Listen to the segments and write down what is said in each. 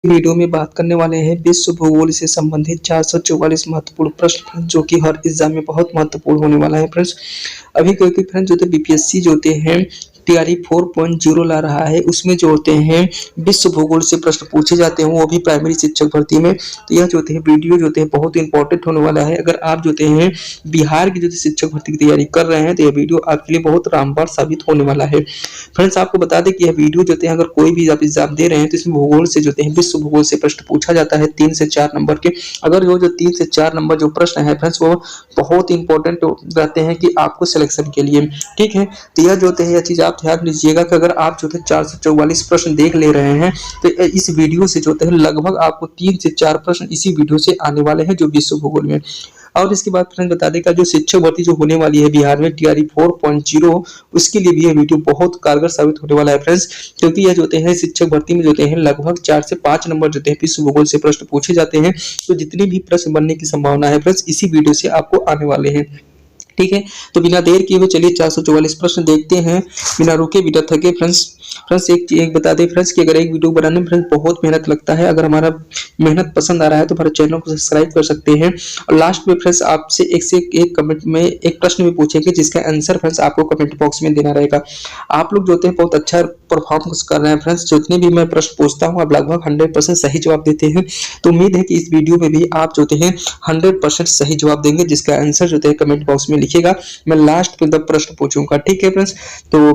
Video में बात करने वाले हैं विश्व भूगोल से संबंधित 444 महत्वपूर्ण प्रश्न जो कि हर एग्जाम में बहुत महत्वपूर्ण होने वाला है फ्रेंड्स। अभी क्योंकि फ्रेंड्स जो होते बीपीएससी जो होते हैं तैयारी 4.0 ला रहा है, उसमें जो होते हैं विश्व भूगोल से प्रश्न पूछे जाते हैं, वो भी प्राइमरी शिक्षक भर्ती में। तो यह जो होते हैं वीडियो जो होते हैं बहुत इंपॉर्टेंट होने वाला है। अगर आप जो होते हैं बिहार की जो शिक्षक भर्ती की तैयारी कर रहे हैं तो यह वीडियो आपके लिए बहुत रामबाण साबित होने वाला है। फ्रेंड्स आपको बता दें कि यह वीडियो जो होते हैं अगर कोई भी आप एग्जाम दे रहे हैं तो इसमें भूगोल से जो होते हैं विश्व भूगोल से प्रश्न पूछा जाता है 3 से 4 नंबर के। अगर वो जो 3 से 4 नंबर जो प्रश्न है फ्रेंड्स वो बहुत इंपॉर्टेंट रहते हैं कि आपको सिलेक्शन के लिए, ठीक है। तो यह जो होते हैं यह चीज आप ध्यान दीजिएगा कि अगर आप जो है 444 प्रश्न देख ले रहे हैं तो इस वीडियो से जो होते हैं लगभग आपको 3 से 4 प्रश्न इसी वीडियो से आने वाले हैं जो विश्व भूगोल में। और इसके बाद फ्रेंड बता दें का जो शिक्षक भर्ती जो होने वाली है बिहार में टीआरई 4.0 उसके लिए भी यह वीडियो बहुत कारगर साबित होने वाला है फ्रेंड्स, क्योंकि यह जो होते हैं शिक्षक भर्ती में जो होते हैं लगभग 4 से 5 नंबर जो होते हैं विश्व भूगोल से प्रश्न पूछे जाते हैं। तो जितने भी प्रश्न बनने की संभावना है फ्रेंड्स इसी वीडियो से आपको आने वाले हैं, ठीक है। तो बिना देर किए हुए चलिए 444 प्रश्न देखते हैं बिना रुके बिना थके फ्रेंड्स एक बता दें फ्रेंड्स कि अगर एक वीडियो बनाने में फ्रेंड्स बहुत मेहनत लगता है। अगर हमारा मेहनत पसंद आ रहा है तो हमारे चैनल को सब्सक्राइब कर सकते हैं। और लास्ट में फ्रेंड्स आपसे एक से एक कमेंट में एक प्रश्न भी पूछेंगे जिसका आंसर फ्रेंड्स आपको कमेंट बॉक्स में देना रहेगा। आप लोग जो होते हैं बहुत अच्छा परफॉर्म कर रहे हैं फ्रेंड्स। जितने भी मैं प्रश्न पूछता हूँ आप लगभग 100% सही जवाब देते हैं। तो उम्मीद है कि इस वीडियो में भी आप जो होते हैं 100% सही जवाब देंगे जिसका आंसर जो है कमेंट बॉक्स में लिखिएगा। मैं लास्ट में 10 प्रश्न पूछूंगा, ठीक है फ्रेंड्स। तो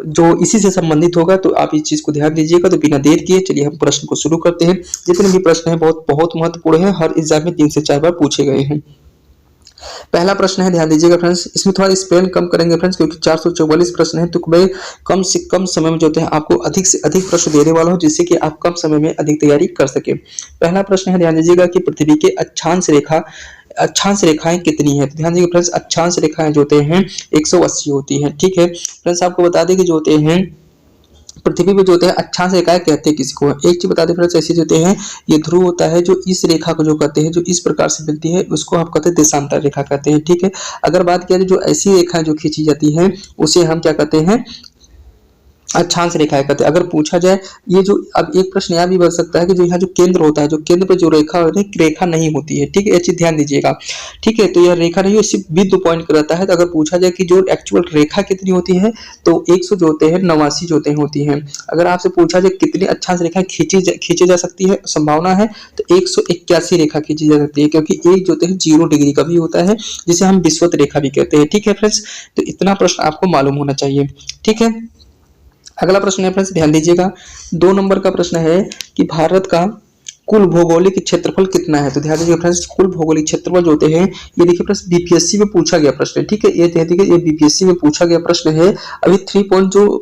जो इसी से संबंधित होगा तो आप इस चीज को ध्यान दीजिएगा। तो बिना देर किए चलिए हम प्रश्न को शुरू करते हैं। जितने भी प्रश्न हैं बहुत बहुत महत्वपूर्ण है, हर एग्जाम में 3 से 4 बार पूछे गए हैं। पहला प्रश्न है, ध्यान दीजिएगा फ्रेंड्स, इसमें थोड़ा स्पेन कम करेंगे फ्रेंड्स क्योंकि 444 प्रश्न है तो मैं कम से कम समय में जो होते हैं आपको अधिक से अधिक प्रश्न देने वाला हूं जिससे कि आप कम समय में अधिक तैयारी कर सके। पहला प्रश्न है, ध्यान दीजिएगा कि पृथ्वी के अक्षांश रेखाएं कितनी है। तो ध्यान दीजिए फ्रेंड्स अक्षांश रेखाएं जो होते हैं 180 होती हैं, ठीक है। फ्रेंड्स आपको बता दें कि जो होते हैं पृथ्वी पे जो होते हैं अक्षांश रेखाएं कहते हैं किसको। एक चीज बता दें फ्रेंड्स ऐसे जो होते हैं ये ध्रुव होता है जो इस रेखा को जो कहते हैं जो इस प्रकार से मिलती है उसको आप कहते हैं देशांतर रेखा कहते हैं, ठीक है। अगर बात किया जाए जो ऐसी रेखाएं जो खींची जाती है उसे हम क्या कहते हैं अक्षांश रेखाएं कहते हैं। अगर पूछा जाए ये जो अब एक प्रश्न यह भी बन सकता है कि जो यहाँ जो केंद्र होता है जो केंद्र पर जो रेखा होती है रेखा नहीं होती है, ठीक है। ये चीज ध्यान दीजिएगा, ठीक है। तो यह रेखा नहीं सिर्फ बिंदु पॉइंट करता है। तो अगर पूछा जाए कि जो एक्चुअल रेखा कितनी होती है तो 100 जो होते हैं 89 जो होती हैं। अगर आपसे पूछा जाए कितनी अक्षांश रेखाएं खींची जा सकती है संभावना है तो 181 रेखा खींची जा सकती है क्योंकि एक जो होते हैं 0 डिग्री का भी होता है जिसे हम विषुवत रेखा भी कहते हैं, ठीक है फ्रेंड्स। तो इतना प्रश्न आपको मालूम होना चाहिए, ठीक है। अगला प्रश्न है फ्रेंड्स, ध्यान दीजिएगा 2 नंबर का प्रश्न है कि भारत का कुल भौगोलिक क्षेत्रफल कितना है। तो ध्यान दीजिए फ्रेंड्स कुल भौगोलिक क्षेत्रफल जो होते हैं ये देखिए फ्रेंड्स बीपीएससी में पूछा गया प्रश्न है, ठीक है। ये देखिए ये बीपीएससी में पूछा गया प्रश्न है। अभी 0.3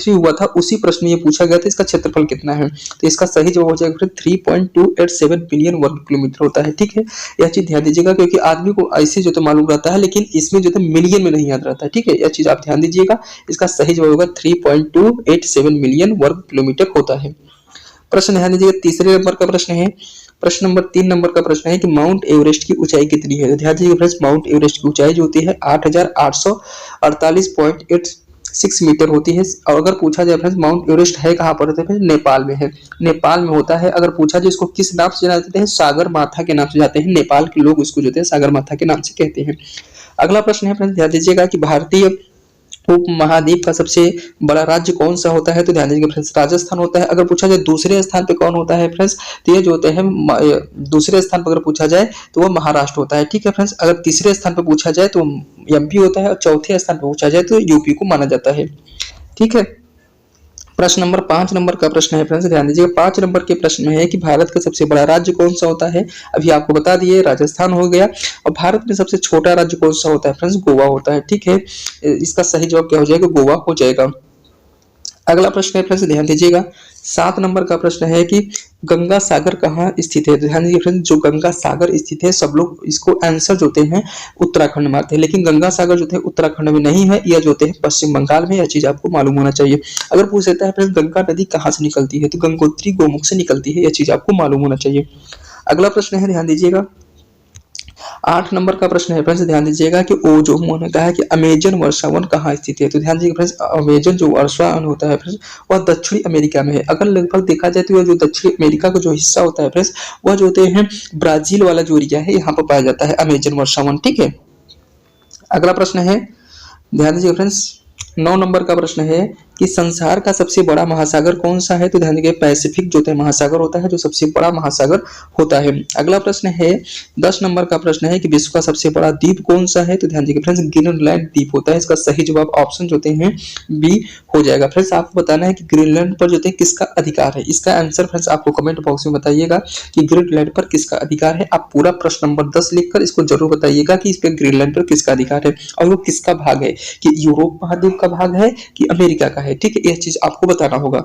हुआ था उसी प्रश्न में ये पूछा गया था इसका क्षेत्रफल कितना है। तो इसका सही जवाब हो जाएगा 3.287 बिलियन वर्ग किलोमीटर होता है, ठीक है। यह चीज ध्यान दीजिएगा क्योंकि आदमी को ऐसे जो तो मालूम रहता है लेकिन इसमें जो है मिलियन में नहीं याद रहता है, ठीक है। यह चीज आप ध्यान दीजिएगा। इसका सही जवाब होगा 3.287 मिलियन वर्ग किलोमीटर होता है। प्रश्न ध्यान दीजिएगा तीसरे नंबर का प्रश्न है, प्रश्न नंबर 3 नंबर का प्रश्न है कि माउंट एवरेस्ट की ऊंचाई कितनी है। ध्यान दीजिएगा फ्रेंड्स माउंट एवरेस्ट की ऊंचाई जो होती है 8848.86 मीटर होती है। और अगर पूछा जाए फ्रेंड्स माउंट एवरेस्ट है कहाँ पर होता है, नेपाल में है, नेपाल में होता है। अगर पूछा जाए इसको किस नाम से जाते हैं, सागर माथा के नाम से जाते हैं। नेपाल के लोग इसको जो है सागर माथा के नाम से कहते हैं। अगला प्रश्न है फ्रेंड्स, ध्यान दीजिएगा कि भारतीय उप महाद्वीप का सबसे बड़ा राज्य कौन सा होता है। तो ध्यान दीजिएगा फ्रेंड्स राजस्थान होता है। अगर पूछा जाए दूसरे स्थान पे कौन होता है फ्रेंड्स तो ये जो होते हैं दूसरे स्थान पर अगर पूछा जाए तो वो महाराष्ट्र होता है, ठीक है फ्रेंड्स। अगर तीसरे स्थान पर पूछा जाए तो एमपी होता है और चौथे स्थान पर पूछा जाए तो यूपी को माना जाता है, ठीक है। प्रश्न नंबर 5 नंबर का प्रश्न है फ्रेंड्स, ध्यान दीजिएगा 5 नंबर के प्रश्न में है कि भारत का सबसे बड़ा राज्य कौन सा होता है। अभी आपको बता दिए राजस्थान हो गया। और भारत में सबसे छोटा राज्य कौन सा होता है फ्रेंड्स, गोवा होता है, ठीक है। इसका सही जवाब क्या हो जाएगा, गोवा हो जाएगा। अगला प्रश्न है फ्रेंड्स, ध्यान दीजिएगा 7 नंबर का प्रश्न है कि गंगा सागर कहाँ स्थित है। ध्यान दीजिए फ्रेंड्स जो गंगा सागर स्थित है सब लोग इसको आंसर जो होते हैं उत्तराखंड में आते हैं, लेकिन गंगा सागर जो है उत्तराखंड में नहीं है, यह जो होते हैं पश्चिम बंगाल में। यह चीज आपको मालूम होना चाहिए। अगर पूछ लेता है फ्रेंड्स गंगा नदी कहाँ से निकलती है तो गंगोत्री गोमुख से निकलती है, यह चीज आपको मालूम होना चाहिए। अगला प्रश्न है, ध्यान दीजिएगा 8 नंबर का प्रश्न है फ्रेंड्स, ध्यान दीजिएगा कि ओ जो उन्होंने कहा है कि अमेजन वर्षावन कहाँ स्थित है। तो ध्यान दीजिएगा फ्रेंड्स, अमेजन जो वर्षावन होता है फ्रेंड्स वह दक्षिणी अमेरिका में है। अगर लगभग देखा जाए तो वह जो दक्षिणी अमेरिका का जो हिस्सा होता है फ्रेंड्स वह जो होते हैं ब्राजील वाला जो एरिया है यहाँ पर पाया जाता है अमेजन वर्षावन। ठीक है, अगला प्रश्न है, ध्यान दीजिए फ्रेंड्स, 9 नंबर का प्रश्न है कि संसार का सबसे बड़ा महासागर कौन सा है। तो ध्यान दीजिए पैसिफिक जो होता है महासागर होता है जो सबसे बड़ा महासागर होता है। अगला प्रश्न है 10 नंबर का प्रश्न है कि विश्व का सबसे बड़ा द्वीप कौन सा है। तो ध्यान दीजिए फ्रेंड्स ग्रीनलैंड द्वीप होता है। इसका सही जवाब ऑप्शन जो होते हैं बी हो जाएगा। फ्रेंड्स आपको बताना है कि ग्रीनलैंड पर जो होते हैं किसका अधिकार है। इसका आंसर फ्रेंड्स आपको कमेंट बॉक्स में बताइएगा कि ग्रीनलैंड पर किसका अधिकार है। आप पूरा प्रश्न नंबर 10 लिखकर इसको जरूर बताइएगा कि इस पर ग्रीनलैंड पर किसका अधिकार है और वो किसका भाग है, कि यूरोप महाद्वीप का भाग है कि अमेरिका का है। ठीक है, यह चीज आपको बताना होगा।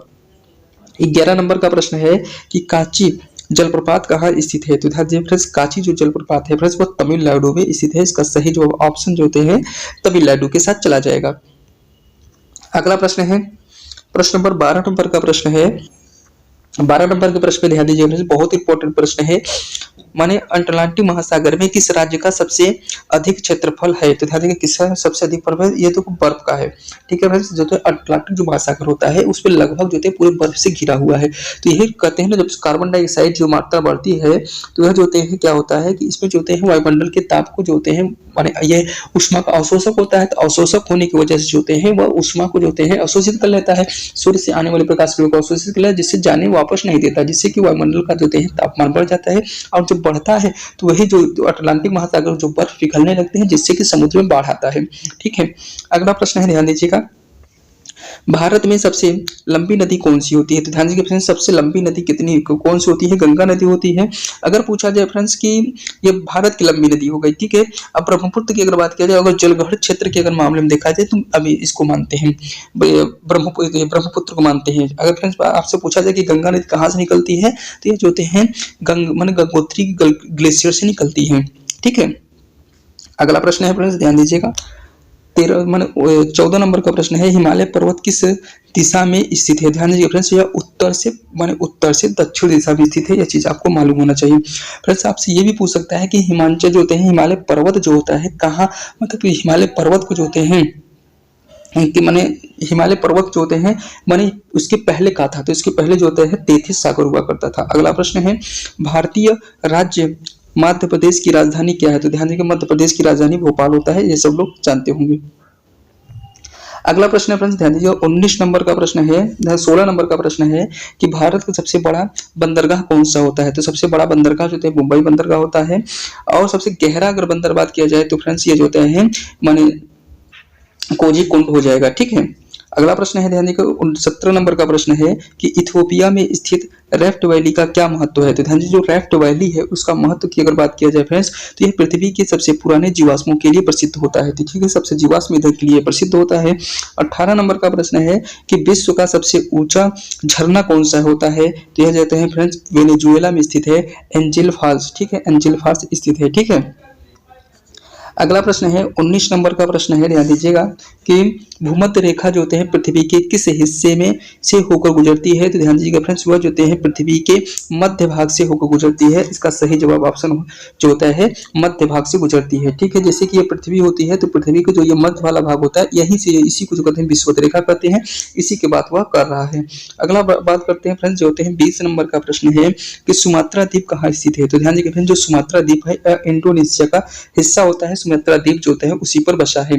11 नंबर का प्रश्न है कि कांची जलप्रपात कहाँ स्थित है। तो ध्यान दीजिए फ्रेंड्स, कांची जो जलप्रपात है फ्रेंड्स वो तमिलनाडु में स्थित है। इसका सही जो ऑप्शन जो होते हैं तमिलनाडु के साथ चला जाएगा। अगला प्रश्न है प्रश्न नंबर 12 नंबर का प्रश्न है। 12 नंबर के प्रश्न पे ध्यान दीजिए फ्रेंड्स, बहुत इंपॉर्टेंट प्रश्न है। माने अटलांटिक महासागर में किस राज्य का सबसे अधिक क्षेत्रफल है। तो ध्यान दीजिए किसका सबसे अधिक पर्वत है, ये तो बर्फ का है। ठीक है फ्रेंड्स, जो तो अटलांटिक जो महासागर होता है उस पर लगभग जो है पूरे बर्फ से घिरा हुआ है। तो यही कहते हैं ना, जब कार्बन डाइऑक्साइड जो मात्रा बढ़ती है तो यह जो होते हैं क्या होता है कि इसमें जो होते हैं वायुमंडल के ताप को जो होते हैं माने ये उष्मा का अवशोषक होता है। तो अवशोषक होने की वजह से जो होते हैं वह उष्मा को जो होते हैं अवशोषित कर लेता है, सूर्य से आने वाले प्रकाश को अवशोषित कर लेता है, जिससे जाने वापस नहीं देता, जिससे कि वायुमंडल का जो होते हैं तापमान बढ़ जाता है। और जब बढ़ता है तो वही जो अटलांटिक महासागर जो बर्फ पिघलने लगते हैं, जिससे कि समुद्र में बाढ़ आता है। ठीक है, अगला प्रश्न है, ध्यान दीजिएगा, भारत में सबसे लंबी नदी कौन सी होती है। तो ध्यान दीजिए फ्रेंड्स, सबसे लंबी नदी कितनी कौन सी होती है, गंगा नदी होती है। अगर पूछा जाए फ्रेंड्स कि ये भारत की लंबी नदी हो गई। ठीक है, अब ब्रह्मपुत्र की अगर बात किया जाए, अगर जलगढ़ क्षेत्र के अगर मामले में देखा जाए तो अभी इसको मानते हैं ब्रह्मपुत्र को मानते हैं। अगर फ्रेंड्स आपसे पूछा जाए कि गंगा नदी कहाँ से निकलती है, तो ये जो होते हैं गंगोत्री ग्लेशियर से निकलती है। ठीक है, अगला प्रश्न है फ्रेंड्स, ध्यान दीजिएगा, 14 नंबर का प्रश्न है, हिमालय पर्वत किस दिशा में स्थित है। ध्यान दीजिए फ्रेंड्स, यह उत्तर से दक्षिण दिशा में स्थित है। यह चीज आपको मालूम होना चाहिए। फ्रेंड्स आपसे ये भी पूछ सकता है कि हिमांचल जो होते हैं हिमालय पर्वत जो होता है कहाँ, मतलब हिमालय पर्वत को जो होते हैं कि माने हिमालय पर्वत जो होते हैं माने उसके पहले का था, तो इसके पहले जो होता है तेथिस सागर हुआ करता था। अगला प्रश्न है, भारतीय राज्य मध्य प्रदेश की राजधानी क्या है। तो ध्यान दीजिए मध्य प्रदेश की राजधानी भोपाल होता है, ये सब लोग जानते होंगे। अगला प्रश्न है फ्रेंड्स, ध्यान दीजिए 19 नंबर का प्रश्न है, 16 नंबर का प्रश्न है कि भारत का सबसे बड़ा बंदरगाह कौन सा होता है। तो सबसे बड़ा बंदरगाह जो है मुंबई बंदरगाह होता है। और सबसे गहरा अगर बंदर बात किया जाए तो फ्रेंड्स ये जो होते हैं माने कोझीकोड हो जाएगा। ठीक है, अगला प्रश्न है, ध्यान दीजिए 17 नंबर का प्रश्न है कि इथियोपिया में स्थित रैफ्ट वैली का क्या महत्व है। तो ध्यान दीजिए जो रैफ्ट वैली है उसका महत्व की अगर बात किया जाए फ्रेंड्स, तो यह पृथ्वी के सबसे पुराने जीवाश्मों के लिए प्रसिद्ध होता है। ठीक है, सबसे जीवाश्म ईंधन के लिए प्रसिद्ध होता है। 18 नंबर का प्रश्न है कि विश्व का सबसे ऊंचा झरना कौन सा होता है। तो यह जाते हैं फ्रेंड्स वेनेजुएला में स्थित है एंजिल फॉल्स। ठीक है, एंजिल फॉल्स स्थित है। ठीक है, अगला प्रश्न है 19 नंबर का प्रश्न है, ध्यान दीजिएगा कि भूमध्य रेखा जो होते हैं पृथ्वी के किस हिस्से में से होकर गुजरती है। तो ध्यान दीजिएगा फ्रेंड्स वह जो होते हैं पृथ्वी के मध्य भाग से होकर गुजरती है। इसका सही जवाब ऑप्शन जो होता है मध्य भाग से गुजरती है। ठीक है, जैसे कि ये पृथ्वी होती है तो पृथ्वी का जो ये मध्य वाला भाग होता है यहीं से इसी को जो कहते हैं विषुवत रेखा कहते हैं, इसी के बात वह कर रहा है। अगला बात करते हैं फ्रेंड्स जो होते हैं 20 नंबर का प्रश्न है कि सुमात्रा द्वीप कहाँ स्थित है। तो ध्यान दीजिए फ्रेंड्स जो सुमात्रा द्वीप है इंडोनेशिया का हिस्सा होता है। सुमात्रा द्वीप जो होता है उसी पर बसा है।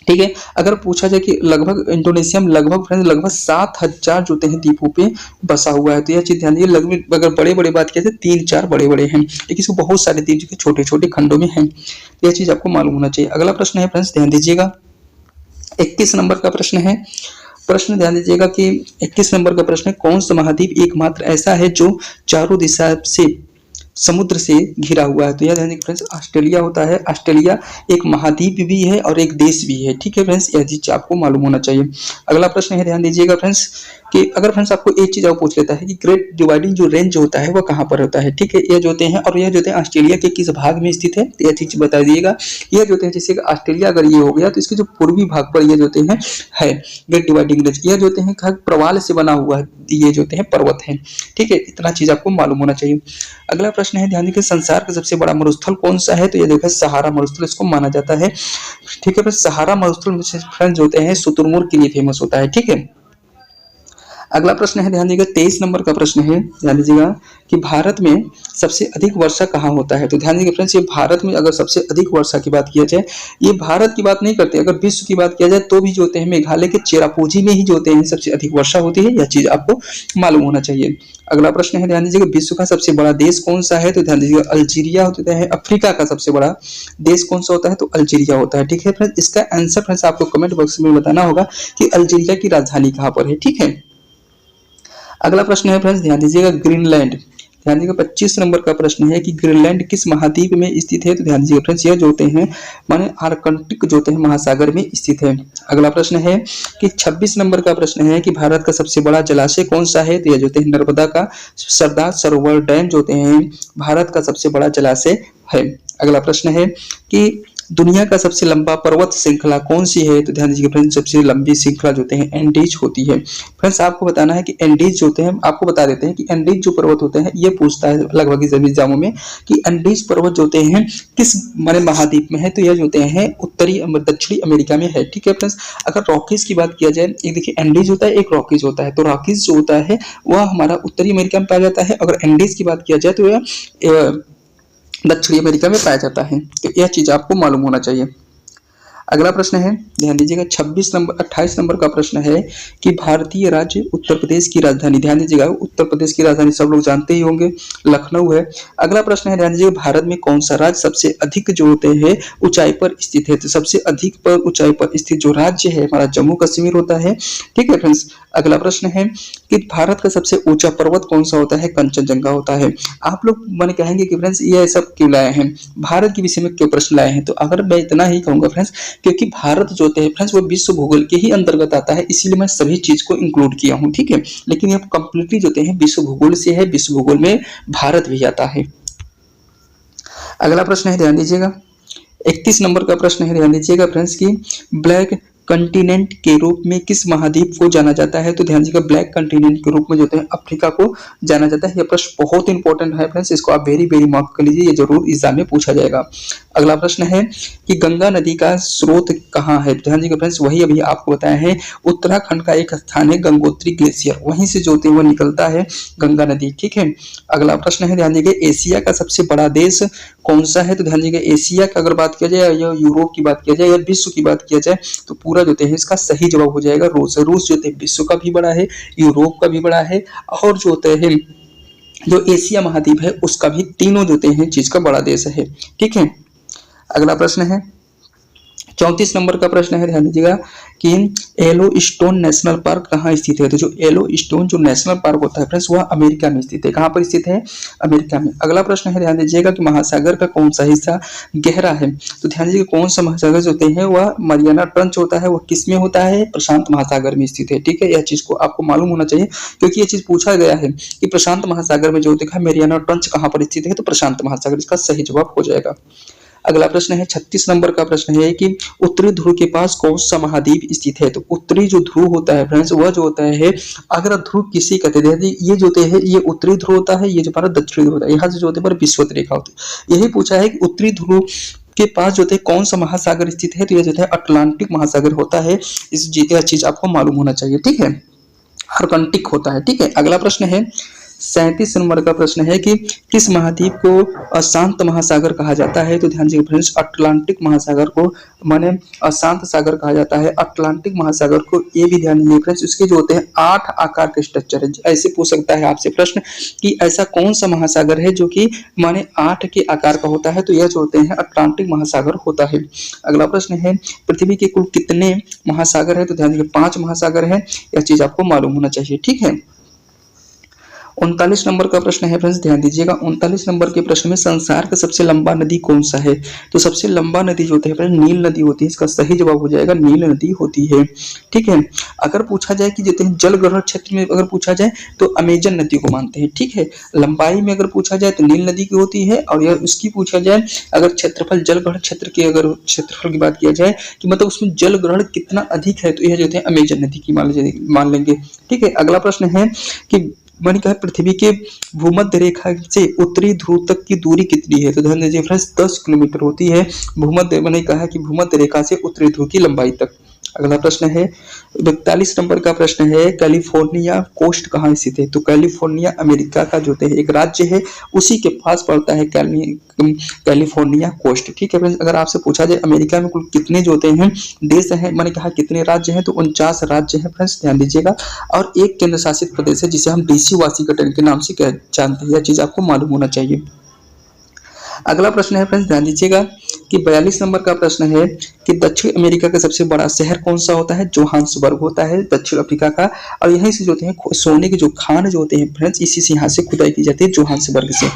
ठीक है, अगर पूछा जाए कि लगभग इंडोनेशिया में लगभग 7,000 जो होते हैं द्वीपों पे बसा हुआ है। तो यह चीज ध्यान दीजिए, लगभग अगर बड़े बड़े बात किया जाए 3-4 बड़े बड़े हैं, लेकिन इसको बहुत सारे द्वीप जो छोटे छोटे खंडों में हैं। तो यह चीज आपको मालूम होना चाहिए। अगला प्रश्न है फ्रेंड्स, ध्यान दीजिएगा 21 नंबर का प्रश्न है। प्रश्न ध्यान दीजिएगा कि 21 नंबर का प्रश्न है, कौन सा महाद्वीप एकमात्र ऐसा है जो चारों दिशा से समुद्र से घिरा हुआ है। तो यह ध्यान दीजिए फ्रेंड्स ऑस्ट्रेलिया होता है। ऑस्ट्रेलिया एक महाद्वीप भी है और एक देश भी है। ठीक है फ्रेंड्स, यह चीज आपको मालूम होना चाहिए। अगला प्रश्न है, ध्यान दीजिएगा फ्रेंड्स कि अगर फ्रेंड्स आपको एक चीज और पूछ लेता है कि ग्रेट डिवाइडिंग जो रेंज होता है वो कहाँ पर होता है, ठीक है, ये जो होते हैं और यह जो होते हैं ऑस्ट्रेलिया के किस भाग में स्थित है, तो यह चीज बता दीजिएगा। ये जो होते हैं जैसे ऑस्ट्रेलिया अगर ये हो गया तो इसके जो पूर्वी भाग पर ये जो होते हैं है ग्रेट डिवाइडिंग रेंज, ये जो होते हैं प्रवाल से बना हुआ ये जो होते हैं पर्वत है, ठीक है, इतना चीज आपको मालूम होना चाहिए। अगला प्रश्न है, ध्यान दीजिए संसार का सबसे बड़ा मरुस्थल कौन सा है, तो ये देखो सहारा मरुस्थल इसको माना जाता है, ठीक है। सहारा मरुस्थल फ्रेंड्स होते हैं शुतुरमुर्ग के लिए फेमस होता है, ठीक है। अगला प्रश्न है, ध्यान दीजिएगा 23 नंबर का प्रश्न है, ध्यान दीजिएगा कि भारत में सबसे अधिक वर्षा कहाँ होता है, तो ध्यान दीजिए फ्रेंड्स ये भारत में अगर सबसे अधिक वर्षा की बात किया जाए, ये भारत की बात नहीं करते, अगर विश्व की बात किया जाए तो भी जो होते हैं मेघालय के चेरापूंजी में ही जो होते हैं सबसे अधिक वर्षा होती है, यह चीज आपको मालूम होना चाहिए। अगला प्रश्न है, ध्यान दीजिएगा विश्व का सबसे बड़ा देश कौन सा है, तो ध्यान दीजिएगा अल्जीरिया होता है। अफ्रीका का सबसे बड़ा देश कौन सा होता है, तो अल्जीरिया होता है, ठीक है फ्रेंड्स। इसका आंसर फ्रेंड्स आपको कमेंट बॉक्स में बताना होगा कि अल्जीरिया की राजधानी कहाँ पर है, ठीक है। अगला प्रश्न है फ्रेंड्स, ध्यान दीजिएगा ग्रीनलैंड, ध्यान दीजिएगा 25 नंबर का प्रश्न है कि ग्रीनलैंड किस महाद्वीप में स्थित है, तो ध्यान दीजिएगा फ्रेंड्स यह जो होते हैं माने आर्कटिक जो होते हैं महासागर में स्थित है। अगला प्रश्न है कि 26 नंबर का प्रश्न है कि भारत का सबसे बड़ा जलाशय कौन सा है, तो यह जो होते हैं नर्मदा का सरदार सरोवर डैम जो होते हैं भारत का सबसे बड़ा जलाशय है। अगला प्रश्न है कि दुनिया का सबसे लंबा पर्वत श्रृंखला कौन सी है, तो ध्यान दीजिए फ्रेंड्स सबसे लंबी श्रृंखला जो होते हैं एंडीज होती है। फ्रेंड्स आपको बताना है कि एंडीज जो होते हैं, आपको बता देते हैं कि एंडीज जो पर्वत होते हैं ये पूछता है लगभग सभी एग्जामों में कि एंडीज पर्वत जो होते हैं किस माने महाद्वीप में है, तो यह जो होते हैं उत्तरी दक्षिणी अमेरिका में है, ठीक है फ्रेंड्स। अगर रॉकीज की बात किया जाए, एक देखिए एंडीज होता है एक रॉकीज होता है, तो रॉकीज जो होता है वह हमारा उत्तरी अमेरिका में पाया जाता है, अगर एंडीज की बात किया जाए तो यह दक्षिणी अमेरिका में पाया जाता है, तो यह चीज आपको मालूम होना चाहिए। अगला प्रश्न है, ध्यान दीजिएगा 28 नंबर का प्रश्न है कि भारतीय राज्य उत्तर प्रदेश की राजधानी, ध्यान दीजिएगा उत्तर प्रदेश की राजधानी सब लोग जानते ही होंगे लखनऊ है। अगला प्रश्न है, ध्यान दीजिएगा भारत में कौन सा राज्य सबसे अधिक जो होते हैं ऊंचाई पर स्थित है, तो सबसे अधिक पर ऊंचाई पर स्थित जो राज्य है हमारा जम्मू कश्मीर होता है, ठीक है फ्रेंड्स। अगला प्रश्न है कि भारत का सबसे ऊंचा पर्वत कौन सा होता है, कंचनजंगा होता है। आप लोग मैंने कहेंगे कि फ्रेंड्स ये सब क्यों लाए हैं, भारत के विषय में क्यों प्रश्न लाए हैं, तो अगर मैं इतना ही कहूंगा फ्रेंड्स क्योंकि भारत जो होते हैं फ्रेंड्स वो विश्व भूगोल के ही अंतर्गत आता है, इसीलिए मैं सभी चीज को इंक्लूड किया हूं, ठीक है। लेकिन ये कंप्लीटली जो होते हैं विश्व भूगोल से है, विश्व भूगोल में भारत भी आता है। अगला प्रश्न है, ध्यान दीजिएगा 31 नंबर का प्रश्न है, ध्यान दीजिएगा फ्रेंड्स की ब्लैक कंटिनेंट के रूप में किस महाद्वीप को जाना जाता है, तो ध्यान दीजिएगा ब्लैक कंटिनेंट के रूप में जो होते हैं अफ्रीका को जाना जाता है। यह प्रश्न बहुत इंपॉर्टेंट है फ्रेंड्स, इसको आप वेरी वेरी मार्क कर लीजिए, ये जरूर एग्जाम में पूछा जाएगा। अगला प्रश्न है कि गंगा नदी का स्रोत कहाँ है, ध्यान दीजिएगा फ्रेंड्स वही अभी आपको बताया है उत्तराखंड का एक स्थान है गंगोत्री ग्लेशियर, वहीं से जो होते हैं वो निकलता है गंगा नदी, ठीक है। अगला प्रश्न है, ध्यान दीजिएगा एशिया का सबसे बड़ा देश कौन सा है, तो ध्यान दीजिएगा एशिया का अगर बात किया जाए या यूरोप की बात किया जाए या विश्व की बात किया जाए तो पूरा जो है इसका सही जवाब हो जाएगा रूस। रूस जो है विश्व का भी बड़ा है, यूरोप का भी बड़ा है और जो होते हैं जो एशिया महाद्वीप है उसका भी, तीनों जो होते हैं चीज का बड़ा देश है, ठीक है। अगला प्रश्न है 34 नंबर का प्रश्न है, ध्यान दीजिएगा कि येलो स्टोन नेशनल पार्क कहाँ स्थित है, तो जो येलो स्टोन जो नेशनल पार्क होता है फ्रेंड्स वह अमेरिका में स्थित है, कहाँ पर स्थित है, अमेरिका में। अगला प्रश्न है, ध्यान दीजिएगा कि महासागर का कौन सा हिस्सा गहरा है, तो ध्यान दीजिएगा कौन सा महासागर जो होते हैं वह मरियाना ट्रंच होता है, वह किस में होता है, प्रशांत महासागर में स्थित है, ठीक है। यह चीज को आपको मालूम होना चाहिए क्योंकि यह चीज पूछा गया है कि प्रशांत महासागर में जो देखा मरियाना ट्रंच कहाँ पर स्थित है, तो प्रशांत महासागर इसका सही जवाब हो जाएगा। अगला प्रश्न है 36 नंबर का प्रश्न है कि उत्तरी ध्रुव के पास कौन सा महाद्वीप स्थित है, तो उत्तरी जो ध्रुव होता है फ्रेंड्स वह जो होता है अगर ध्रुव किसी कहते हैं ये जो होते हैं ये उत्तरी ध्रुव होता है, ये जो हमारा दक्षिणी ध्रुव होता है, यहाँ से जो होते हैं विषुवत रेखा होती है। यही पूछा है कि उत्तरी ध्रुव के पास जो है कौन सा महासागर स्थित है, तो यह जो है अटलांटिक महासागर होता है, इस चीज आपको मालूम होना चाहिए, ठीक है, अटलांटिक होता है, ठीक है। अगला प्रश्न है 37 नंबर का प्रश्न है कि किस महाद्वीप को अशांत महासागर कहा जाता है, तो ध्यान दीजिए फ्रेंड्स अटलांटिक महासागर को माने अशांत सागर कहा जाता है। अटलांटिक महासागर को ये भी ध्यान दीजिए फ्रेंड्स उसके जो होते हैं 8 आकार के स्ट्रक्चर है। ऐसे पूछ सकता है आपसे प्रश्न कि ऐसा कौन सा महासागर है जो कि माने 8 के आकार का होता है, तो यह जो होते हैं अटलांटिक महासागर होता है। अगला प्रश्न है पृथ्वी के कुल कितने महासागर है, तो ध्यान दीजिए 5 महासागर है, यह चीज आपको मालूम होना चाहिए, ठीक है। 39 नंबर का प्रश्न है फ्रेंड्स, ध्यान दीजिएगा। 39 नंबर के प्रश्न में संसार का सबसे लंबा नदी कौन सा है? तो सबसे लंबा नदी जो होती है फ्रेंड्स नील नदी होती है। इसका सही जवाब हो जाएगा नील नदी होती है। ठीक है। अगर पूछा जाए कि जो जल ग्रहण क्षेत्र में अगर पूछा जाए तो अमेजन नदी को मानते हैं। ठीक है। लंबाई में अगर पूछा जाए तो नील नदी की होती है, और यह उसकी पूछा जाए अगर क्षेत्रफल जल ग्रहण क्षेत्र की अगर क्षेत्रफल की बात किया जाए कि मतलब उसमें जल ग्रहण कितना अधिक है, तो यह जो है अमेजन नदी की मान लेंगे। ठीक है। अगला प्रश्न है कि मैंने कहा पृथ्वी के भूमध्य रेखा से उत्तरी ध्रुव तक की दूरी कितनी है? तो ध्यान दीजिए फ्रेंड्स 10 किलोमीटर होती है भूमध्य, मैंने कहा कि भूमध्य रेखा से उत्तरी ध्रुव की लंबाई तक। अगला प्रश्न है 42 नंबर का प्रश्न है कैलिफोर्निया कोस्ट कहाँ स्थित है? तो कैलिफोर्निया अमेरिका का जो है एक राज्य है, उसी के पास पड़ता है कैलिफोर्निया कोस्ट। ठीक है फ्रेंड्स। अगर आपसे पूछा जाए अमेरिका में कुल कितने जो होते हैं देश हैं, मैंने कहा कितने राज्य हैं, तो 49 राज्य हैं फ्रेंड्स, ध्यान दीजिएगा। और एक केंद्र शासित प्रदेश है जिसे हम डीसी वाशिंगटन के नाम से जानते हैं। यह चीज आपको मालूम होना चाहिए। अगला प्रश्न है फ्रेंड्स, ध्यान दीजिएगा कि 42 नंबर का प्रश्न है कि दक्षिण अमेरिका का सबसे बड़ा शहर कौन सा होता है? जोहान्सबर्ग होता है दक्षिण अफ्रीका का। और यहीं से जो होते हैं सोने के जो खान जो होते हैं फ्रेंड्स, इसी से यहाँ से खुदाई की जाती है जोहान्सबर्ग से।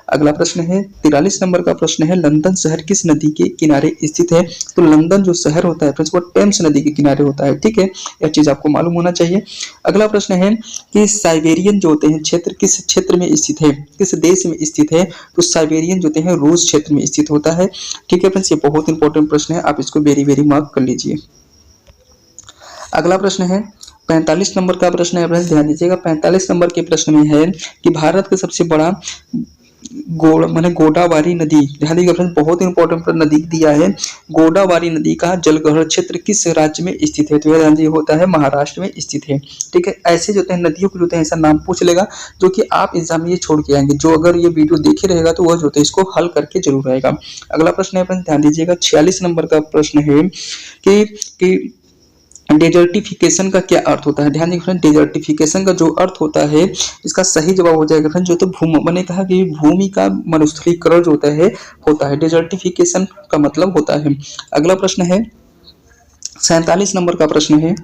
अगला प्रश्न है 43 नंबर का प्रश्न है लंदन शहर किस नदी के किनारे स्थित है? तो लंदन जो शहर होता है फ्रेंड्स वो टेम्स नदी के किनारे होता है। ठीक है। यह चीज आपको मालूम होना चाहिए। अगला प्रश्न है कि साइबेरियन जो होते हैं क्षेत्र किस क्षेत्र में स्थित है, किस देश में स्थित है? तो साइबेरियन जो होते हैं रूस क्षेत्र में स्थित होता है। ठीक है फ्रेंड्स, ये बहुत इंपॉर्टेंट प्रश्न है, आप इसको वेरी वेरी मार्क कर लीजिए। अगला प्रश्न है 45 नंबर का प्रश्न है फ्रेंड्स, ध्यान दीजिएगा। 45 नंबर के प्रश्न में है कि भारत का सबसे बड़ा गोदावरी नदी, ध्यान दीजिएगा फ्रेंड्स, बहुत इंपॉर्टेंट नदी दिया है। गोदावरी नदी का जलग्रहण क्षेत्र किस राज्य में स्थित है? तो यह होता है महाराष्ट्र में स्थित है। ठीक है। ऐसे जो है नदियों के जो है ऐसा नाम पूछ लेगा जो कि आप एग्जाम में ये छोड़ के आएंगे। जो अगर ये वीडियो देखे रहेगा तो वह जो है इसको हल करके जरूर आएगा। अगला प्रश्न है फ्रेंड्स, ध्यान दीजिएगा। 46 नंबर का प्रश्न है कि डेजर्टिफिकेशन का क्या अर्थ होता है? ध्यान दीजिए, डेजर्टिफिकेशन का जो अर्थ होता है इसका सही जवाब हो जाएगा फ्रेंड जो तो मैंने कहा कि भूमि का मरुस्थलीकरण जो होता है डेजर्टिफिकेशन का मतलब होता है। अगला प्रश्न है 47 नंबर का प्रश्न है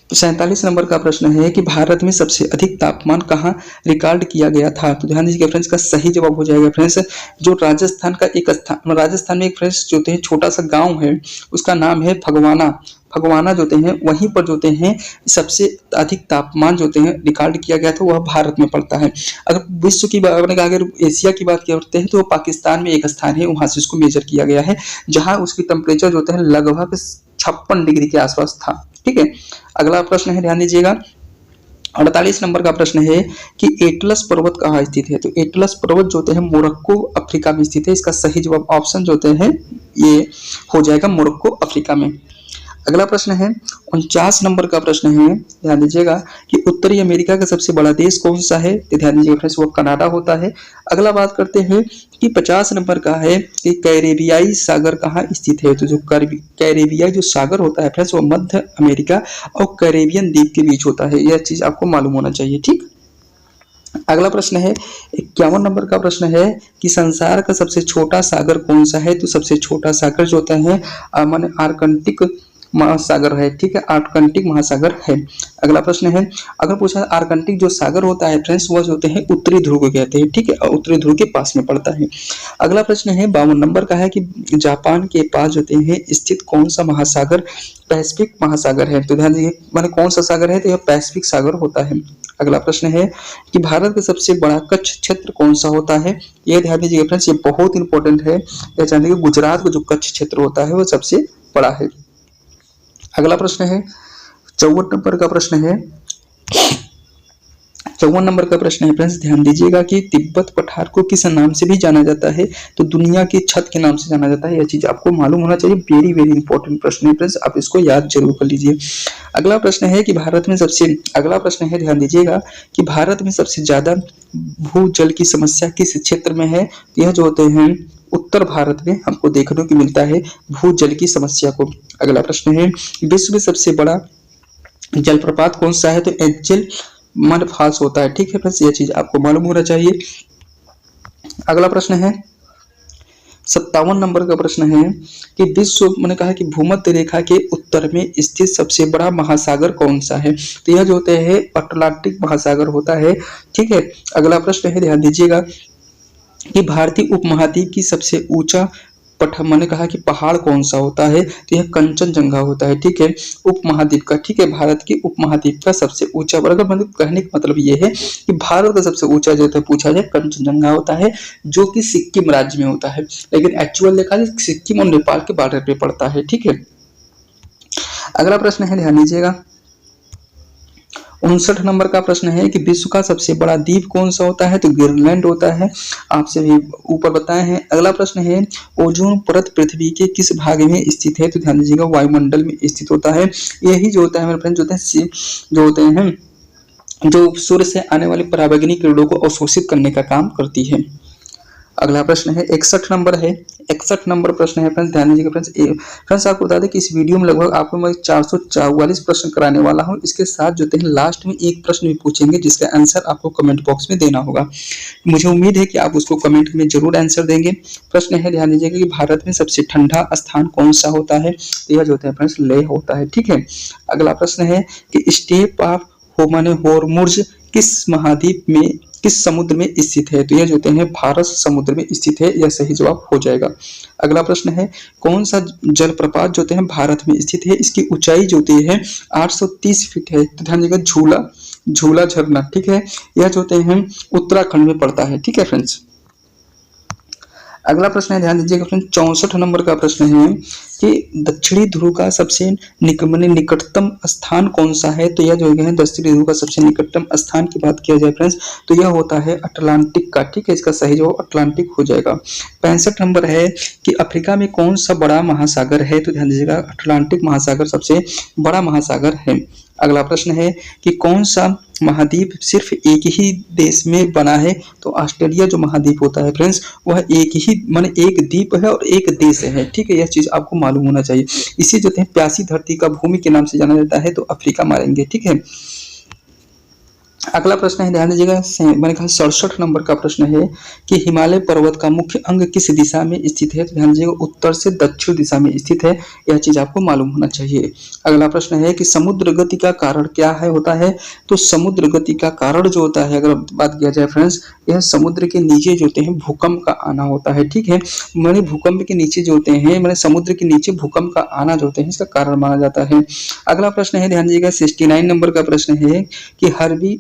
47 नंबर का प्रश्न है कि भारत में सबसे अधिक तापमान कहाँ रिकॉर्ड किया गया था? तो ध्यान दीजिएगा फ्रेंड्स, का सही जवाब हो जाएगा फ्रेंड्स जो राजस्थान का एक स्थान, राजस्थान में एक फ्रेंड्स जो है छोटा सा गांव है, उसका नाम है फगवाना जो हैं वहीं पर जो हैं सबसे अधिक तापमान जो हैं रिकॉर्ड किया गया था, वह भारत में पड़ता है। अगर विश्व की बात अगर एशिया की बात करते हैं तो पाकिस्तान में एक स्थान है, वहां से इसको मेजर किया गया है, जहां उसकी टेम्परेचर जो है लगभग 56 डिग्री के आसपास था। ठीक है। अगला प्रश्न है, ध्यान दीजिएगा। 48 नंबर का प्रश्न है कि एटलस पर्वत कहाँ स्थित है? तो एटलस पर्वत जो है मोरक्को अफ्रीका में स्थित है। इसका सही जवाब ऑप्शन जो है ये हो जाएगा मोरक्को अफ्रीका में। अगला प्रश्न है 49 नंबर का प्रश्न है, ध्यान दीजिएगा कि उत्तरी अमेरिका का सबसे बड़ा देश कौन सा है? तो ध्यान दीजिएगा फ्रेंड्स वो कनाडा होता है। अगला बात करते हैं कि 50 नंबर का है कि कैरेबियाई सागर कहाँ स्थित है? तो जो कैरेबियाई जो सागर होता है फ्रेंड्स वो मध्य अमेरिका और कैरेबियन द्वीप के बीच होता है। यह चीज आपको मालूम होना चाहिए। ठीक। अगला प्रश्न है 51 नंबर का प्रश्न है कि संसार का सबसे छोटा सागर कौन सा है? तो सबसे छोटा सागर जो होता है माने आर्कटिक महासागर है। ठीक है। आर्कटिक महासागर है। अगला प्रश्न है अगर पूछा आर्कटिक जो सागर होता है फ्रेंड्स वह जो होते हैं उत्तरी ध्रुव को कहते हैं। ठीक है। और उत्तरी ध्रुव के पास में पड़ता है। अगला प्रश्न है 52 नंबर का है कि जापान के पास जो है स्थित कौन सा महासागर पैसिफिक महासागर है? तो ध्यान दीजिए माने कौन सा सागर है? तो यह पैसिफिक सागर होता है। अगला प्रश्न है कि भारत का सबसे बड़ा कच्छ क्षेत्र कौन सा होता है? यह ध्यान दीजिएगा फ्रेंड्स, ये बहुत इंपॉर्टेंट है। यह जानते हैं गुजरात का जो कच्छ क्षेत्र होता है वो सबसे बड़ा है। अगला प्रश्न है 54 नंबर का प्रश्न है 54 नंबर का प्रश्न है फ्रेंड्स, ध्यान दीजिएगा कि तिब्बत पठार को किस नाम से भी जाना जाता है? तो दुनिया की छत के नाम से जाना जाता है। यह चीज आपको मालूम होना चाहिए। वेरी वेरी इंपॉर्टेंट प्रश्न है फ्रेंड्स, आप इसको याद जरूर कर लीजिए। अगला प्रश्न है कि अगला प्रश्न है, ध्यान दीजिएगा कि भारत में सबसे ज्यादा भूजल की समस्या किस क्षेत्र में है? यह जो होते हैं उत्तर भारत में हमको देखने को मिलता है भूजल की समस्या को। अगला प्रश्न है विश्व में सबसे बड़ा जलप्रपात कौन सा है? तो एंजल मन फॉल्स होता है। ठीक है फ्रेंड्स, यह चीज आपको मालूम होना चाहिए। अगला प्रश्न है 57 नंबर का प्रश्न है कि विश्व मैंने कहा कि भूमध्य रेखा के उत्तर में स्थित सबसे बड़ा महासागर कौन सा है? तो यह जो होता है अटलांटिक महासागर होता है। ठीक है, अगला प्रश्न है, ध्यान दीजिएगा कि भारतीय उपमहाद्वीप की सबसे ऊंचा मैंने कहा कि पहाड़ कौन सा होता है? तो यह कंचनजंगा होता है। ठीक है, उपमहाद्वीप का, ठीक है, भारत के उपमहाद्वीप का सबसे ऊंचा, अगर मतलब कहने का मतलब ये है कि भारत का सबसे ऊंचा जो होता है पूछा जाए कंचनजंगा होता है, जो कि सिक्किम राज्य में होता है, लेकिन एक्चुअल देखा जाए सिक्किम और नेपाल के बॉर्डर पे पड़ता है। ठीक है, अगला प्रश्न है, ध्यान दीजिएगा 59 नंबर का प्रश्न है कि विश्व का सबसे बड़ा द्वीप कौन सा होता है? तो ग्रीनलैंड होता है, आपसे भी ऊपर बताए हैं। अगला प्रश्न है, ओजोन परत पृथ्वी के किस भाग में स्थित है? तो ध्यान दीजिएगा वायुमंडल में स्थित होता है। यही जो होता है मेरे फ्रेंड जो होते हैं जो सूर्य से आने वाली पराबैंगनी किरणों को अवशोषित करने का काम करती है। अगला प्रश्न है 61 नंबर है, 61 नंबर प्रश्न है फ्रेंड्स, ध्यान दीजिएगा फ्रेंड्स आपको बता दें कि इस वीडियो में लगभग आपको मैं 444 प्रश्न कराने वाला हूं। इसके साथ जो है लास्ट में एक प्रश्न भी पूछेंगे जिसका आंसर आपको कमेंट बॉक्स में देना होगा। मुझे उम्मीद है कि आप उसको कमेंट में जरूर आंसर देंगे। प्रश्न है, ध्यान दीजिएगा कि भारत में सबसे ठंडा स्थान कौन सा होता है? तो यह जो होता है फ्रेंड्स लेह होता है। ठीक है, अगला प्रश्न है कि स्टेप ऑफ होर्मुज किस महाद्वीप में, किस समुद्र में स्थित है? तो यह जो होते हैं भारत समुद्र में स्थित है, यह सही जवाब हो जाएगा। अगला प्रश्न है, कौन सा जलप्रपात जो होते हैं भारत में स्थित है? इसकी ऊंचाई जो होती है 830 फीट है। तो ध्यान दीजिएगा झूला झरना, ठीक है, यह जो होते हैं उत्तराखंड में पड़ता है। ठीक है फ्रेंड्स, अगला प्रश्न है, ध्यान दीजिएगा फ्रेंड 64 नंबर का प्रश्न है कि दक्षिणी ध्रुव का सबसे निकटतम स्थान कौन सा है? तो यह जो है दक्षिणी ध्रुव का सबसे निकटतम स्थान की बात किया जाए फ्रेंड्स तो यह होता है अटलांटिक का। ठीक है, इसका सही जवाब अटलांटिक हो जाएगा। 65 नंबर है कि अफ्रीका में कौन सा बड़ा महासागर है? तो ध्यान दीजिएगा अटलांटिक महासागर सबसे बड़ा महासागर है। अगला प्रश्न है कि कौन सा महाद्वीप सिर्फ एक ही देश में बना है? तो ऑस्ट्रेलिया जो महाद्वीप होता है फ्रेंड्स वह एक ही माने एक द्वीप है और एक देश है। ठीक है, यह चीज आपको मालूम होना चाहिए। इसे जो है प्यासी धरती का भूमि के नाम से जाना जाता है, तो अफ्रीका मारेंगे। ठीक है, अगला प्रश्न है, ध्यान दीजिएगा मैंने कहा 67 नंबर का प्रश्न है कि हिमालय पर्वत का मुख्य अंग किस दिशा में स्थित है? तो ध्यान दीजिएगा उत्तर से दक्षिण दिशा में स्थित है, यह चीज आपको मालूम होना चाहिए। अगला प्रश्न है कि समुद्र गति का कारण क्या है होता है? तो समुद्र गति का कारण जो होता है अगर बात किया जाए फ्रेंड्स, यह समुद्र के नीचे जो होते हैं भूकंप का आना होता है। ठीक है, मैंने भूकंप के नीचे जो होते हैं मैंने समुद्र के नीचे भूकंप का आना जो होते हैं इसका कारण माना जाता है। अगला प्रश्न है, ध्यान दीजिएगा 69 नंबर का प्रश्न है कि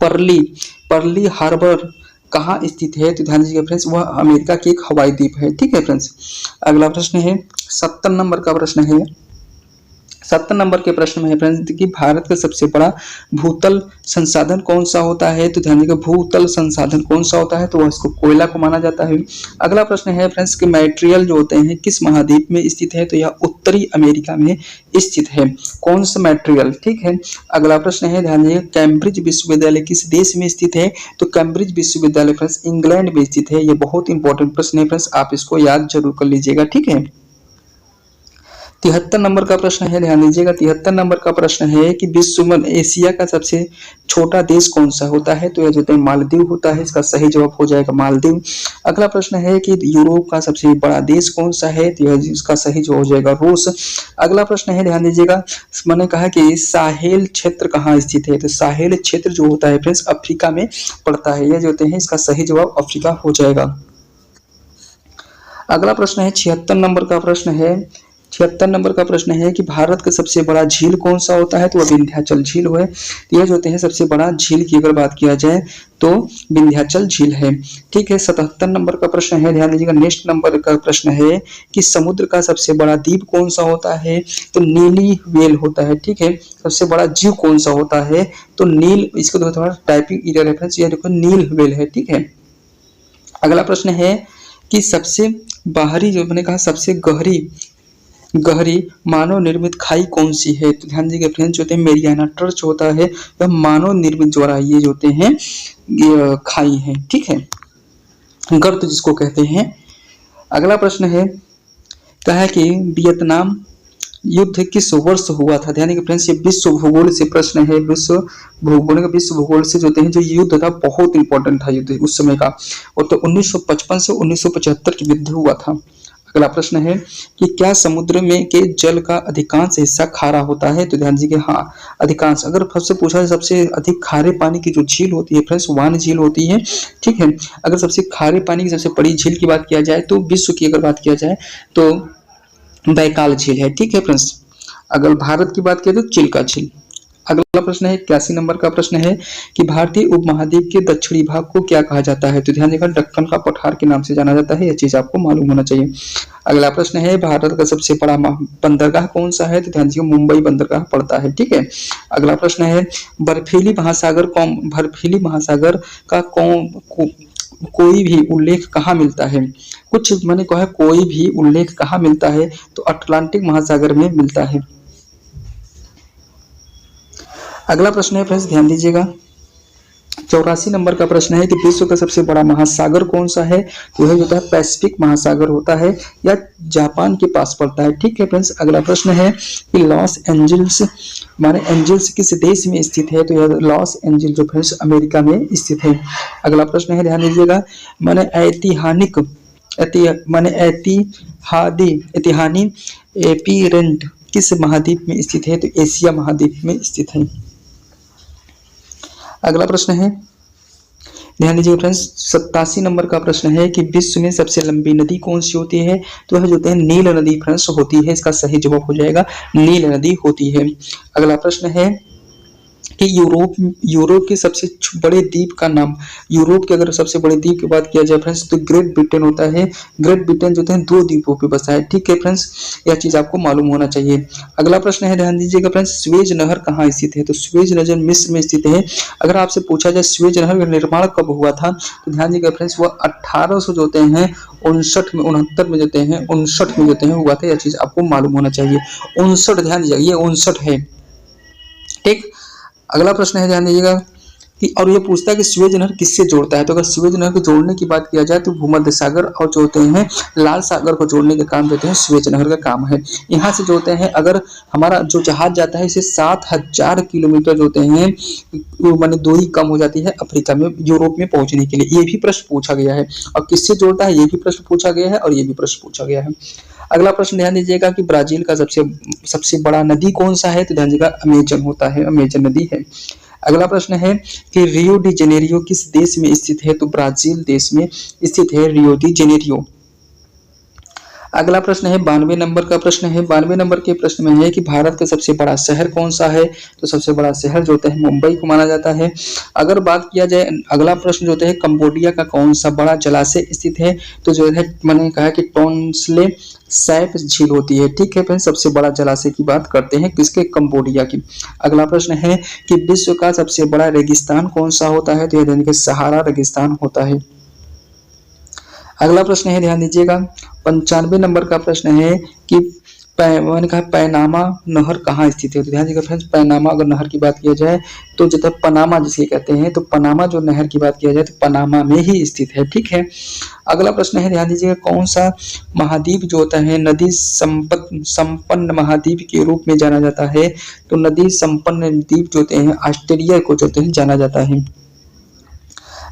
पर्ली हार्बर कहाँ स्थित है? तो ध्यान दीजिएगा फ्रेंड्स वह अमेरिका की एक हवाई द्वीप है। ठीक है फ्रेंड्स, अगला प्रश्न है 70 नंबर का प्रश्न है। 70 नंबर के प्रश्न में है फ्रेंड्स कि भारत का सबसे बड़ा भूतल संसाधन कौन सा होता है? तो ध्यान दीजिएगा भूतल संसाधन कौन सा होता है? तो वह इसको कोयला को माना जाता है। अगला प्रश्न है फ्रेंड्स कि मैट्रियल जो होते हैं किस महाद्वीप में स्थित है? तो यह उत्तरी अमेरिका में स्थित है। कौन सा मैट्रियल? ठीक है, अगला प्रश्न है, ध्यान दीजिएगा कैम्ब्रिज विश्वविद्यालय किस देश में स्थित है? तो कैम्ब्रिज विश्वविद्यालय फ्रेंड्स इंग्लैंड में स्थित है। यह बहुत इंपॉर्टेंट प्रश्न है फ्रेंड्स, आप इसको याद जरूर कर लीजिएगा। ठीक है, 73 नंबर का प्रश्न है, ध्यान दीजिएगा 73 नंबर का प्रश्न है कि विश्व में एशिया का सबसे छोटा देश कौन सा होता है? तो यह जो है मालदीव होता है, इसका सही जवाब हो जाएगा मालदीव। अगला प्रश्न है कि यूरोप का सबसे बड़ा देश कौन सा है? तो यह इसका सही जवाब हो जाएगा रूस। अगला प्रश्न है, ध्यान दीजिएगा मैंने कहा कि साहेल क्षेत्र कहाँ स्थित है? तो साहेल क्षेत्र जो होता है फ्रेंड्स अफ्रीका में पड़ता है, यह जो होते हैं इसका सही जवाब अफ्रीका हो जाएगा। अगला प्रश्न है 76 नंबर का प्रश्न है। 76 नंबर का प्रश्न है कि भारत का सबसे बड़ा झील कौन सा होता है? तो वह विंध्याचल झील है। यह जो होते हैं सबसे बड़ा झील की अगर बात किया जाए तो विंध्याचल झील है। ठीक है, 77 नंबर का प्रश्न है, ध्यान दीजिएगा नेक्स्ट नंबर का प्रश्न है कि समुद्र का सबसे बड़ा द्वीप कौन सा होता है? तो नीली वेल होता है। ठीक है, सबसे बड़ा जीव कौन सा होता है? तो नील, इसको थोड़ा टाइपिंग एरर रेफरेंस, यह देखो नील वेल है। ठीक है, अगला प्रश्न है कि सबसे बाहरी जो मैंने कहा सबसे गहरी मानव निर्मित खाई कौन सी है? तो ध्यान दीजिएगा फ्रेंड्स जो होते हैं मेरियाना ट्रंच होता है, वह मानव निर्मित द्वारा ये जो होते हैं ये खाई है। ठीक है, गर्त जिसको कहते हैं। अगला प्रश्न है कहा कि वियतनाम युद्ध किस वर्ष हुआ था? ध्यान देंगे फ्रेंड्स, ये विश्व भूगोल से प्रश्न है। विश्व भूगोल से जो होते हैं, जो युद्ध था बहुत इंपॉर्टेंट था युद्ध उस समय का, और तो 1955 से 1975 की युद्ध हुआ था। अगला प्रश्न है कि क्या समुद्र में के जल का अधिकांश हिस्सा खारा होता है? तो ध्यान दीजिए, हाँ अधिकांश। अगर सबसे पूछा जाए सबसे अधिक खारे पानी की जो झील होती है फ्रेंड्स, वान झील होती है, ठीक है। अगर सबसे खारे पानी की सबसे बड़ी झील की बात किया जाए तो विश्व की अगर बात किया जाए तो बैकाल झील है, ठीक है फ्रेंड्स। अगर भारत की बात करें तो चिल्का झील। अगला प्रश्न है 81 नंबर का प्रश्न है कि भारतीय उपमहाद्वीप के दक्षिणी भाग को क्या कहा जाता है? तो ध्यान देगा, दक्कन का पठार के नाम से जाना जाता है, यह चीज आपको मालूम होना चाहिए। अगला प्रश्न है भारत का सबसे बड़ा बंदरगाह कौन सा है? तो ध्यान दीजिए, मुंबई बंदरगाह पड़ता है, ठीक है। अगला प्रश्न है बर्फीली महासागर का कोई भी उल्लेख कहाँ मिलता है? कुछ मैंने कहा कोई भी उल्लेख कहाँ मिलता है? तो अटलांटिक महासागर में मिलता है। अगला प्रश्न है फ्रेंड्स, ध्यान दीजिएगा, 84 नंबर का प्रश्न है कि विश्व का सबसे बड़ा महासागर कौन सा है? तो यह होता है पैसिफिक महासागर होता है, या जापान के पास पड़ता है, ठीक है फ्रेंड्स। अगला प्रश्न है कि लॉस एंजल्स माने एंजल्स किस देश में स्थित है? तो यह लॉस एंजल्स जो फ्रेंड्स अमेरिका में स्थित है। अगला प्रश्न है, ध्यान दीजिएगा, माने ऐतिहानी एपिरेंट किस महाद्वीप में स्थित है? तो एशिया महाद्वीप में स्थित है। अगला प्रश्न है, ध्यान दीजिए फ्रेंड्स, 87 नंबर का प्रश्न है कि विश्व में सबसे लंबी नदी कौन सी होती है? तो वह जो होते हैं नील नदी फ्रेंड्स होती है, इसका सही जवाब हो जाएगा नील नदी होती है। अगला प्रश्न है कि यूरोप के सबसे बड़े द्वीप का नाम, यूरोप के अगर सबसे बड़े द्वीप की बात किया जाए फ्रेंड्स तो ग्रेट ब्रिटेन होता है। ग्रेट ब्रिटेन जो है 2 द्वीपों पे बसा है, ठीक है फ्रेंड्स, यह चीज आपको मालूम होना चाहिए। अगला प्रश्न है, ध्यान दीजिएगा फ्रेंड्स, स्वेज नहर कहाँ स्थित है? तो स्वेज नहर मिस्र में स्थित है। अगर आपसे पूछा जाए स्वेज नहर का निर्माण कब हुआ था, तो ध्यान दीजिएगा फ्रेंड्स, वह 1800 जो होते हैं 59 में जोते हैं 59 में जोते हैं हुआ था, यह चीज आपको मालूम होना चाहिए। 59, ध्यान दीजिएगा, ये 59 है, ठीक। अगला प्रश्न है, ध्यान दीजिएगा कि और ये पूछता है कि स्वेज नहर किससे जोड़ता है? तो अगर स्वेज नहर को जोड़ने की बात किया जाए तो भूमध्य सागर और जो होते हैं लाल सागर को जोड़ने का काम देते हैं स्वेज नहर का काम है। यहाँ से जोड़ते हैं, अगर हमारा जो जहाज जाता है इसे 7000 किलोमीटर जोते हैं, माने दूरी कम हो जाती है अफ्रीका में यूरोप में पहुंचने के लिए। ये भी प्रश्न पूछा गया है, और किससे जोड़ता है ये भी प्रश्न पूछा गया है, और ये भी प्रश्न पूछा गया है। अगला प्रश्न ध्यान दीजिएगा कि ब्राजील का सबसे बड़ा नदी कौन सा है? तो ध्यान दीजिएगा अमेजन होता है, अमेजन नदी है। अगला प्रश्न है कि रियो डी जेनेरियो किस देश में स्थित है? तो ब्राजील देश में स्थित है रियो डी जेनेरियो। अगला प्रश्न है 92 नंबर का प्रश्न है। 92 नंबर के प्रश्न में है कि भारत का सबसे बड़ा शहर कौन सा है? तो सबसे बड़ा शहर जो होता है मुंबई को माना जाता है। अगर बात किया जाए, अगला प्रश्न जो होता है कंबोडिया का कौन सा बड़ा जलाशय स्थित है? तो जो है मैंने कहा कि टोंसले सैप झील होती है, ठीक है फ्रेंड्स। सबसे बड़ा जलाशय की बात करते हैं किसके? कंबोडिया की। अगला प्रश्न है कि विश्व का सबसे बड़ा रेगिस्तान कौन सा होता है? तो यह सहारा रेगिस्तान होता है। अगला प्रश्न है, ध्यान दीजिएगा, 95 नंबर का प्रश्न है कि मैंने कहा पैनामा नहर कहाँ स्थित है? तो ध्यान दीजिएगा फ्रेंड्स, पैनामा अगर नहर की बात किया जाए तो जो है पनामा जिसे कहते हैं, तो पनामा जो नहर की बात किया जाए तो पनामा में ही स्थित है, ठीक है। अगला प्रश्न है, ध्यान दीजिएगा, कौन सा महाद्वीप जो होता है नदी संपन्न महाद्वीप के रूप में जाना जाता है? तो नदी संपन्न द्वीप जो होते हैं ऑस्ट्रेलिया को जो होते हैं जाना जाता है।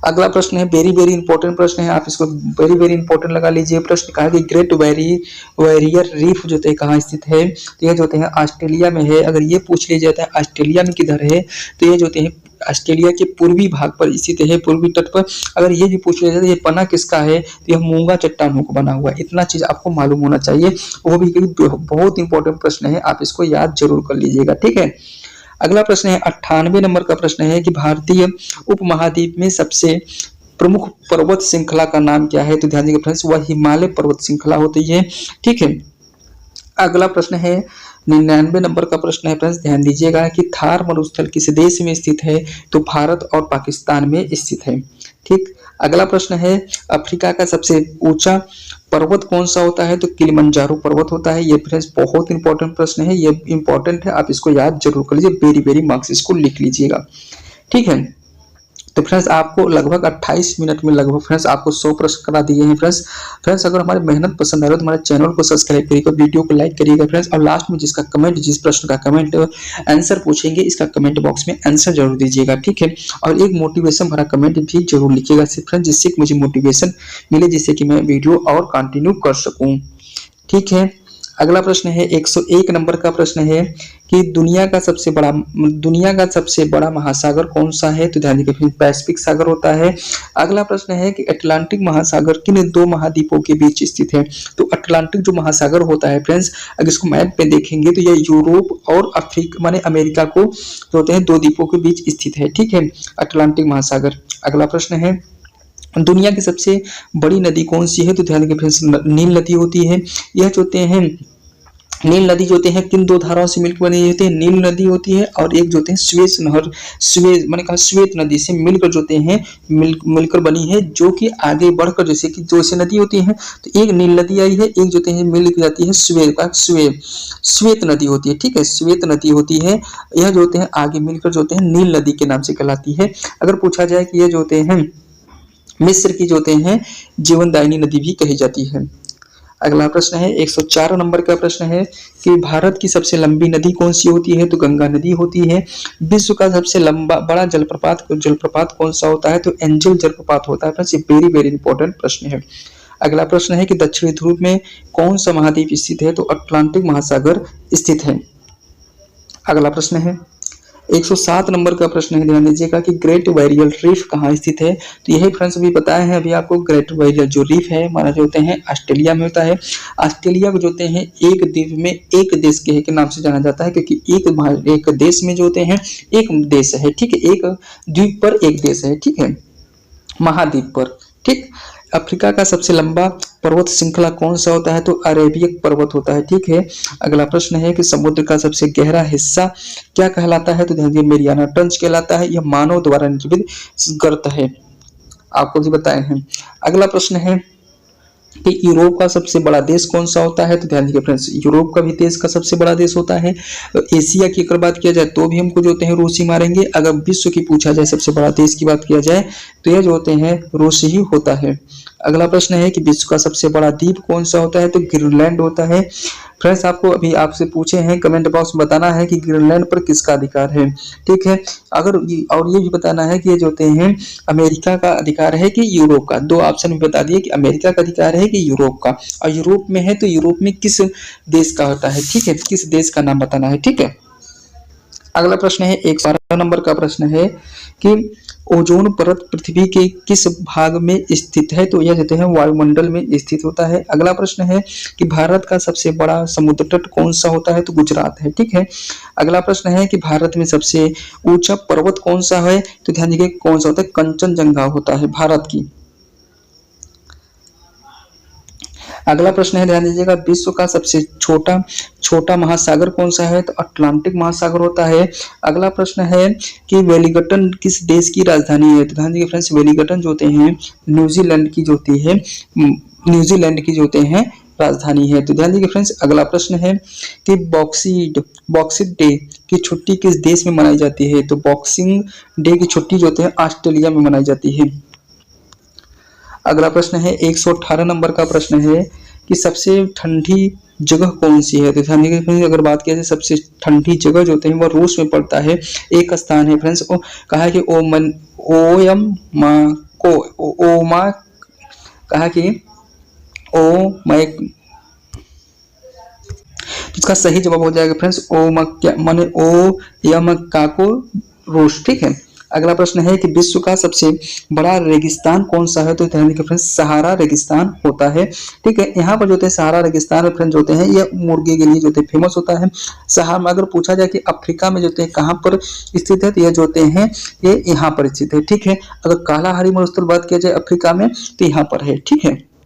अगला प्रश्न है वेरी इंपॉर्टेंट प्रश्न है, आप इसको वेरी इंपॉर्टेंट लगा लीजिए। प्रश्न कहा कि ग्रेट बैरियर रीफ जो है कहाँ स्थित है? तो यह जो है ऑस्ट्रेलिया में है। अगर ये पूछ लिया जाता है ऑस्ट्रेलिया में किधर है, तो ये जो है ऑस्ट्रेलिया के पूर्वी भाग पर स्थित है, पूर्वी तट पर। अगर ये भी पूछ लिया जाता है ये पना किसका है, तो यह मूंगा चट्टानों को बना हुआ है। इतना चीज आपको मालूम होना चाहिए, वो भी बहुत इंपॉर्टेंट प्रश्न है, आप इसको याद जरूर कर लीजिएगा, ठीक है। अगला प्रश्न है 98 नंबर का प्रश्न है कि भारतीय उपमहाद्वीप में सबसे प्रमुख पर्वत श्रृंखला का नाम क्या है? तो ध्यान दीजिए फ्रेंड्स, वह हिमालय पर्वत श्रृंखला होती है, ठीक है। अगला प्रश्न है 99 नंबर का प्रश्न है फ्रेंड्स, ध्यान दीजिएगा कि थार मरुस्थल किस देश में स्थित है? तो भारत और पाकिस्तान में स्थित है, ठीक। अगला प्रश्न है अफ्रीका का सबसे ऊंचा पर्वत कौन सा होता है? तो किलिमंजारो पर्वत होता है। ये फ्रेंड्स बहुत इंपॉर्टेंट प्रश्न है, ये इंपॉर्टेंट है, आप इसको याद जरूर कर लीजिए, वेरी मार्क्स इसको लिख लीजिएगा, ठीक है। तो फ्रेंड्स आपको लगभग 28 मिनट में लगभग फ्रेंड्स आपको 100 प्रश्न करा दिए हैं फ्रेंड्स अगर हमारी मेहनत पसंद आ रहा है तो हमारे चैनल को सब्सक्राइब करिएगा, वीडियो को लाइक करिएगा फ्रेंड्स, और लास्ट में जिस प्रश्न का कमेंट आंसर पूछेंगे इसका कमेंट बॉक्स में आंसर जरूर दीजिएगा, ठीक है। और एक मोटिवेशन भरा कमेंट भी जरूर लिखिएगा फ्रेंड्स, जिससे मुझे मोटिवेशन मिले, जिससे कि मैं वीडियो और कंटिन्यू कर सकूं, ठीक है। अगला प्रश्न है 101 नंबर का प्रश्न है कि दुनिया का सबसे बड़ा महासागर कौन सा है? तो ध्यान दीजिए पैसिफिक सागर होता है। अगला प्रश्न है कि अटलांटिक महासागर किन दो महाद्वीपों के बीच स्थित है? तो अटलांटिक जो महासागर होता है फ्रेंड्स, अगर इसको मैप पे देखेंगे तो यह यूरोप और अफ्रीका माने अमेरिका को होते हैं दो द्वीपों के बीच स्थित है, ठीक है, अटलांटिक महासागर। अगला प्रश्न है दुनिया की सबसे बड़ी नदी कौन सी है? तो ध्यान रखिए फ्रेंड्स नील नदी होती है। यह जो होते हैं नील नदी जो होते हैं किन दो धाराओं से मिलकर बनी होती है? नील नदी होती है और एक जो होते हैं श्वेत नदी से मिलकर जो होते हैं मिलकर बनी है, जो कि आगे बढ़कर जैसे कि दो से नदी होती है तो एक नील नदी आई है, एक जो होते हैं मिल जाती है श्वेत नदी होती है, ठीक है, श्वेत नदी होती है। यह जो होते हैं आगे मिलकर जो होते हैं नील नदी के नाम से कहलाती है। अगर पूछा जाए कि यह जो होते हैं मिस्र की जो होते हैं जीवनदायिनी नदी भी कही जाती है। अगला प्रश्न है 104 नंबर का प्रश्न है कि भारत की सबसे लंबी नदी कौन सी होती है? तो गंगा नदी होती है। विश्व का सबसे बड़ा जलप्रपात कौन सा होता है? तो एंजल जलप्रपात होता है फ्रेंड्स, ये वेरी वेरी इंपॉर्टेंट प्रश्न है। अगला प्रश्न है कि दक्षिणी ध्रुव में कौन सा महाद्वीप स्थित है? तो अटलांटिक महासागर स्थित है। अगला प्रश्न है 107 नंबर का प्रश्न है, ध्यान दीजिएगा कि ग्रेट बैरियर रीफ कहाँ स्थित है? तो यही फ्रेंड्स अभी बताया है अभी आपको, ग्रेट बैरियर जो रीफ है हमारा जो होते हैं ऑस्ट्रेलिया में होता है। ऑस्ट्रेलिया को जो होते हैं एक द्वीप में एक देश के नाम से जाना जाता है, क्योंकि एक देश में जो होते हैं एक देश है, ठीक है, एक द्वीप पर एक देश है, ठीक है, महाद्वीप पर, ठीक। अफ्रीका का सबसे लंबा पर्वत श्रृंखला कौन सा होता है? तो अरेबियन पर्वत होता है, ठीक है। अगला प्रश्न है कि समुद्र का सबसे गहरा हिस्सा क्या कहलाता है? तो ध्यान दीजिए मेरियाना ट्रेंच कहलाता है। यह मानव द्वारा निर्मित गर्त है, आपको भी बताए हैं। अगला प्रश्न है कि यूरोप का सबसे बड़ा देश कौन सा होता है? तो ध्यान दीजिए फ्रेंड्स यूरोप का भी देश का सबसे बड़ा देश होता है। एशिया की अगर बात किया जाए तो भी हमको जो होते हैं रूस ही मारेंगे। अगर विश्व की पूछा जाए सबसे बड़ा देश की बात किया जाए तो यह जो होते हैं रूस ही होता है। अगला प्रश्न है कि विश्व का सबसे बड़ा द्वीप कौन सा होता है? तो ग्रीनलैंड होता है। फ्रेंड्स आपको अभी आपसे पूछे हैं कमेंट बॉक्स में बताना है कि ग्रीनलैंड पर किसका अधिकार है, ठीक है। और ये भी बताना है कि ये जो होते हैं अमेरिका का अधिकार है कि यूरोप का। दो ऑप्शन में बता दिए कि अमेरिका का अधिकार है कि यूरोप का, और यूरोप में है तो यूरोप में किस देश का होता है, ठीक है, किस देश का नाम बताना है, ठीक है। अगला प्रश्न है 112 नंबर का प्रश्न है कि ओजोन परत पृथ्वी के किस भाग में स्थित है? तो यह कहते हैं वायुमंडल में स्थित होता है। अगला प्रश्न है कि भारत का सबसे बड़ा समुद्र तट कौन सा होता है? तो गुजरात है, ठीक है। अगला प्रश्न है कि भारत में सबसे ऊंचा पर्वत कौन सा है? तो ध्यान दीजिए कौन सा होता है? कंचनजंगा होता है भारत की। अगला प्रश्न है, ध्यान दीजिएगा, विश्व का सबसे छोटा महासागर कौन सा है? तो अटलांटिक महासागर होता है। अगला प्रश्न है कि वेलिंगटन किस देश की राजधानी है? तो ध्यान दीजिए फ्रेंड्स वेलिंगटन जो होते हैं न्यूजीलैंड की जो होते हैं राजधानी है। तो ध्यान दीजिए फ्रेंड्स अगला प्रश्न है कि बॉक्सिंग डे की छुट्टी किस देश में मनाई जाती है? तो बॉक्सिंग डे की छुट्टी जो होते हैं ऑस्ट्रेलिया में मनाई जाती है। अगला प्रश्न है 118 नंबर का प्रश्न है कि सबसे ठंडी जगह कौन सी है? तो ध्यान दीजिए अगर बात किया जाए सबसे ठंडी जगह जो होते हैं वो रूस में पड़ता है। एक स्थान है फ्रेंड्स, कहा है कि इसका सही जवाब हो जाएगा फ्रेंड्स ओयमकाको रूस, ठीक है। अगला प्रश्न है कि विश्व का सबसे बड़ा रेगिस्तान कौन सा है? तो ध्यान दीजिए फ्रेंड्स सहारा रेगिस्तान होता है, ठीक है। यहाँ पर जो होते हैं सहारा रेगिस्तान में फ्रेंड्स होते हैं ये मुर्गे के लिए जो होते हैं फेमस होता है। सहारा में अगर पूछा जाए कि अफ्रीका में जो होते हैं कहाँ पर स्थित है, तो ये जो होते हैं ये यहाँ पर स्थित है, ठीक है। अगर कालाहारी मरुस्थल बात किया जाए अफ्रीका में तो यहाँ पर है, ठीक है।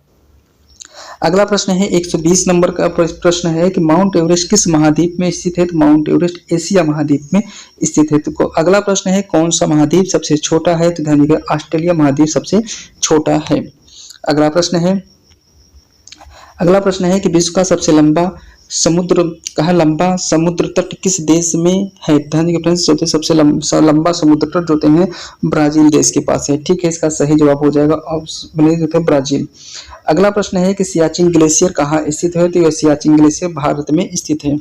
अगला प्रश्न है 120 नंबर का प्रश्न है कि माउंट एवरेस्ट किस महाद्वीप में स्थित है? तो माउंट एवरेस्ट एशिया महाद्वीप में स्थित है। तो अगला प्रश्न है कौन सा महाद्वीप सबसे छोटा है? तो ध्यान दीजिएगा ऑस्ट्रेलिया महाद्वीप सबसे छोटा है। अगला प्रश्न है कि विश्व का सबसे लंबा समुद्र कहा लंबा समुद्र तट किस देश में है? ध्यान दीजिए फ्रेंड्स, जो सबसे लंबा समुद्र तट जो हैं ब्राजील देश के पास है। ठीक है, इसका सही जवाब हो जाएगा ऑप्शन जो है ब्राजील। अगला प्रश्न है कि सियाचिन ग्लेशियर कहाँ स्थित है? तो यह सियाचिन ग्लेशियर भारत में स्थित है।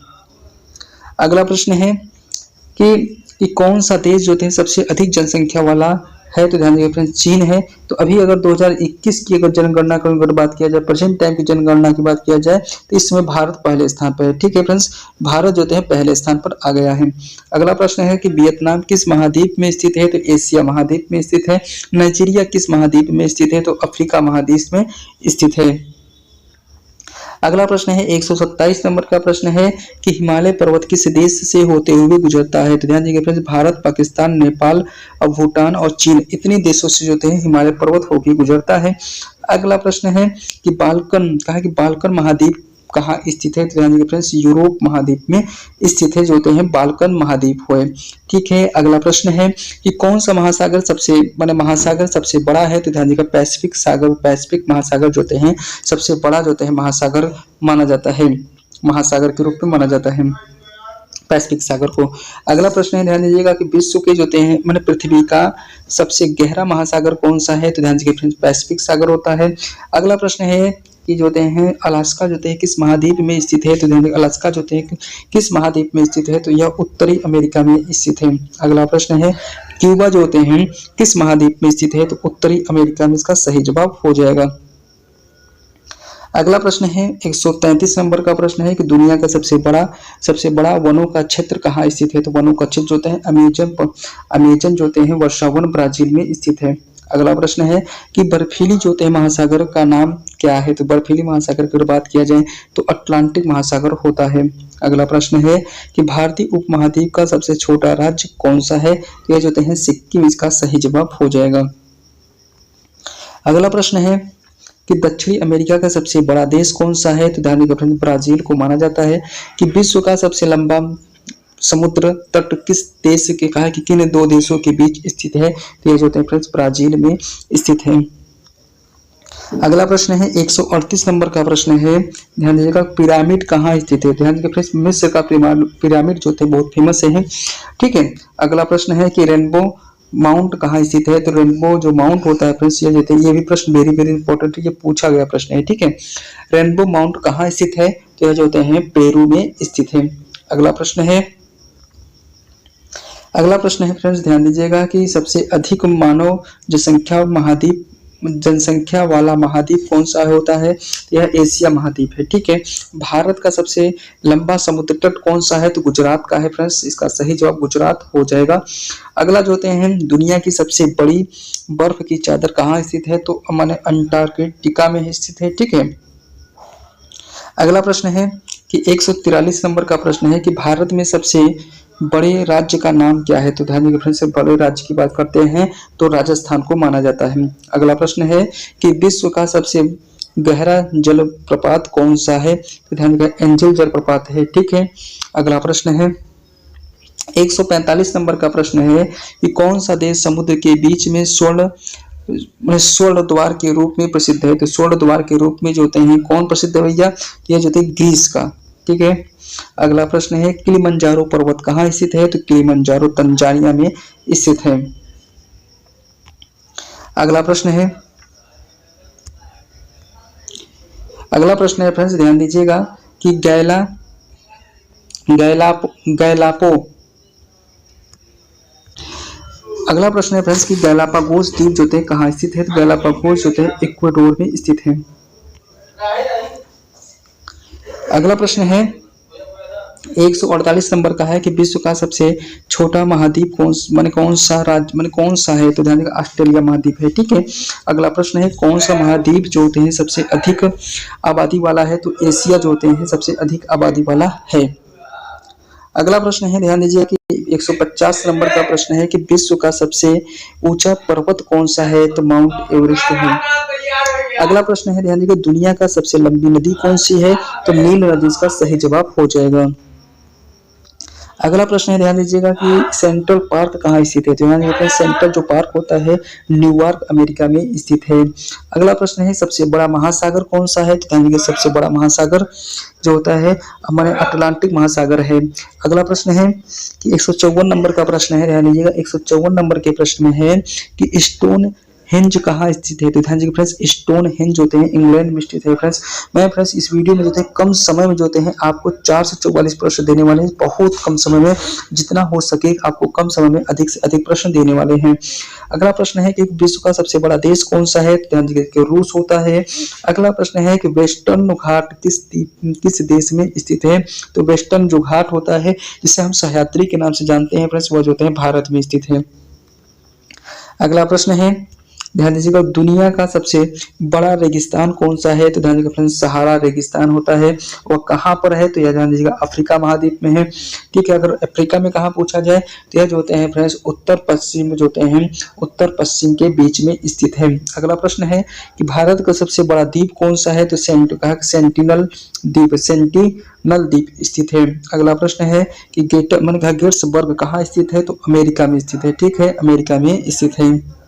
अगला प्रश्न है कि कौन सा देश जो है सबसे अधिक जनसंख्या वाला है? तो ध्यान दीजिए फ्रेंड्स, चीन है। तो अभी अगर 2021 की अगर जनगणना की अगर बात किया जाए, प्रेजेंट टाइम की जनगणना की बात किया जाए, तो इसमें भारत पहले स्थान पर है। ठीक है फ्रेंड्स, भारत जो है पहले स्थान पर आ गया है। अगला प्रश्न है कि वियतनाम किस महाद्वीप में स्थित है? तो एशिया महाद्वीप में स्थित है। नाइजीरिया किस महाद्वीप में स्थित है? तो अफ्रीका महाद्वीप में स्थित है। अगला प्रश्न है 127 नंबर का प्रश्न है कि हिमालय पर्वत किस देश से होते हुए गुजरता है? तो ध्यान दीजिए फ्रेंड्स, भारत, पाकिस्तान, नेपाल और भूटान और चीन, इतने देशों से जो है हिमालय पर्वत होकर गुजरता है। अगला प्रश्न है कि बाल्कन कहा कि बाल्कन महाद्वीप कहाँ स्थित है? तो ध्यान दीजिए फ्रेंड्स, यूरोप महाद्वीप में स्थित है, जो होते हैं बाल्कन महाद्वीप है। ठीक है, अगला प्रश्न है कि कौन सा महासागर सबसे बड़ा है? तो ध्यान दीजिएगा पैसिफिक सागर, पैसिफिक महासागर जो हैं सबसे बड़ा जो है महासागर माना जाता है, महासागर के रूप में माना जाता है पैसिफिक सागर को। अगला प्रश्न है, ध्यान दीजिएगा कि विश्व के जो हैं माने पृथ्वी का सबसे गहरा महासागर कौन सा है? तो ध्यान दीजिए फ्रेंड्स, पैसिफिक सागर होता है। अगला प्रश्न है कि जो हैं अलास्का जो है किस महाद्वीप में स्थित है? तो ध्यान दीजिए अलास्का जो है किस महाद्वीप में स्थित है? तो यह उत्तरी अमेरिका में स्थित है। अगला प्रश्न है क्यूबा जो होते हैं किस महाद्वीप में स्थित है? तो उत्तरी अमेरिका में इसका सही जवाब हो जाएगा। अगला प्रश्न है 133 नंबर का प्रश्न है कि दुनिया का सबसे बड़ा वनों का क्षेत्र कहाँ स्थित है? तो वनों का क्षेत्र जो है अमेजन जो हैं वर्षावन ब्राजील में स्थित है। अगला प्रश्न है कि बर्फीली जो है महासागर का नाम क्या है? तो बर्फीली महासागर की बात किया जाए तो अटलांटिक महासागर होता है। अगला प्रश्न है कि भारतीय उपमहाद्वीप का सबसे छोटा राज्य कौन सा है? यह जो है सिक्किम, इसका सही जवाब हो जाएगा। अगला प्रश्न है कि दक्षिणी अमेरिका का सबसे बड़ा देश कौन सा है? तो ध्यान दीजिए ब्राजील को माना जाता है। कि विश्व का सबसे लंबा समुद्र तट किस देश के कहा कि किन दो देशों के बीच स्थित है? तो ये जो है फ्रेंड्स ब्राजील में स्थित है। अगला प्रश्न है 138 नंबर का प्रश्न है, ध्यान दीजिएगा पिरामिड कहाँ स्थित है? ध्यान दीजिए फ्रेंड्स, मिस्र का पिरामिड जो थे बहुत फेमस है। ठीक है, अगला प्रश्न है कि रेनबो माउंट कहाँ स्थित है? तो रेनबो जो माउंट होता है फ्रेंड्स, ये जो ये भी प्रश्न वेरी वेरी इंपॉर्टेंट है, ये पूछा गया प्रश्न है। ठीक है, रेनबो माउंट कहाँ स्थित है? तो यह जो होते हैं पेरू में स्थित है। अगला प्रश्न है फ्रेंड्स, ध्यान दीजिएगा कि सबसे अधिक मानव जनसंख्या वाला महाद्वीप कौन सा होता है? यह एशिया महाद्वीप है। ठीक है, भारत का सबसे लंबा समुद्र तट कौन सा है? तो गुजरात का है फ्रेंड्स, इसका सही जवाब गुजरात हो जाएगा। अगला जो होते हैं दुनिया की सबसे बड़ी बर्फ की चादर कहाँ स्थित है? तो माने अंटार्कटिका में स्थित है। ठीक है, अगला प्रश्न है कि 143 नंबर का प्रश्न है कि भारत में सबसे बड़े राज्य का नाम क्या है? तो ध्यान दीजिए फ्रेंड्स, बड़े राज्य की बात करते हैं तो राजस्थान को माना जाता है। अगला प्रश्न है कि विश्व का सबसे गहरा जलप्रपात कौन सा है? तो ध्यान दीजिए एंजल जलप्रपात है। ठीक है, अगला प्रश्न है 145 नंबर का प्रश्न है कि कौन सा देश समुद्र के बीच में स्वर्ण द्वार के रूप में प्रसिद्ध है? तो स्वर्ण द्वार के रूप में जो होते हैं कौन प्रसिद्ध है भैया? यह जो है ग्रीस का। ठीक है, अगला प्रश्न है किलिमंजारो पर्वत कहाँ स्थित है? तो किलिमंजारो तंजानिया में स्थित है। अगला प्रश्न है फ्रेंड्स, ध्यान दीजिएगा कि गैलापो अगला प्रश्न है फ्रेंड्स कि गैलापागोस द्वीप जो है कहाँ स्थित है? तो गैलापागोस जो है इक्वाडोर में स्थित है। अगला प्रश्न है 148 नंबर का है कि विश्व का सबसे छोटा महाद्वीप कौन सा है? तो ध्यान दीजिएगा ऑस्ट्रेलिया महाद्वीप है। ठीक है, अगला प्रश्न है कौन सा महाद्वीप जो होते हैं सबसे अधिक आबादी वाला है? तो एशिया जो होते हैं सबसे अधिक आबादी वाला है। अगला प्रश्न है, ध्यान दीजिए कि 150 नंबर का प्रश्न है कि विश्व का सबसे ऊंचा पर्वत कौन सा है? तो माउंट एवरेस्ट है। अगला प्रश्न है, ध्यान दीजिए दुनिया का सबसे लंबी नदी कौन सी है? तो नील नदी इसका सही जवाब हो जाएगा। अगला प्रश्न है, ध्यान दीजिएगा कि सेंट्रल पार्क कहाँ स्थित है। तो ध्यान दीजिएगा सेंट्रल जो पार्क होता है न्यूयॉर्क अमेरिका में स्थित है। अगला प्रश्न है, सबसे बड़ा महासागर कौन सा है। तो ध्यान दीजिएगा सबसे बड़ा महासागर जो होता है हमारे अटलांटिक महासागर है। अगला प्रश्न है कि 154 नंबर का प्रश्न है, ध्यान दीजिएगा 154 नंबर के प्रश्न में है कि स्टोन हेंज कहाँ स्थित है। तो ध्यान दीजिए फ्रेंड्स स्टोन हेंज होते हैं इंग्लैंड में स्थित है। फ्रेंड्स मैं फ्रेंड्स इस वीडियो में जो है कम समय में जो हैं आपको 4 से 44 प्रश्न देने वाले हैं। बहुत कम समय में जितना हो सके आपको कम समय में अधिक से अधिक प्रश्न देने वाले हैं। अगला प्रश्न है कि विश्व का सबसे बड़ा देश कौन सा है। ध्यान दीजिए रूस होता है। अगला प्रश्न है कि वेस्टर्न घाट किस देश में स्थित है। तो वेस्टर्न जो घाट होता है जिसे हम सह्याद्री के नाम से जानते हैं फ्रेंड्स वो जो होते हैं भारत में स्थित है। अगला प्रश्न है, ध्यान दीजिएगा दुनिया का सबसे बड़ा रेगिस्तान कौन सा है। तो ध्यान दीजिएगा फ्रेंड्स सहारा रेगिस्तान होता है। वह कहाँ पर है। तो यह ध्यान दीजिएगा अफ्रीका महाद्वीप में है। ठीक है, अगर अफ्रीका में कहाँ पूछा जाए तो यह जो होते हैं फ्रेंड्स उत्तर पश्चिम जो होते हैं उत्तर पश्चिम के बीच में स्थित है। अगला प्रश्न है कि भारत का सबसे बड़ा द्वीप कौन सा है। तो सेंटिनल द्वीप स्थित है। अगला प्रश्न है कि गेट्सबर्ग कहाँ स्थित है। तो अमेरिका में स्थित है। ठीक है, अमेरिका में स्थित है।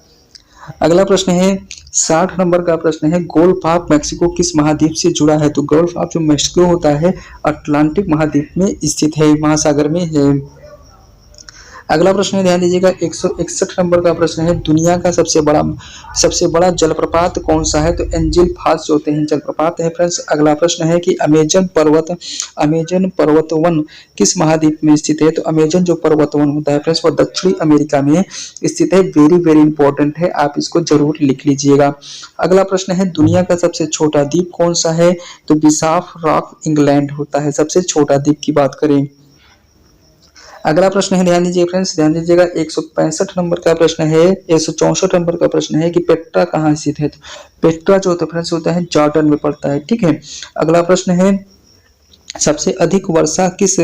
अगला प्रश्न है 60 नंबर का प्रश्न है, गोल्फ ऑफ मैक्सिको किस महाद्वीप से जुड़ा है। तो गोल्फ ऑफ जो मैक्सिको होता है अटलांटिक महाद्वीप में स्थित है, महासागर में है। अगला प्रश्न है, ध्यान दीजिएगा 161 नंबर का प्रश्न है, दुनिया का सबसे बड़ा जलप्रपात कौन सा है। तो एंजिल फॉल्स जो होते हैं जलप्रपात है फ्रेंड्स। अगला प्रश्न है कि अमेजन पर्वत वन किस महाद्वीप में स्थित है। तो अमेजन जो पर्वत वन होता है फ्रेंड्स वो दक्षिणी अमेरिका में स्थित है। वेरी वेरी इंपॉर्टेंट है, आप इसको जरूर लिख लीजिएगा। अगला प्रश्न है, दुनिया का सबसे छोटा द्वीप कौन सा है। तो बिशॉप रॉक इंग्लैंड होता है सबसे छोटा द्वीप की बात करें। अगला प्रश्न है, ध्यान दीजिए फ्रेंड्स, ध्यान दीजिएगा 165 नंबर का प्रश्न है, 164 नंबर का प्रश्न है कि पेट्रा कहाँ स्थित है। तो पेट्रा जो होता है फ्रेंड्स होता है जॉर्डन में पड़ता है। ठीक है, अगला प्रश्न है सबसे अधिक वर्षा किस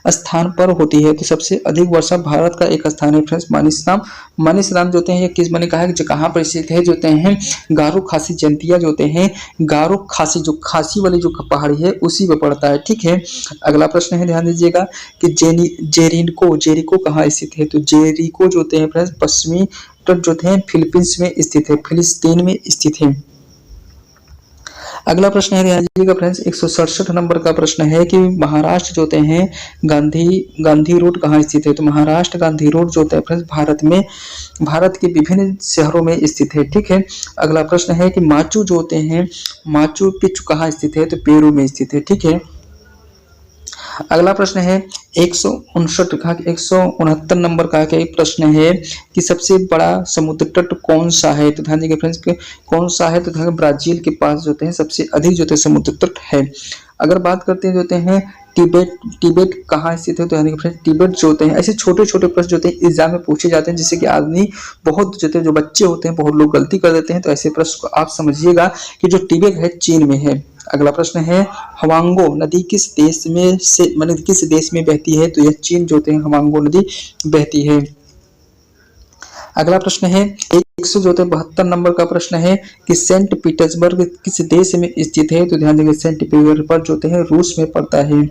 स्थान पर होती है। तो सबसे अधिक वर्षा भारत का एक स्थान है फ्रेंड्स मानिसराम जो होते हैं ये किस मैंने कहा है कि कहाँ पर स्थित है जो होते हैं गारो खासी जंतिया जो होते हैं गारो खासी जो खासी वाली जो पहाड़ी है उसी में पड़ता है। ठीक है, अगला प्रश्न है, ध्यान दीजिएगा कि जेरिको कहाँ स्थित है। तो जेरिको जो होते हैं फ्रेंड्स पश्चिमी तट जो है फिलीपींस में स्थित है, फिलिस्तीन में स्थित है। अगला प्रश्न है, ध्यान दीजिएगा फ्रेंड्स 167 नंबर का प्रश्न है कि महाराष्ट्र जो होते हैं गांधी रोड कहाँ स्थित है। तो महाराष्ट्र गांधी रोड जो होता है फ्रेंड्स भारत के विभिन्न शहरों में स्थित है। ठीक है, अगला प्रश्न है कि माचू जो होते हैं माचू पिच्चू कहाँ स्थित है। तो पेरू में स्थित है। ठीक है, अगला प्रश्न है 169 नंबर का एक प्रश्न है कि सबसे बड़ा समुद्र तट कौन सा है। तो ध्यान दीजिएगा फ्रेंड्स कौन सा है। तो ब्राजील के पास जो हैं सबसे अधिक जो समुद्र तट है। अगर बात करते हैं जो हैं तिब्बत कहाँ स्थित है। तो यानी फ्रेंड्स तिब्बत जो होते हैं ऐसे छोटे छोटे प्रश्न जो होते हैं एग्जाम में पूछे जाते हैं जिससे कि आदमी बहुत जो बच्चे होते हैं बहुत लोग गलती कर देते हैं। तो ऐसे प्रश्न को आप समझिएगा कि जो तिब्बत है चीन में है। अगला प्रश्न है हवांगो नदी किस देश में बहती है। तो यह चीन जो होते हैं हवांगो नदी बहती है। अगला प्रश्न है 172 नंबर का प्रश्न है कि सेंट पीटर्सबर्ग किस देश में स्थित है। तो ध्यान देंगे सेंट पीटर्सबर्ग जो है रूस में पड़ता है।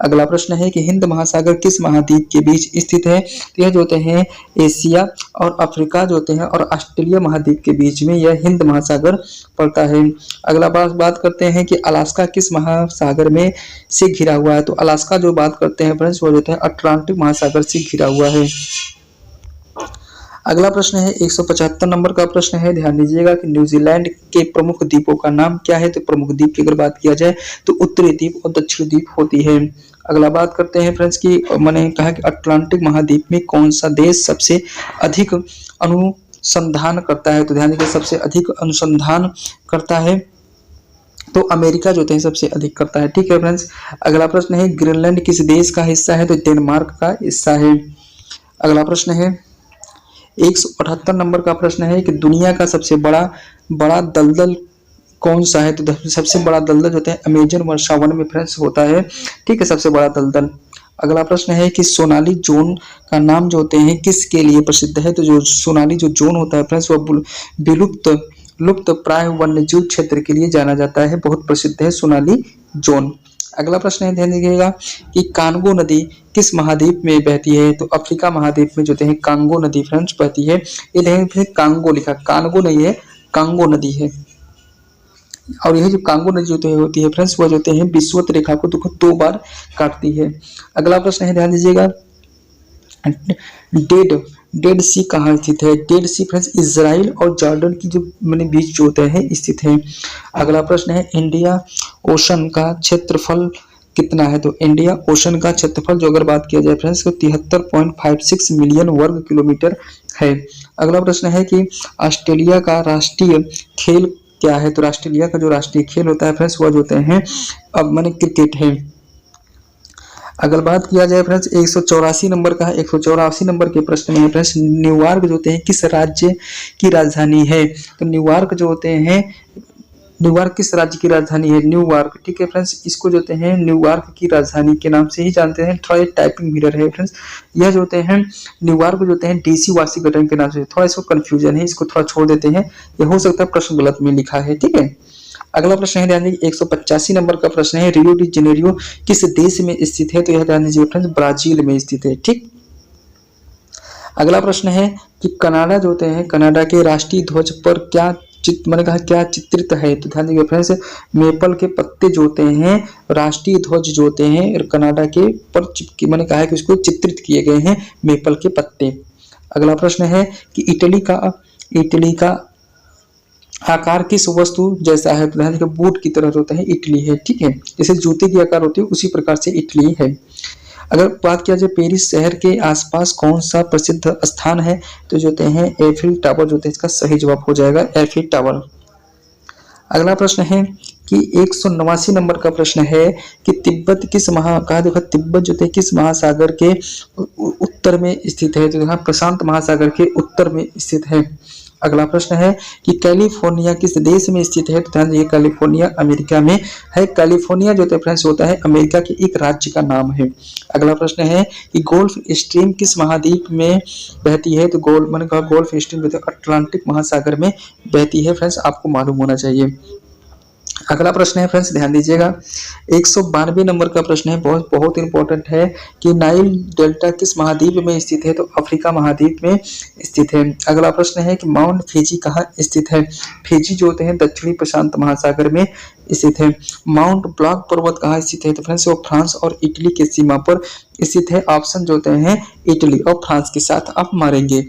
अगला प्रश्न है कि हिंद महासागर किस महाद्वीप के बीच स्थित है। तो यह जो होते हैं एशिया और अफ्रीका जो होते हैं और ऑस्ट्रेलिया महाद्वीप के बीच में यह हिंद महासागर पड़ता है। अगला बात करते हैं कि अलास्का किस महासागर में से घिरा हुआ है। तो अलास्का जो बात करते हैं फ्रेंड्स वो जो है अटलांटिक महासागर से घिरा हुआ है। अगला प्रश्न है 175 नंबर का प्रश्न है, ध्यान दीजिएगा कि न्यूजीलैंड के प्रमुख द्वीपों का नाम क्या है। तो प्रमुख द्वीप की अगर बात किया जाए तो उत्तरी द्वीप और दक्षिण द्वीप होती है। अगला बात करते हैं फ्रेंड्स की मैंने कहा कि अटलांटिक महाद्वीप में कौन सा देश सबसे अधिक अनुसंधान करता है। तो ध्यान दीजिए सबसे अधिक अनुसंधान करता है तो अमेरिका जो है सबसे अधिक करता है। ठीक है फ्रेंड्स, अगला प्रश्न है ग्रीनलैंड किस देश का हिस्सा है। तो डेनमार्क का हिस्सा है। अगला प्रश्न है 178 नंबर का प्रश्न है कि दुनिया का सबसे बड़ा दलदल कौन सा है। तो सबसे बड़ा दलदल जो होता है अमेजन वर्षावन में फ्रेंड्स होता है। ठीक है, सबसे बड़ा दलदल। अगला प्रश्न है कि सोनाली जोन का नाम जो होते हैं किसके लिए प्रसिद्ध है। तो जो सोनाली जो जोन होता है फ्रेंड्स वो विलुप्त लुप्त प्राय वन्य जीव क्षेत्र के लिए जाना जाता है, बहुत प्रसिद्ध है सोनाली जोन। अगला प्रश्न है, ध्यान दीजिएगा कि कांगो नदी किस महाद्वीप में बहती है? तो अफ्रीका महाद्वीप में जो है कांगो नदी फ्रेंड्स बहती है। ये देखिए कांगो लिखा, कांगो नहीं है, कांगो नदी है। और यह जो कांगो नदी जो होती है फ्रेंड्स, वह जो है विषुवत रेखा को दो बार काटती है। अगला प्रश्न है, ध्यान दीजिएगा, डेड डेड सी कहाँ स्थित है? डेड सी फ्रेंड्स इजराइल और जॉर्डन की जो मैंने बीच जो होता है स्थित है। अगला प्रश्न है, इंडिया ओशन का क्षेत्रफल कितना है? तो इंडिया ओशन का क्षेत्रफल जो अगर बात किया जाए फ्रेंड्स तो 73.56 मिलियन वर्ग किलोमीटर है। अगला प्रश्न है कि ऑस्ट्रेलिया का राष्ट्रीय खेल क्या है? तो ऑस्ट्रेलिया का जो राष्ट्रीय खेल होता है फ्रेंड्स वह जो होते हैं अब माने क्रिकेट है। अगर बात किया जाए फ्रेंड्स 184 नंबर का है, 184 नंबर के प्रश्न में है फ्रेंड्स, न्यूयॉर्क जो होते हैं किस राज्य की राजधानी है? तो न्यूयॉर्क जो होते हैं, न्यूयॉर्क किस राज्य की राजधानी है? न्यूयॉर्क, ठीक है फ्रेंड्स, इसको जो होते हैं न्यूयॉर्क की राजधानी के नाम से ही जानते हैं। थोड़ा ये टाइपिंग मिरर है फ्रेंड्स, यह जो होते हैं न्यूयॉर्क जो होते हैं डीसी वाशिंगटन के नाम से, थोड़ा इसको कंफ्यूजन है, इसको थोड़ा छोड़ देते हैं, ये हो सकता है प्रश्न गलत में लिखा है, ठीक है। अगला प्रश्न है, ध्यान दीजिए 185 नंबर का प्रश्न है, रियो डी जेनेरियो किस देश में स्थित है? तो यह ध्यान दीजिए फ्रेंड्स ब्राजील में स्थित है, ठीक। अगला प्रश्न है कि कनाडा जो होते हैं, कनाडा के राष्ट्रीय ध्वज पर क्या मैंने कहा क्या चित्रित है? तो ध्यान दीजिए फ्रेंड्स, मेपल के पत्ते जो होते हैं राष्ट्रीय ध्वज जो होते हैं कनाडा के पर मैंने कहा है कि उसको चित्रित किए गए हैं मेपल के पत्ते। अगला प्रश्न है कि इटली का आकार किस वस्तु जैसा है? तो ध्यान दीजिए बूट की तरह होता है, इटली है, ठीक है, जैसे जूते की आकार होती है उसी प्रकार से इटली है। अगर बात किया जाए पेरिस शहर के आसपास कौन सा प्रसिद्ध स्थान है? तो जो होते हैं एफिल टावर जो होते हैं, इसका सही जवाब हो जाएगा एफिल टावर। अगला प्रश्न है कि 189 नंबर का प्रश्न है कि तिब्बत किस देखो तिब्बत जो है किस महासागर के उत्तर में स्थित है? तो यहाँ प्रशांत महासागर के उत्तर में स्थित है। अगला प्रश्न है कि कैलिफोर्निया किस देश में स्थित है? तो ध्यान दीजिए कैलिफोर्निया अमेरिका में है। कैलिफोर्निया जो फ्रेंड्स होता है अमेरिका के एक राज्य का नाम है। अगला प्रश्न है कि गोल्फ स्ट्रीम किस महाद्वीप में बहती है? तो मैंने कहा गोल्फ स्ट्रीम जो अटलांटिक महासागर में बहती है फ्रेंड्स, आपको मालूम होना चाहिए। अगला प्रश्न है फ्रेंड्स, ध्यान दीजिएगा 192 नंबर का प्रश्न है, बहुत बहुत इंपॉर्टेंट है कि नाइल डेल्टा किस महाद्वीप में स्थित है? तो अफ्रीका महाद्वीप में स्थित है। अगला प्रश्न है कि माउंट फिजी कहाँ स्थित है? फिजी जो होते हैं दक्षिणी प्रशांत महासागर में स्थित है। माउंट ब्लॉक पर्वत कहाँ स्थित है? तो फ्रेंड्स वो फ्रांस और इटली के सीमा पर स्थित है। ऑप्शन जो होते हैं इटली और फ्रांस के साथ आप मारेंगे,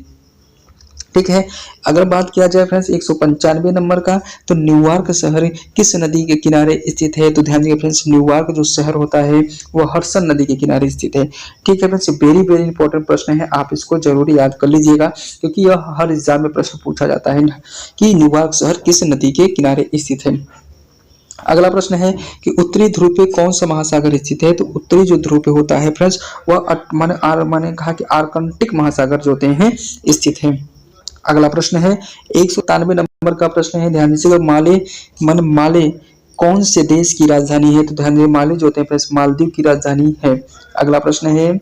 ठीक है। अगर बात किया जाए फ्रेंड्स 195 नंबर का, तो न्यूयॉर्क शहर किस नदी के किनारे स्थित है? तो ध्यान दीजिए फ्रेंड्स न्यूयॉर्क जो शहर होता है वो हडसन नदी के किनारे स्थित है, ठीक है फ्रेंड्स। वेरी वेरी इंपॉर्टेंट प्रश्न है, आप इसको जरूर याद कर लीजिएगा क्योंकि यह हर एग्जाम में प्रश्न पूछा जाता है कि न्यूयॉर्क शहर किस नदी के किनारे स्थित है। अगला प्रश्न है कि उत्तरी ध्रुव पे कौन सा महासागर स्थित है? तो उत्तरी जो ध्रुव पे होता है फ्रेंड्स वह मैंने कहा कि आर्कटिक महासागर जो होते हैं स्थित है। अगला प्रश्न है 193 नंबर का प्रश्न है, ध्यान दीजिएगा माले कौन से देश की राजधानी है? तो ध्यान दीजिए माले जो होते हैं मालदीव की राजधानी है। अगला प्रश्न है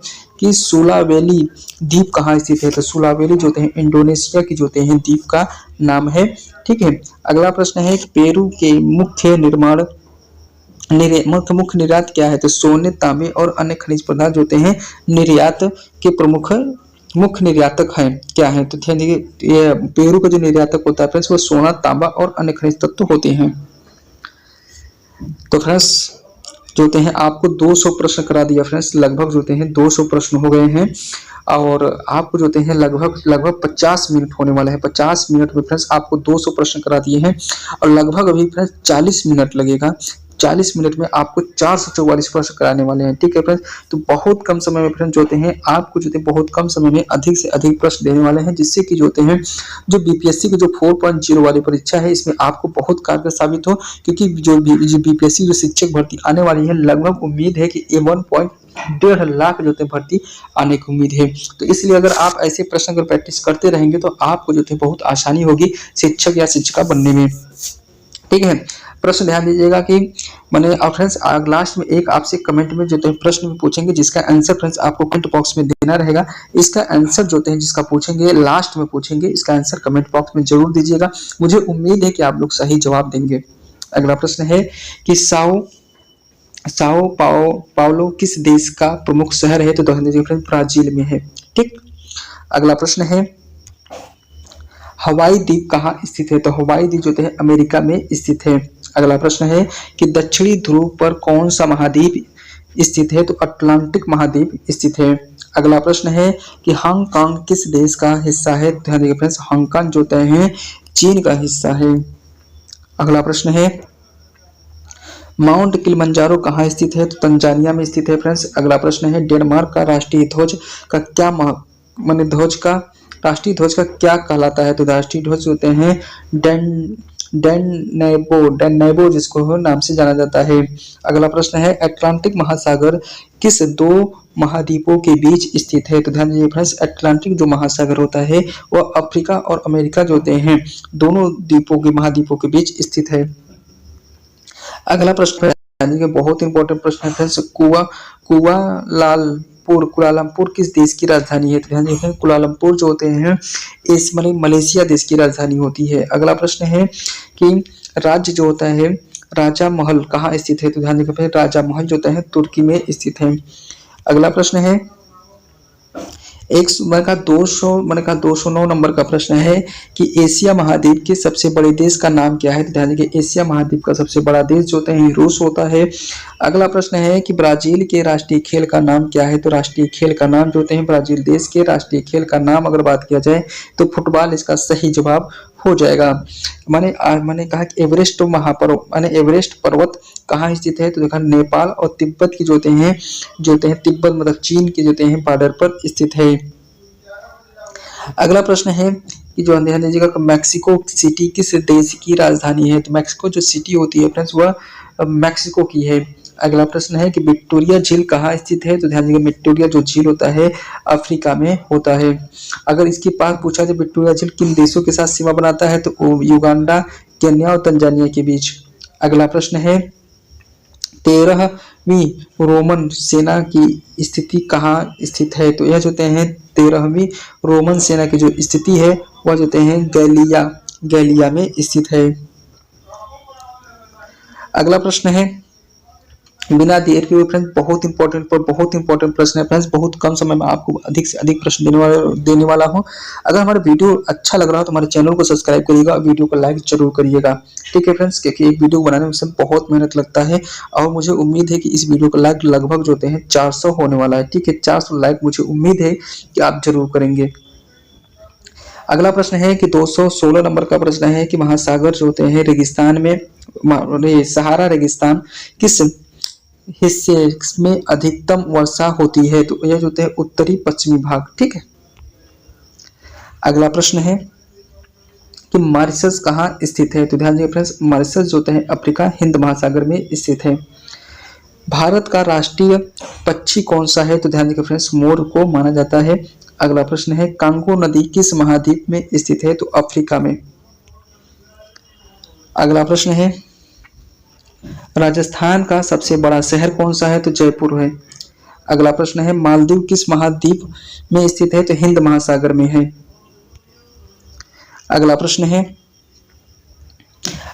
कि सुलावेली द्वीप कहाँ स्थित है? तो सुलावेली जो होते हैं इंडोनेशिया की जो होते हैं द्वीप का नाम है, ठीक है। अगला प्रश्न है कि पेरू के मुख्य निर्यात क्या है? तो सोने, तांबे और अन्य खनिज पदार्थ जो होते हैं निर्यात के प्रमुख मुख्य निर्यातक हैं, क्या है? तो ध्यान दीजिए ये पेरू का जो निर्यातक होता है फ्रेंड्स वो सोना, तांबा और अन्य खनिज तत्व होते हैं। तो फ्रेंड्स जो होते हैं आपको 200 प्रश्न करा दिया फ्रेंड्स, लगभग जो होते हैं 200 प्रश्न हो गए हैं और आपको जो होते हैं लगभग 50 मिनट होने वाला है। 50 मिनट में फ्रेंड्स आपको 200 प्रश्न करा दिए हैं और लगभग अभी फ्रेंड्स 40 मिनट लगेगा। 40 मिनट में आपको 444 प्रश्न कराने वाले हैं, ठीक है फ्रेंड्स। तो बहुत कम समय में फ्रेंड्स जो होते हैं आपको जो होते हैं बहुत कम समय में अधिक से अधिक प्रश्न देने वाले हैं, जिससे कि जो होते हैं जो बीपीएससी की जो 4.0 वाली परीक्षा है इसमें आपको बहुत कारगर साबित हो, क्योंकि जो बीपीएससी जो शिक्षक भर्ती आने वाली है लगभग उम्मीद है कि 1.5 लाख जो होते हैं भर्ती आने की उम्मीद है। तो इसलिए अगर आप ऐसे प्रश्न अगर प्रैक्टिस करते रहेंगे तो आपको जो है बहुत आसानी होगी शिक्षक या शिक्षिका बनने में, ठीक है। प्रश्न ध्यान दीजिएगा कि मैंने फ्रेंड्स लास्ट में एक आपसे कमेंट में जो है प्रश्न भी पूछेंगे, जिसका आंसर फ्रेंड्स आपको कमेंट बॉक्स में देना रहेगा। इसका आंसर जो है जिसका पूछेंगे लास्ट में पूछेंगे, इसका आंसर कमेंट बॉक्स में जरूर दीजिएगा। मुझे उम्मीद है कि आप लोग सही जवाब देंगे। अगला प्रश्न है कि साओ पाउलो किस देश का प्रमुख शहर है? तो ध्यान दीजिए फ्रेंड्स, ब्राजील में है। ठीक। अगला प्रश्न है हवाई द्वीप कहाँ स्थित है? तो हवाई द्वीप जो है अमेरिका में स्थित है। अगला प्रश्न है कि दक्षिणी ध्रुव पर कौन सा महाद्वीप स्थित है? तो अटलांटिक महाद्वीप स्थित है। अगला प्रश्न है कि हांगकांग किस देश का हिस्सा है? ध्यान दीजिए फ्रेंड्स, हांगकांग जो है चीन का हिस्सा है। अगला प्रश्न है माउंट किलिमंजारो कहाँ स्थित है? तो तंजानिया में स्थित है फ्रेंड्स। अगला प्रश्न है डेनमार्क का राष्ट्रीय ध्वज का क्या माने राष्ट्रीय ध्वज का क्या कहलाता है? तो राष्ट्रीय ध्वज होते हैं डेननेबो जिसको नाम से जाना जाता है। अगला प्रश्न है अटलांटिक महासागर किस दो महाद्वीपों के बीच स्थित है? तो ध्यान दीजिए फ्रेंड्स, अटलांटिक जो महासागर होता है वह अफ्रीका और अमेरिका जो होते हैं दोनों महाद्वीपों के बीच स्थित है। अगला प्रश्न है बहुत इंपॉर्टेंट प्रश्न है फ्रेंड्स, कुआलालंपुर किस देश की राजधानी है? तो ध्यान दीजिए कुआलालंपुर जो होते हैं इस मलेशिया देश की राजधानी होती है। अगला प्रश्न है कि राज्य जो होता है राजा महल कहाँ स्थित है? तो ध्यान दीजिए राजा महल जो होता है तुर्की में स्थित है। अगला प्रश्न है 209 नंबर का प्रश्न है कि एशिया महाद्वीप के सबसे बड़े देश का नाम क्या है? तो ध्यान दीजिए एशिया महाद्वीप का सबसे बड़ा देश जो होता है रूस होता है। अगला प्रश्न है कि ब्राजील के राष्ट्रीय खेल का नाम क्या है? तो राष्ट्रीय खेल का नाम जो होते हैं ब्राजील देश के राष्ट्रीय खेल का नाम अगर बात किया जाए तो फुटबॉल इसका सही जवाब हो जाएगा। मैंने कहा कि एवरेस्ट पर्वत कहाँ स्थित है? तो देखा नेपाल और तिब्बत की जो होते हैं तिब्बत मतलब चीन के जो होते हैं बॉर्डर पर स्थित है। अगला प्रश्न है कि जो ध्यान दीजिएगा मैक्सिको सिटी किस देश की राजधानी है? तो मैक्सिको जो सिटी होती है फ्रेंड्स वह मैक्सिको की है। अगला प्रश्न है कि विक्टोरिया झील कहाँ स्थित है? तो ध्यान दीजिएगा विक्टोरिया जो झील होता है अफ्रीका में होता है। अगर इसके पास पूछा जाए विक्टोरिया झील किन देशों के साथ सीमा बनाता है? तो युगांडा, केन्या और तंजानिया के बीच। अगला प्रश्न है 13वीं रोमन सेना की स्थिति कहाँ स्थित है? तो यह जो हैं 13वीं रोमन सेना की जो स्थिति है वह जो हैं गैलिया में स्थित है। अगला प्रश्न है बिना देर के फ्रेंड्स बहुत इंपॉर्टेंट प्रश्न है फ्रेंड्स, बहुत कम समय में आपको अधिक से अधिक प्रश्न देने वाला हूं। अगर हमारा वीडियो अच्छा लग रहा हो तो हमारे चैनल को सब्सक्राइब करिएगा और वीडियो को लाइक जरूर करिएगा। ठीक है फ्रेंड्स, क्योंकि एक वीडियो बनाने में बहुत मेहनत लगता है और मुझे उम्मीद है कि इस वीडियो का लाइक लगभग जो हैं 400 होने वाला है। ठीक है, 400 लाइक मुझे उम्मीद है कि आप जरूर करेंगे। अगला प्रश्न है कि 216 नंबर का प्रश्न है कि महासागर जो होते हैं रेगिस्तान में सहारा रेगिस्तान किस हिस्से में अधिकतम वर्षा होती है? तो यह जो होते हैं उत्तरी पश्चिमी भाग। ठीक है। अगला प्रश्न है कि मॉरिशस कहाँ स्थित है? तो ध्यान दीजिए फ्रेंड्स, मॉरिशस जो होता है अफ्रीका हिंद महासागर में स्थित है। भारत का राष्ट्रीय पक्षी कौन सा है? तो ध्यान दीजिए फ्रेंड्स, मोर को माना जाता है। अगला प्रश्न है कांगो नदी किस महाद्वीप में स्थित है? तो अफ्रीका में। अगला प्रश्न है राजस्थान का सबसे बड़ा शहर कौन सा है? तो जयपुर है। अगला प्रश्न है मालदीव किस महाद्वीप में स्थित है? तो हिंद महासागर में है। अगला प्रश्न है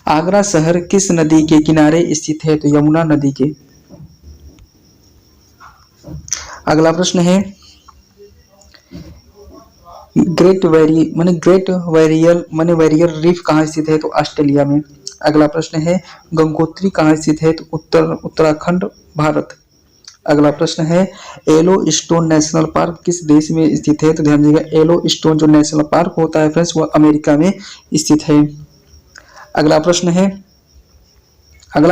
आगरा शहर किस नदी के किनारे स्थित है? तो यमुना नदी के। अगला प्रश्न है ग्रेट बैरियर रीफ कहाँ स्थित है? तो ऑस्ट्रेलिया में। अगला प्रश्न है गंगोत्री कहाँ स्थित है? तो उत्तराखंड भारत। अगला प्रश्न है येलो स्टोन नेशनल पार्क किस देश में स्थित है? तो ध्यान दीजिएगा येलो स्टोन जो नेशनल पार्क होता है फ्रेंड्स वह अमेरिका में स्थित है। अगला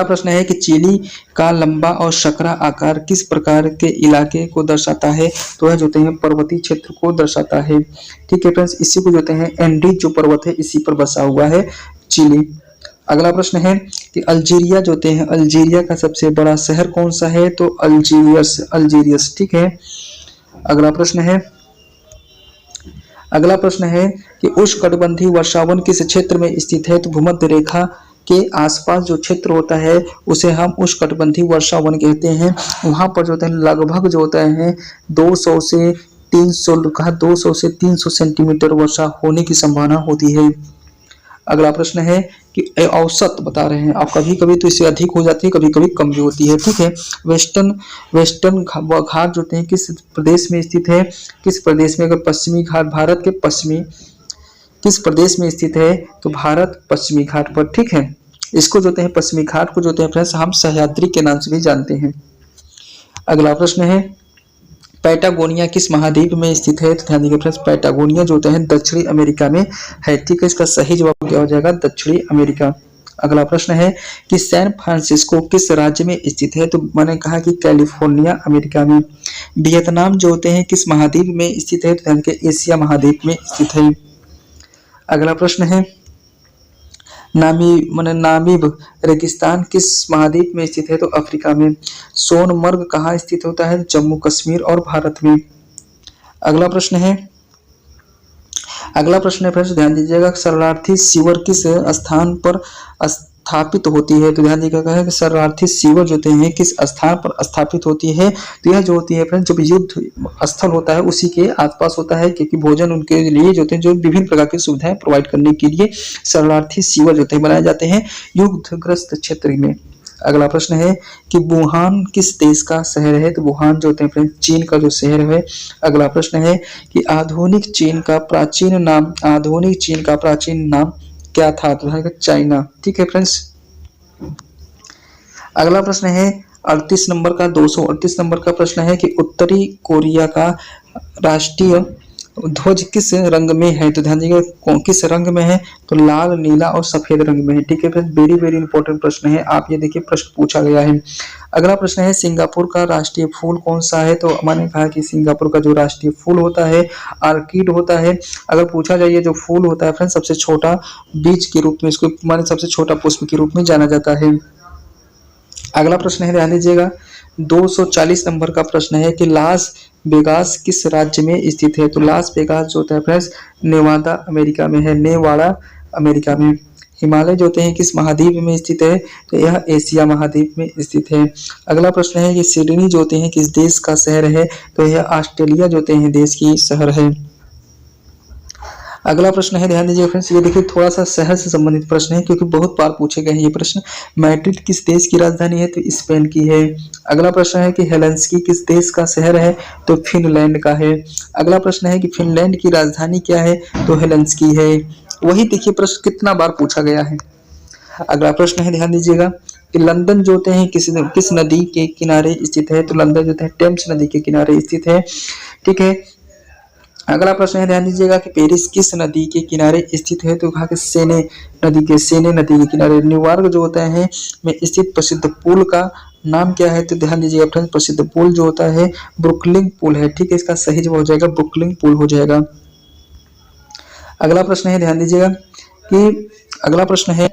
प्रश्न है कि चिली का लंबा और सकरा आकार किस प्रकार के इलाके को दर्शाता है? तो यह जो हैं पर्वतीय क्षेत्र को दर्शाता है। ठीक है फ्रेंड्स, इसी को जो हैं एंडीज जो पर्वत है इसी पर बसा हुआ है चिली। अगला प्रश्न है कि अल्जीरिया जो हैं अल्जीरिया का सबसे बड़ा शहर कौन सा है? तो अल्जीरियस। ठीक है। अगला प्रश्न है कि उष्णकटिबंधीय वर्षावन किस क्षेत्र में स्थित है? तो भूमध्य रेखा के आसपास जो क्षेत्र होता है उसे हम उष्णकटिबंधीय वर्षा वन कहते हैं। वहां पर जो होता है लगभग जो होता है 200 से 300 कहा 200 से 300 सेंटीमीटर वर्षा होने की संभावना होती है। अगला प्रश्न है कि औसत बता रहे हैं आप, कभी कभी तो इससे अधिक हो जाती है, कभी कभी कम भी होती है। ठीक है, वेस्टर्न वेस्टर्न घाट जो होते हैं किस प्रदेश में स्थित है, किस प्रदेश में, अगर पश्चिमी घाट भारत के पश्चिमी किस प्रदेश में स्थित है, तो भारत पश्चिमी घाट पर। ठीक है, इसको जो होते हैं पश्चिमी घाट को जो होते हैं फ्रेंड्स हम सह्याद्री के नाम से भी जानते हैं। अगला प्रश्न है पैटागोनिया किस महाद्वीप में स्थित है, तो ध्यान दीजिए फ्रेंड्स पैटागोनिया जो होता है दक्षिणी अमेरिका में है। ठीक है, इसका सही जवाब क्या हो जाएगा, दक्षिणी अमेरिका। अगला प्रश्न है कि सैन फ्रांसिस्को किस राज्य में स्थित है, तो मैंने कहा कि कैलिफोर्निया अमेरिका में। वियतनाम जो होते हैं किस महाद्वीप में स्थित है, तो ध्यान के एशिया महाद्वीप में स्थित है। अगला प्रश्न है नामीब रेगिस्तान किस महाद्वीप में स्थित है, तो अफ्रीका में। सोनमर्ग कहाँ स्थित होता है, जम्मू कश्मीर और भारत में। अगला प्रश्न है फ्रेंड्स ध्यान दीजिएगा शरणार्थी सीवर किस स्थान पर स्थापित होती है, तो ध्यान दीजिएगा कि शरणार्थी सीवर जो होते हैं किस स्थान पर स्थापित होती है, तो यह जो होती है फ्रेंड्स जब युद्ध स्थल होता है उसी के आसपास होता है, क्योंकि भोजन उनके लिए जो होते हैं जो विभिन्न प्रकार की सुविधाएं प्रोवाइड करने के लिए शरणार्थी सीवर जो होते हैं बनाए जाते हैं युद्धग्रस्त क्षेत्र में। अगला प्रश्न है कि वुहान किस देश का शहर है, तो वुहान जो होते हैं फ्रेंड्स चीन का जो शहर है। अगला प्रश्न है कि आधुनिक चीन का प्राचीन नाम क्या था, तो चाइना। ठीक है फ्रेंड्स, अगला प्रश्न है 38 नंबर का 238 नंबर का प्रश्न है कि उत्तरी कोरिया का राष्ट्रीय ध्वज किस रंग में है, तो ध्यान दीजिएगा किस रंग में है, तो लाल, नीला और सफेद रंग में है। ठीक है फ्रेंड्स, वेरी वेरी इंपॉर्टेंट प्रश्न है, आप ये देखिए प्रश्न पूछा गया है। अगला प्रश्न है सिंगापुर का राष्ट्रीय फूल कौन सा है, तो मैंने कहा कि सिंगापुर का जो राष्ट्रीय फूल होता है आर्किड होता है। अगर पूछा जाए जो फूल होता है फ्रेंड्स सबसे छोटा बीज के रूप में इसको माने सबसे छोटा पुष्प के रूप में जाना जाता है। अगला प्रश्न है ध्यान दीजिएगा 240 नंबर का प्रश्न है कि लास वेगास किस राज्य में स्थित है, तो लास वेगास जो होता है फ्रेंड्स नेवादा अमेरिका में है, नेवाड़ा अमेरिका में। हिमालय जो होते हैं किस महाद्वीप में स्थित है, तो यह एशिया महाद्वीप में स्थित है। अगला प्रश्न है कि सिडनी जो होते हैं किस देश का शहर है, तो यह ऑस्ट्रेलिया जो होते हैं देश की शहर है। अगला प्रश्न है ध्यान दीजिए फ्रेंड्स, ये देखिए थोड़ा सा शहर से संबंधित प्रश्न है क्योंकि बहुत बार पूछे गए हैं ये प्रश्न। मैड्रिड किस देश की राजधानी है, तो स्पेन की है। अगला प्रश्न है कि हेलेंस्की किस देश का शहर है, तो फिनलैंड का है। अगला प्रश्न है कि फिनलैंड की राजधानी क्या है, तो हेलेंस्की है। वही देखिए प्रश्न कितना बार पूछा गया है। अगला प्रश्न है ध्यान दीजिएगा कि लंदन जो होते हैं किस नदी के किनारे स्थित है, तो लंदन जो होते हैं टेम्स नदी के किनारे स्थित है। ठीक है, अगला प्रश्न है ध्यान दीजिएगा कि पेरिस किस नदी के किनारे स्थित है, तो कहा कि सेने नदी के किनारे। न्यूयॉर्क जो होता है में स्थित प्रसिद्ध पुल का नाम क्या है, तो ध्यान दीजिएगा फ्रेंड्स प्रसिद्ध पुल जो होता है ब्रुकलिन पुल है। ठीक है, इसका सही जवाब हो जाएगा ब्रुकलिन पुल हो जाएगा। अगला प्रश्न है ध्यान दीजिएगा कि अगला प्रश्न है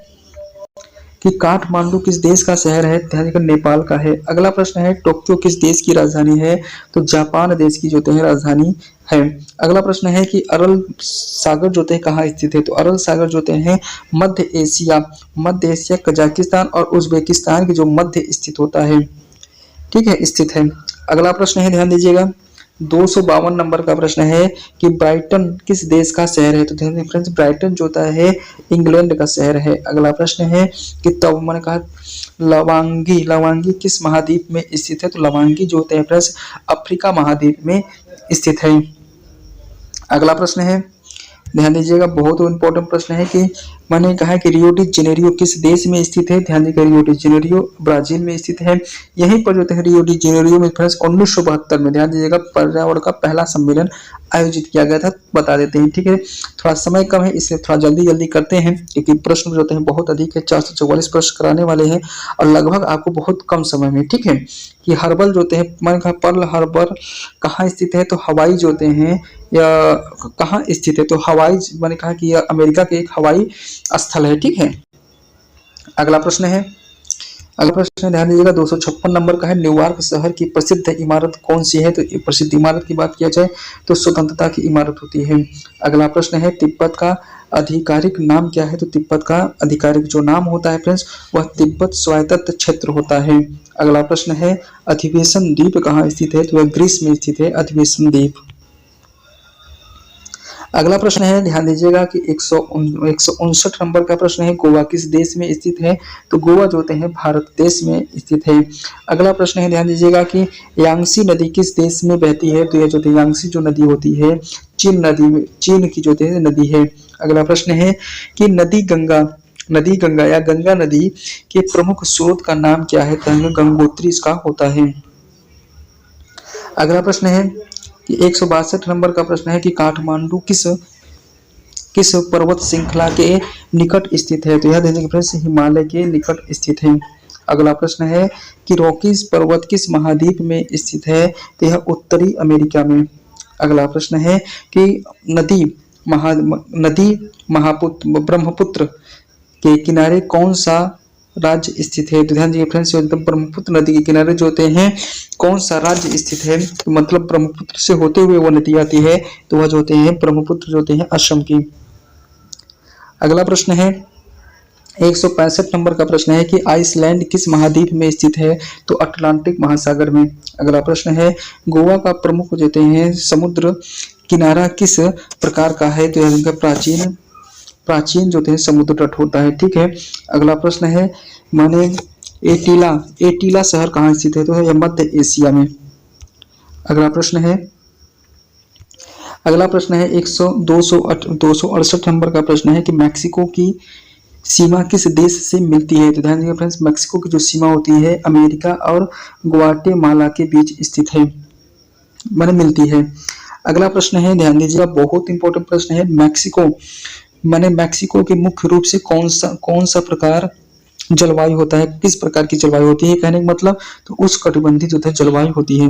कि काठमांडू किस देश का शहर है, ध्यान दीजिएगा नेपाल का है। अगला प्रश्न है टोक्यो किस देश की राजधानी है, तो जापान देश की जो होते हैं राजधानी है। अगला प्रश्न है कि अरल सागर जो होते हैं कहाँ स्थित है, तो अरल सागर जो होते हैं मध्य एशिया कजाकिस्तान और उज्बेकिस्तान के जो मध्य स्थित होता है। ठीक है, स्थित है। अगला प्रश्न है ध्यान दीजिएगा 252 नंबर का प्रश्न है कि ब्राइटन किस देश का शहर है, तो ध्यान दीजिए फ्रेंड्स ब्राइटन जो होता है इंग्लैंड का शहर है। अगला प्रश्न है कि तब मैंने कहा लवांगी किस महाद्वीप में स्थित है, तो लवांगी जो होते हैं फ्रेंड्स अफ्रीका महाद्वीप में स्थित है। अगला प्रश्न है ध्यान दीजिएगा बहुत इंपॉर्टेंट प्रश्न है कि मैंने कहा कि रियो डी जेनेरियो किस देश में स्थित है, ध्यान दीजिएगा रियो डी जेनेरियो ब्राजील में स्थित है। यहीं पर जो है रियो डी जेनेरियो में फ्रेंड्स 1972 में ध्यान दीजिएगा पर्यावरण का पहला सम्मेलन आयोजित किया गया था, बता देते हैं। ठीक है, थोड़ा समय कम है इसलिए थोड़ा जल्दी करते हैं क्योंकि प्रश्न जो होते हैं बहुत अधिक है, 444 प्रश्न कराने वाले हैं और लगभग आपको बहुत कम समय में। ठीक है, कि हर्बल जो होते हैं मैंने कहा पर्ल हार्बर कहाँ स्थित है, तो हवाई जो होते हैं या कहाँ स्थित है, तो हवाई मैंने कहा कि यह अमेरिका के एक हवाई स्थल है। ठीक है, अगला प्रश्न है अगला प्रश्न ध्यान दीजिएगा 256 नंबर का है, न्यूयॉर्क शहर की प्रसिद्ध इमारत कौन सी है? तो ये प्रसिद्ध इमारत की बात किया जाए तो स्वतंत्रता की इमारत होती है। अगला प्रश्न है, तिब्बत का आधिकारिक नाम क्या है? तो तिब्बत का आधिकारिक जो नाम होता है फ्रेंड्स वह तिब्बत स्वायत्त क्षेत्र होता है। अगला प्रश्न है, अधिवेशन द्वीप कहाँ स्थित है? तो वह ग्रीस में स्थित है अधिवेशन द्वीप। अगला प्रश्न है, ध्यान दीजिएगा कि 159 नंबर का प्रश्न है, गोवा किस देश में स्थित है? तो गोवा जो होते हैं भारत देश में स्थित है। अगला प्रश्न है, ध्यान दीजिएगा कि यांगसी नदी किस देश में बहती है? तो यह जो यांगसी जो नदी होती है चीन की जो नदी है। अगला प्रश्न है कि नदी गंगा या गंगा नदी के प्रमुख स्रोत का नाम क्या है? तो गंगोत्री इसका होता है। अगला प्रश्न है कि 162 नंबर का प्रश्न है कि काठमांडू किस किस पर्वत श्रृंखला के निकट स्थित है? तो यह ध्यान फ्रेंड्स हिमालय के निकट स्थित है। अगला प्रश्न है कि रॉकीज पर्वत किस महाद्वीप में स्थित है? तो यह उत्तरी अमेरिका में। अगला प्रश्न है कि नदी ब्रह्मपुत्र के किनारे कौन सा राज्य स्थित है? तो ध्यान दीजिए फ्रेंड्स, ब्रह्मपुत्र नदी के किनारे जो होते हैं कौन सा राज्य स्थित है? तो मतलब ब्रह्मपुत्र से होते हुए वो नदी आती है तो वह जो होते हैं ब्रह्मपुत्र जो होते हैं असम की। अगला प्रश्न है 165 नंबर का प्रश्न है कि आइसलैंड किस महाद्वीप में स्थित है? तो अटलांटिक महासागर में। अगला प्रश्न है, गोवा का प्रमुख जो होते हैं समुद्र किनारा किस प्रकार का है? तो यह प्राचीन जो होते हैं समुद्र तट होता है। ठीक है। अगला प्रश्न है, माने एटीला शहर कहाँ स्थित है? तो यह मध्य एशिया में। अगला प्रश्न है 268 नंबर का प्रश्न है कि मैक्सिको की सीमा किस देश से मिलती है? तो ध्यान दीजिए फ्रेंड्स, मैक्सिको की जो सीमा होती है अमेरिका और ग्वाटेमाला के बीच स्थित है, माने मिलती है। अगला प्रश्न है, ध्यान दीजिएगा बहुत इंपॉर्टेंट प्रश्न है, मैक्सिको के मुख्य रूप से कौन सा प्रकार जलवायु होता है? किस प्रकार की जलवायु होती है? कहने का मतलब तो उष्णकटिबंधीय जो है जलवायु होती है।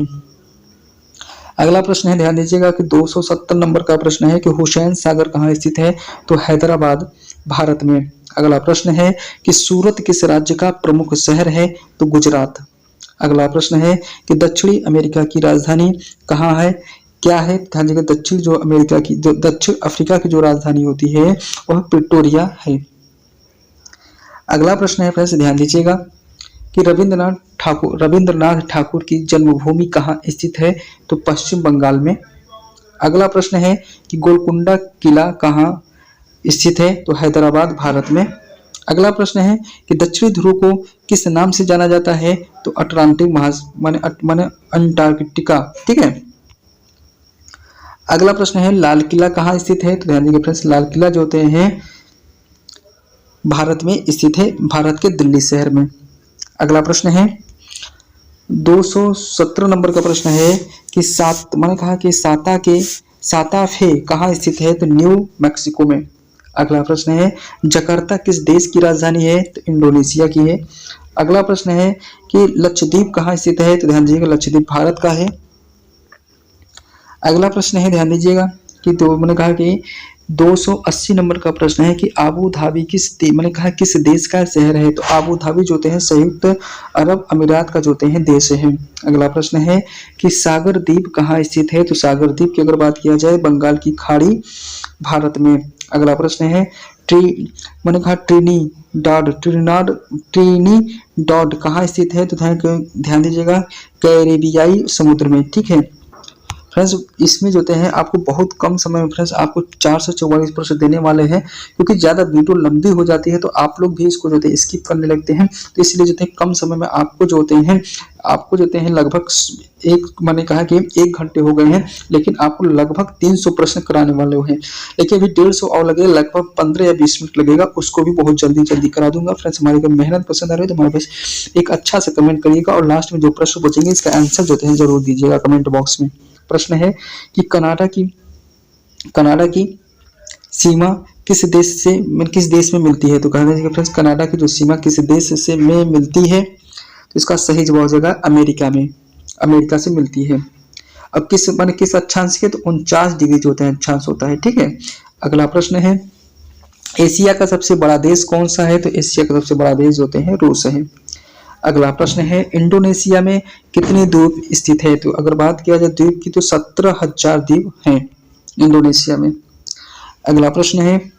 अगला प्रश्न है, ध्यान दीजिएगा कि 270 नंबर का प्रश्न है कि हुसैन सागर कहाँ स्थित है? तो हैदराबाद भारत में। अगला प्रश्न है कि सूरत किस राज्य का प्रमुख शहर है? तो गुजरात। अगला प्रश्न है कि दक्षिणी अमेरिका की राजधानी कहाँ है? क्या है? ध्यान दीजिएगा दक्षिण अफ्रीका की जो राजधानी होती है वह प्रिटोरिया है। अगला प्रश्न है फ्रेंड्स, ध्यान दीजिएगा कि रविंद्रनाथ ठाकुर की जन्मभूमि कहाँ स्थित है? तो पश्चिम बंगाल में। अगला प्रश्न है कि गोलकुंडा किला कहाँ स्थित है? तो हैदराबाद भारत में। अगला प्रश्न है कि दक्षिणी ध्रुव को किस नाम से जाना जाता है? तो अटलांटिक माने अंटार्कटिका। ठीक है। अगला प्रश्न है, लाल किला कहाँ स्थित है? तो ध्यान दीजिए फ्रेंड्स, लाल किला जो होते हैं भारत में स्थित है, भारत के दिल्ली शहर में। अगला प्रश्न है 217 नंबर का प्रश्न है कि मैंने कहा कि साता फे कहाँ स्थित है? तो न्यू मैक्सिको में। अगला प्रश्न है, जकार्ता किस देश की राजधानी है? तो इंडोनेशिया की है। अगला प्रश्न है कि लक्षद्वीप कहाँ स्थित है? तो ध्यान दीजिएगा लक्षद्वीप भारत का है। अगला प्रश्न है, ध्यान दीजिएगा कि मैंने कहा कि 280 नंबर का प्रश्न है कि आबू धाबी किस देश का शहर है? तो आबू धाबी जो होते हैं संयुक्त अरब अमीरात का जो होते हैं देश है। अगला प्रश्न है कि सागर द्वीप कहाँ स्थित है? तो सागर द्वीप की अगर बात किया जाए बंगाल की खाड़ी भारत में। अगला प्रश्न है ट्रिनिडाड कहाँ स्थित है? तो ध्यान दीजिएगा कैरेबियाई समुद्र में। ठीक है फ्रेंड्स, इसमें जो होते हैं आपको बहुत कम समय में फ्रेंड्स आपको 444 प्रश्न देने वाले हैं, क्योंकि ज़्यादा वीडियो लंबी हो जाती है तो आप लोग भी इसको जो होते हैं स्किप करने लगते हैं। तो इसलिए जो है कम समय में आपको जो होते हैं लगभग मैंने कहा कि 1 घंटे हो गए हैं, लेकिन आपको लगभग 300 प्रश्न कराने वाले हैं। लेकिन अभी 150 और लगेगा, लगभग 15 या 20 मिनट लगेगा, उसको भी बहुत जल्दी करा दूंगा। फ्रेंड्स, हमारी अगर मेहनत पसंद आ रही है तो हमारे पास एक अच्छा सा कमेंट करिएगा और लास्ट में जो प्रश्न बचेंगे इसका आंसर जो है जरूर दीजिएगा कमेंट बॉक्स में। प्रश्न है कि कनाडा की सीमा किस देश में मिलती है? तो कहना चाहिए फ्रेंड्स, कनाडा की जो सीमा किस देश से में मिलती है? तो इसका सही जवाब हो जाएगा अमेरिका से मिलती है। अब किस अक्षांश के? तो 49 डिग्री जो होता है अक्षांश होता है। ठीक है। अगला प्रश्न है, एशिया का सबसे बड़ा देश कौन सा है? तो एशिया का सबसे बड़ा देश होते हैं रूस है। अगला प्रश्न है इंडोनेशिया में कितने द्वीप स्थित है? तो अगर बात किया जाए द्वीप की तो 17,000 द्वीप हैं इंडोनेशिया में। अगला प्रश्न है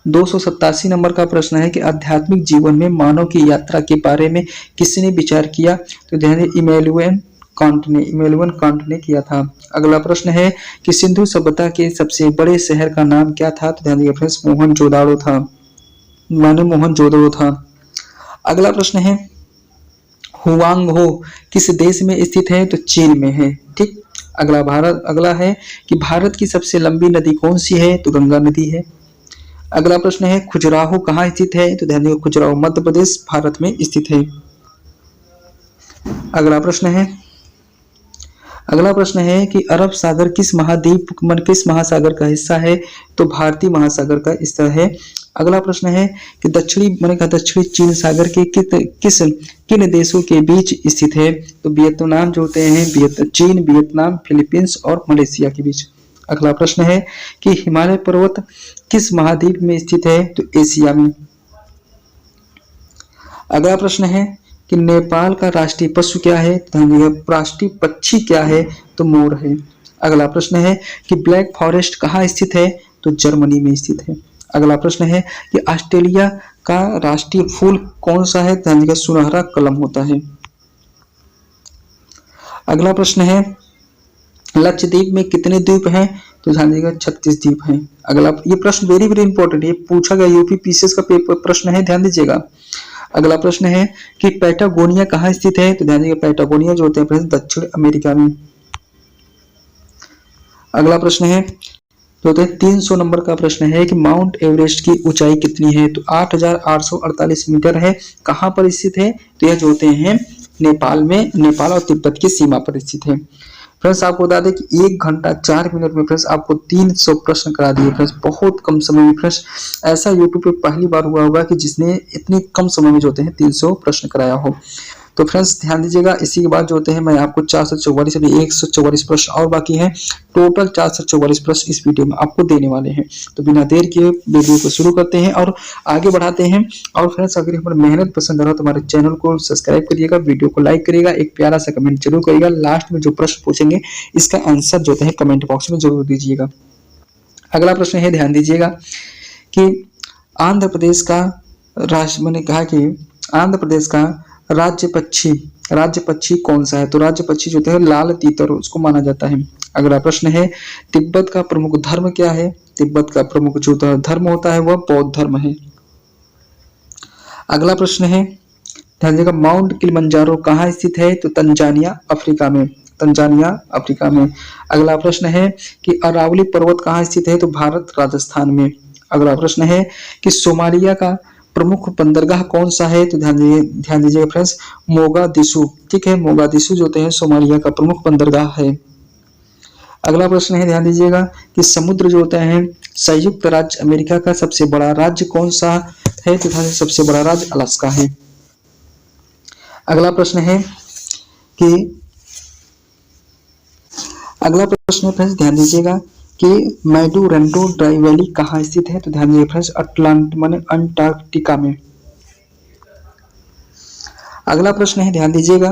287 नंबर का प्रश्न है कि आध्यात्मिक जीवन में मानव की यात्रा के बारे में किसने विचार किया? तो ध्यान दें इमैनुअल कांट ने किया था। अगला प्रश्न है कि सिंधु सभ्यता के सबसे बड़े शहर का नाम क्या था? तो ध्यान दीजिए फ्रेंड्स, मोहनजोदाड़ो था, माने मोहनजोदड़ो था। अगला प्रश्न है हुआंग हो किस देश में स्थित है? तो चीन में है। ठीक। अगला है कि भारत की सबसे लंबी नदी कौन सी है? तो गंगा नदी है। अगला प्रश्न है खजुराहो कहाँ स्थित है? तो ध्यान दीजिए खजुराहो मध्य प्रदेश भारत में स्थित है। अगला प्रश्न है कि अरब सागर किस महासागर का हिस्सा है? तो भारतीय महासागर का हिस्सा है। अगला प्रश्न है कि दक्षिणी चीन सागर के किन देशों के बीच स्थित है? तो वियतनाम जो होते हैं चीन, वियतनाम, फिलीपींस और मलेशिया के बीच। अगला प्रश्न है कि हिमालय पर्वत किस महाद्वीप में स्थित है? तो एशिया में। अगला प्रश्न है कि नेपाल का राष्ट्रीय पशु क्या है? राष्ट्रीय पक्षी क्या है? तो मोर है। अगला प्रश्न है कि ब्लैक फॉरेस्ट कहाँ स्थित है? तो जर्मनी में स्थित है। अगला प्रश्न है कि ऑस्ट्रेलिया का राष्ट्रीय फूल कौन सा है? सुनहरा कलम होता है। अगला प्रश्न है लक्षद्वीप में कितने द्वीप हैं? तो ध्यान दीजिएगा 36 द्वीप हैं। अगला ये प्रश्न वेरी वेरी इंपॉर्टेंट है, पूछा गया यूपी पीसीएस का पेपर प्रश्न है, ध्यान दीजिएगा। अगला प्रश्न है कि पैटागोनिया कहाँ स्थित है? तो ध्यान दीजिएगा पैटागोनिया जो होते हैं दक्षिण अमेरिका में। अगला प्रश्न है तो 300 नंबर का प्रश्न है कि माउंट एवरेस्ट की ऊंचाई कितनी है? तो 8,848 मीटर है। कहाँ पर स्थित है? तो यह जो होते हैं नेपाल में, नेपाल और तिब्बत की सीमा पर स्थित है। फ्रेंड्स आपको बता दें कि 1 घंटा 4 मिनट में फ्रेंड्स आपको 300 प्रश्न करा दिए फ्रेंड्स, बहुत कम समय में। फ्रेंड्स ऐसा यूट्यूब पे पहली बार हुआ होगा कि जिसने इतने कम समय में जो होते हैं 300 प्रश्न कराया हो। तो फ्रेंड्स ध्यान दीजिएगा, इसी के बाद जो होते हैं मैं आपको 444 अभी 144 प्रश्न और बाकी हैं, टोटल 444 प्रश्न इस वीडियो में आपको देने वाले हैं। तो बिना देर किए वीडियो को शुरू करते हैं और आगे बढ़ाते हैं। और फ्रेंड्स अगर हमारी मेहनत पसंद आ रहा तो हमारे चैनल को सब्सक्राइब करिएगा, वीडियो को लाइक करिएगा, एक प्यारा सा कमेंट जरूर करिएगा। लास्ट में जो प्रश्न पूछेंगे इसका आंसर जो है कमेंट बॉक्स में जरूर दीजिएगा। अगला प्रश्न है, ध्यान दीजिएगा कि आंध्र प्रदेश का मैंने कहा कि आंध्र प्रदेश का राज्य पक्षी कौन सा है? तो राज्य पक्षी जो है लाल तीतर उसको माना जाता है। अगला प्रश्न है तिब्बत का प्रमुख धर्म क्या है? तिब्बत का प्रमुख जो धर्म होता है वह बौद्ध धर्म है। अगला प्रश्न है, ध्यान दीजिएगा, माउंट किलिमंजारो कहाँ स्थित है? तो तंजानिया अफ्रीका में। अगला प्रश्न है कि अरावली पर्वत कहाँ स्थित है? तो भारत राजस्थान में। अगला प्रश्न है कि सोमालिया का प्रमुख बंदरगाह कौन सा है? तो ध्यान दीजिएगा फ्रेंड्स, मोगादिशु। ठीक है, मोगादिशु जो होते हैं सोमालिया का प्रमुख बंदरगाह है। अगला प्रश्न है, ध्यान दीजिएगा कि समुद्र जो होता है संयुक्त राज्य अमेरिका का सबसे बड़ा राज्य कौन सा है? तो सबसे बड़ा राज्य अलास्का है। अगला प्रश्न है फ्रेंड्स ध्यान दीजिएगा कि मैडूरेंडो ड्राई वैली कहाँ स्थित है? तो ध्यान दीजिए फ्रेंड्स अंटार्कटिका में। अगला प्रश्न है, ध्यान दीजिएगा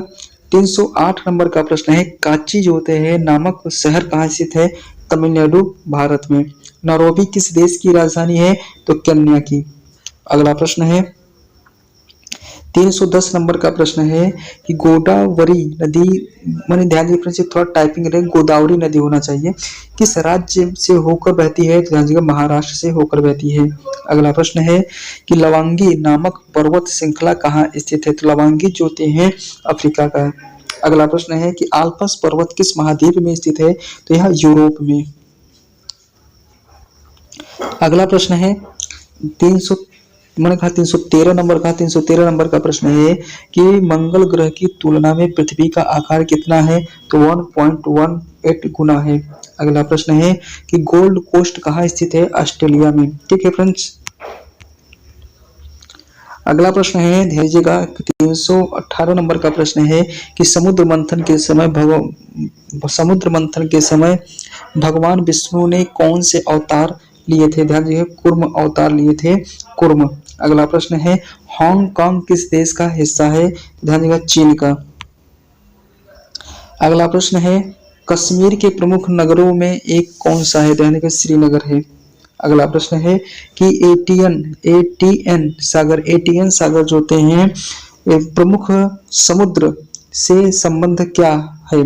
308 नंबर का प्रश्न है, काची जो होते हैं नामक शहर कहाँ स्थित है? तमिलनाडु भारत में। नैरोबी किस देश की राजधानी है? तो केन्या की। अगला प्रश्न है 310 नंबर का प्रश्न है कि गोदावरी नदी, मैंने ध्यान दीजिए थोड़ा टाइपिंग रहे, गोदावरी नदी होना चाहिए, किस राज्य से होकर बहती है? तो ध्यान दीजिएगा महाराष्ट्र से होकर बहती है। अगला प्रश्न है कि लवांगी नामक पर्वत श्रृंखला कहाँ स्थित है? तो लवांगी जो होते हैं अफ्रीका का है। अगला प्रश्न है कि आल्प्स पर्वत किस महाद्वीप में स्थित है? तो यह यूरोप में। अगला प्रश्न है 313 नंबर का प्रश्न है कि मंगल ग्रह की तुलना में पृथ्वी का आकार कितना है? तो 1.18 गुना है। अगला प्रश्न है कि गोल्ड कोस्ट कहाँ स्थित है? ऑस्ट्रेलिया में। ठीक है फ्रेंड्स। अगला प्रश्न है, ध्यान दीजिएगा 318 नंबर का प्रश्न है कि समुद्र मंथन के समय भगवान विष्णु ने कौन से अवतार लिए थे? ध्यान दीजिए, कुर्म अवतार लिए थे, कुर्म। अगला प्रश्न है हांगकांग किस देश का हिस्सा है? ध्यान दीजिएगा, चीन का। अगला प्रश्न है कश्मीर के प्रमुख नगरों में एक कौन सा है? ध्यान दीजिएगा, श्रीनगर है। अगला प्रश्न है कि एटीएन सागर जो होते हैं प्रमुख समुद्र से संबंध क्या है?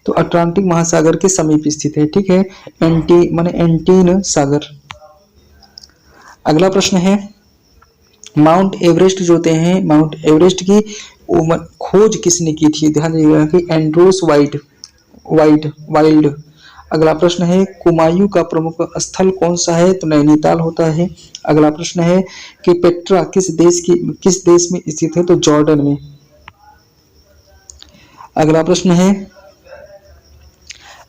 तो अटलांटिक महासागर के समीप स्थित है। ठीक है, एंटीन सागर। अगला प्रश्न है माउंट एवरेस्ट जो होते हैं, माउंट एवरेस्ट की खोज किसने की थी? ध्यान दीजिएगा कि एंड्रोस वाइल्ड। अगला प्रश्न है कुमायूं का प्रमुख स्थल कौन सा है? तो नैनीताल होता है। अगला प्रश्न है कि पेट्रा किस देश में स्थित है? तो जॉर्डन में। अगला प्रश्न है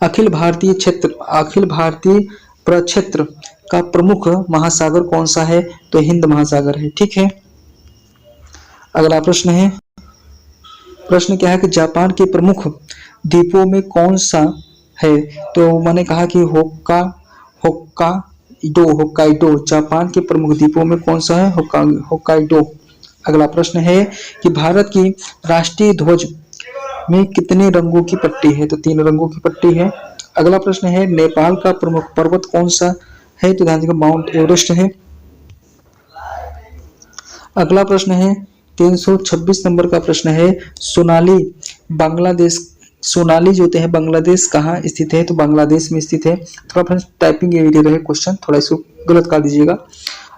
अखिल भारतीय प्रक्षेत्र का प्रमुख महासागर कौन सा है? तो हिंद महासागर है। ठीक है। अगला प्रश्न है, प्रश्न क्या है कि जापान के प्रमुख द्वीपों में कौन सा है? तो मैंने कहा कि होक्काइडो जापान के प्रमुख द्वीपों में कौन सा है? होक्काइडो। अगला प्रश्न है कि भारत की राष्ट्रीय ध्वज में कितने रंगों की पट्टी है? तो 3 रंगों की पट्टी है। अगला प्रश्न है नेपाल का प्रमुख पर्वत कौन सा है? तो ध्यान दीजिएगा, माउंट एवरेस्ट है। अगला प्रश्न है 326 नंबर का प्रश्न है सोनाली जो होते हैं बांग्लादेश कहाँ स्थित है? तो बांग्लादेश में स्थित है। थोड़ा फ्रेंड्स टाइपिंग एरिया रहे क्वेश्चन, थोड़ा इसको गलत कर दीजिएगा।